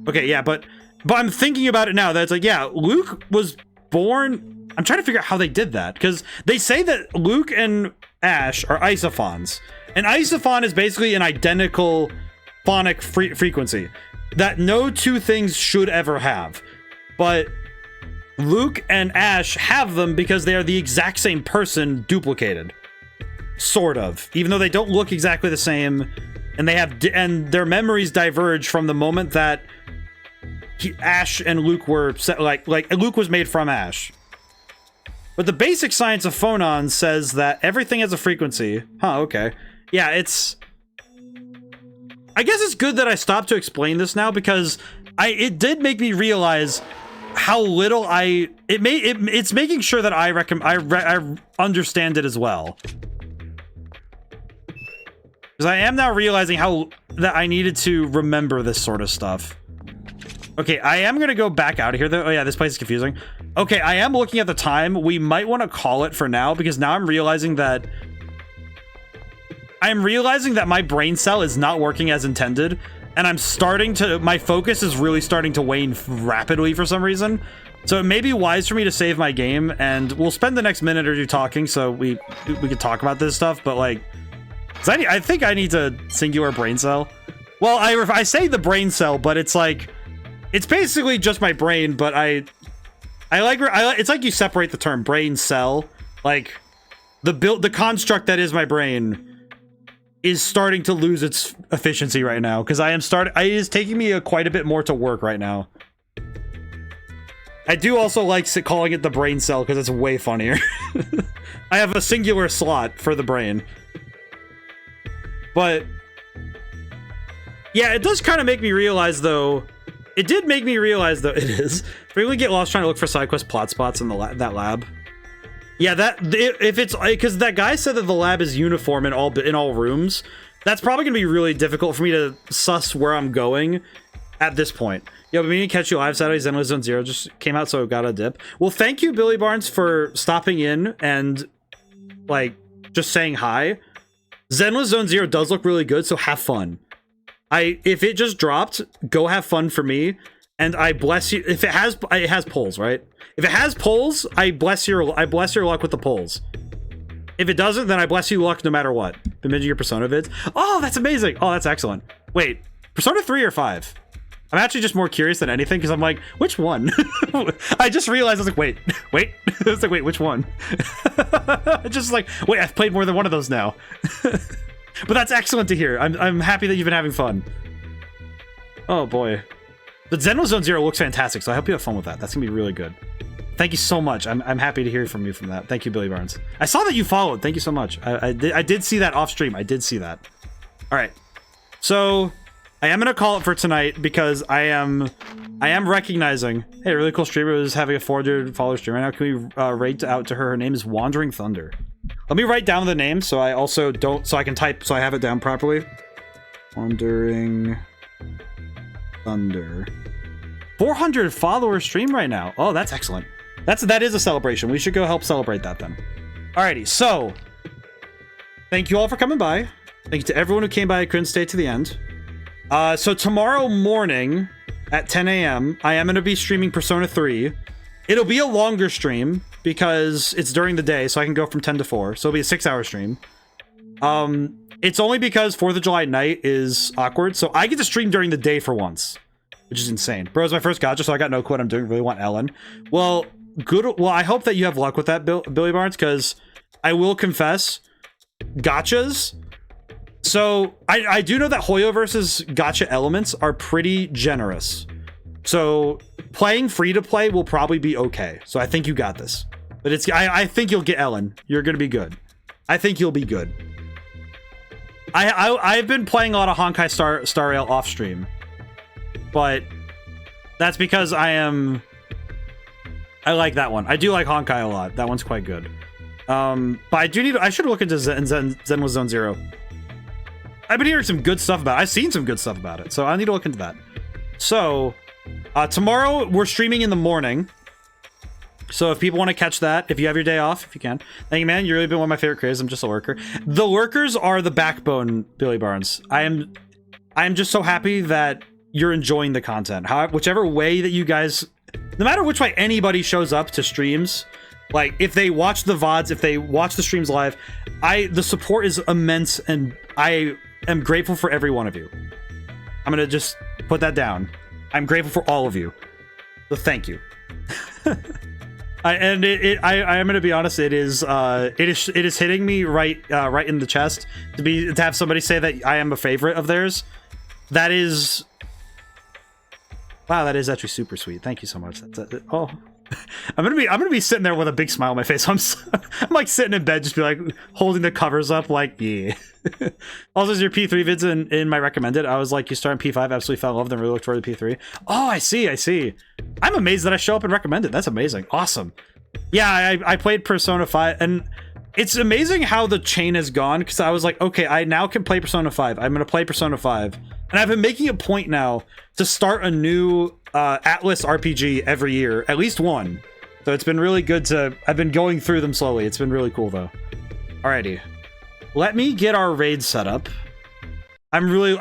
Speaker 1: Okay, yeah, but I'm thinking about it now. That it's like, yeah, Luke was born. I'm trying to figure out how they did that, because they say that Luke and Ash are isophons. An isophon is basically an identical phonic frequency that no two things should ever have. But Luke and Ash have them because they are the exact same person duplicated. Sort of. Even though they don't look exactly the same, and they have and their memories diverge from the moment that Ash and Luke were like Luke was made from Ash. But the basic science of phonons says that everything has a frequency. Huh, okay. Yeah, I guess it's good that I stopped to explain this now, because it did make me realize how little it's making sure that I understand it as well. Because I am now realizing that I needed to remember this sort of stuff. Okay, I am gonna go back out of here though. Oh yeah, this place is confusing. Okay, I am looking at the time. We might want to call it for now, because now I'm realizing that my brain cell is not working as intended. and I'm starting to, my focus is really starting to wane rapidly for some reason. So it may be wise for me to save my game, and we'll spend the next minute or two talking so we can talk about this stuff, but like, I think I need to singular brain cell. Well, I say the brain cell, but it's like, it's basically just my brain, but it's like you separate the term brain cell, like the construct that is my brain is starting to lose its efficiency right now, because it is taking me quite a bit more to work right now. I do also like calling it the brain cell because it's way funnier. I have a singular slot for the brain. But yeah, it does kind of make me realize though, it is. Frequently get lost trying to look for side quest plot spots in that lab. Yeah, if it's because that guy said that the lab is uniform in all rooms, that's probably gonna be really difficult for me to suss where I'm going at this point. Yo, but meaning to catch you live Saturday. Zenless Zone Zero just came out, so got a dip. Well, thank you, Billy Barnes, for stopping in and like just saying hi. Zenless Zone Zero does look really good, so have fun. If it just dropped, go have fun for me, and I bless you. If it has polls, right? If it has polls, I bless your luck with the polls. If it doesn't, then I bless you luck no matter what. Been binging your Persona vids. Oh, that's amazing. Oh, that's excellent. Wait, Persona 3 or 5? I'm actually just more curious than anything because I'm like, which one? I just realized I was like, wait. I was like, wait, which one? Just like, wait, I've played more than one of those now. But that's excellent to hear. I'm happy that you've been having fun. Oh boy. But Zenless Zone Zero looks fantastic, so I hope you have fun with that. That's gonna be really good. Thank you so much. I'm happy to hear from you from that. Thank you, Billy Barnes. I saw that you followed. Thank you so much. I did see that off stream. I did see that. All right. So I am gonna call it for tonight because I am recognizing. Hey, a really cool streamer is having a 400 follower stream right now. Can we rate out to her? Her name is Wandering Thunder. Let me write down the name so I also don't, so I can type, so I have it down properly. Wandering Thunder. 400 follower stream right now. Oh, that's excellent. That is a celebration. We should go help celebrate that then. Alrighty, so thank you all for coming by. Thank you to everyone who came by. I couldn't stay to the end. So tomorrow morning at 10 a.m. I am going to be streaming Persona 3. It'll be a longer stream because it's during the day, so I can go from 10 to 4. So it'll be a 6-hour stream. It's only because 4th of July night is awkward, so I get to stream during the day for once, which is insane. Bro, it's my first gacha, so I got no clue what I'm doing. Really want Ellen. Well, good. Well, I hope that you have luck with that, Billy Barnes, because I will confess, gachas. So I do know that Hoyoverse's gacha elements are pretty generous. So playing free to play will probably be okay. So I think you got this. But I think you'll get Ellen. You're gonna be good. I think you'll be good. I've been playing a lot of Honkai Star Rail off stream, but that's because I like that one. I do like Honkai a lot. That one's quite good. But I should look into Zenless Zone Zero. I've been hearing some good stuff about it. I've seen some good stuff about it, so I need to look into that. So tomorrow we're streaming in the morning. So if people want to catch that, if you have your day off, if you can. Thank you, man. You've really been one of my favorite creators. I'm just a lurker. The lurkers are the backbone, Billy Barnes. I am just so happy that you're enjoying the content. Whichever way that you guys, no matter which way anybody shows up to streams, like if they watch the VODs, if they watch the streams live, the support is immense, and I am grateful for every one of you. I'm gonna just put that down. I'm grateful for all of you. So thank you. I am gonna be honest. It is hitting me right in the chest to have somebody say that I am a favorite of theirs. That is, wow, that is actually super sweet. Thank you so much. Oh, I'm gonna be sitting there with a big smile on my face. I'm like sitting in bed, just be like holding the covers up, like yeah. Also, your P3 vids in my recommended. I was like, you start in P5, absolutely fell in love, then really looked forward to P3. Oh, I see. I'm amazed that I show up and recommended. That's amazing. Awesome. Yeah, I played Persona 5, and it's amazing how the chain has gone, because I was like, okay, I now can play Persona 5. I'm gonna play Persona 5. And I've been making a point now to start a new Atlas RPG every year, at least one. So it's been really good I've been going through them slowly. It's been really cool though. Alrighty. Let me get our raid set up. I'm really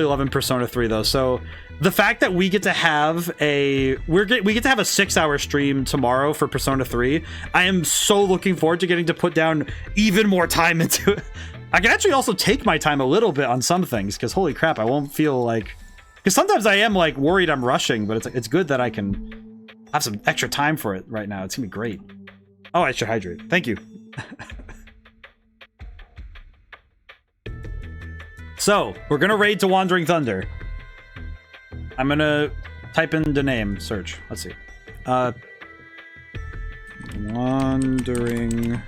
Speaker 1: loving Persona 3 though. So the fact that we get to have a we get to have a 6-hour stream tomorrow for Persona 3, I am so looking forward to getting to put down even more time into it. I can actually also take my time a little bit on some things, because holy crap, I won't feel like, because sometimes I am like worried I'm rushing, but it's good that I can have some extra time for it right now. It's gonna be great. Oh, I should hydrate. Thank you. So we're gonna raid to Wandering Thunder. I'm gonna type in the name, search. Let's see. Wandering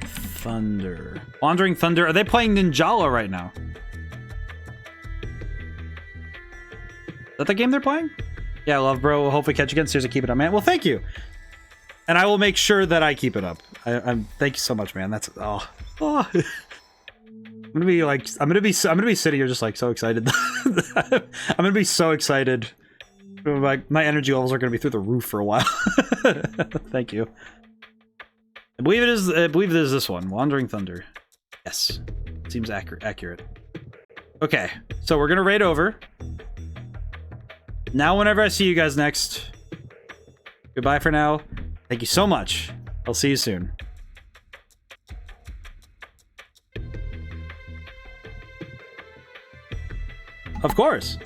Speaker 1: Thunder. Wandering Thunder. Are they playing Ninjala right now? Is that the game they're playing? Yeah, love, bro. We'll hopefully catch you again. Seriously, keep it up, man. Well, thank you. And I will make sure that I keep it up. Thank you so much, man. That's oh. I'm gonna be like, I'm gonna be sitting here just like so excited. I'm gonna be so excited. My energy levels are gonna be through the roof for a while. Thank you. I believe it is this one, Wandering Thunder. Yes, seems accurate. Okay, so we're gonna raid over. Now, whenever I see you guys next, goodbye for now. Thank you so much. I'll see you soon. Of course.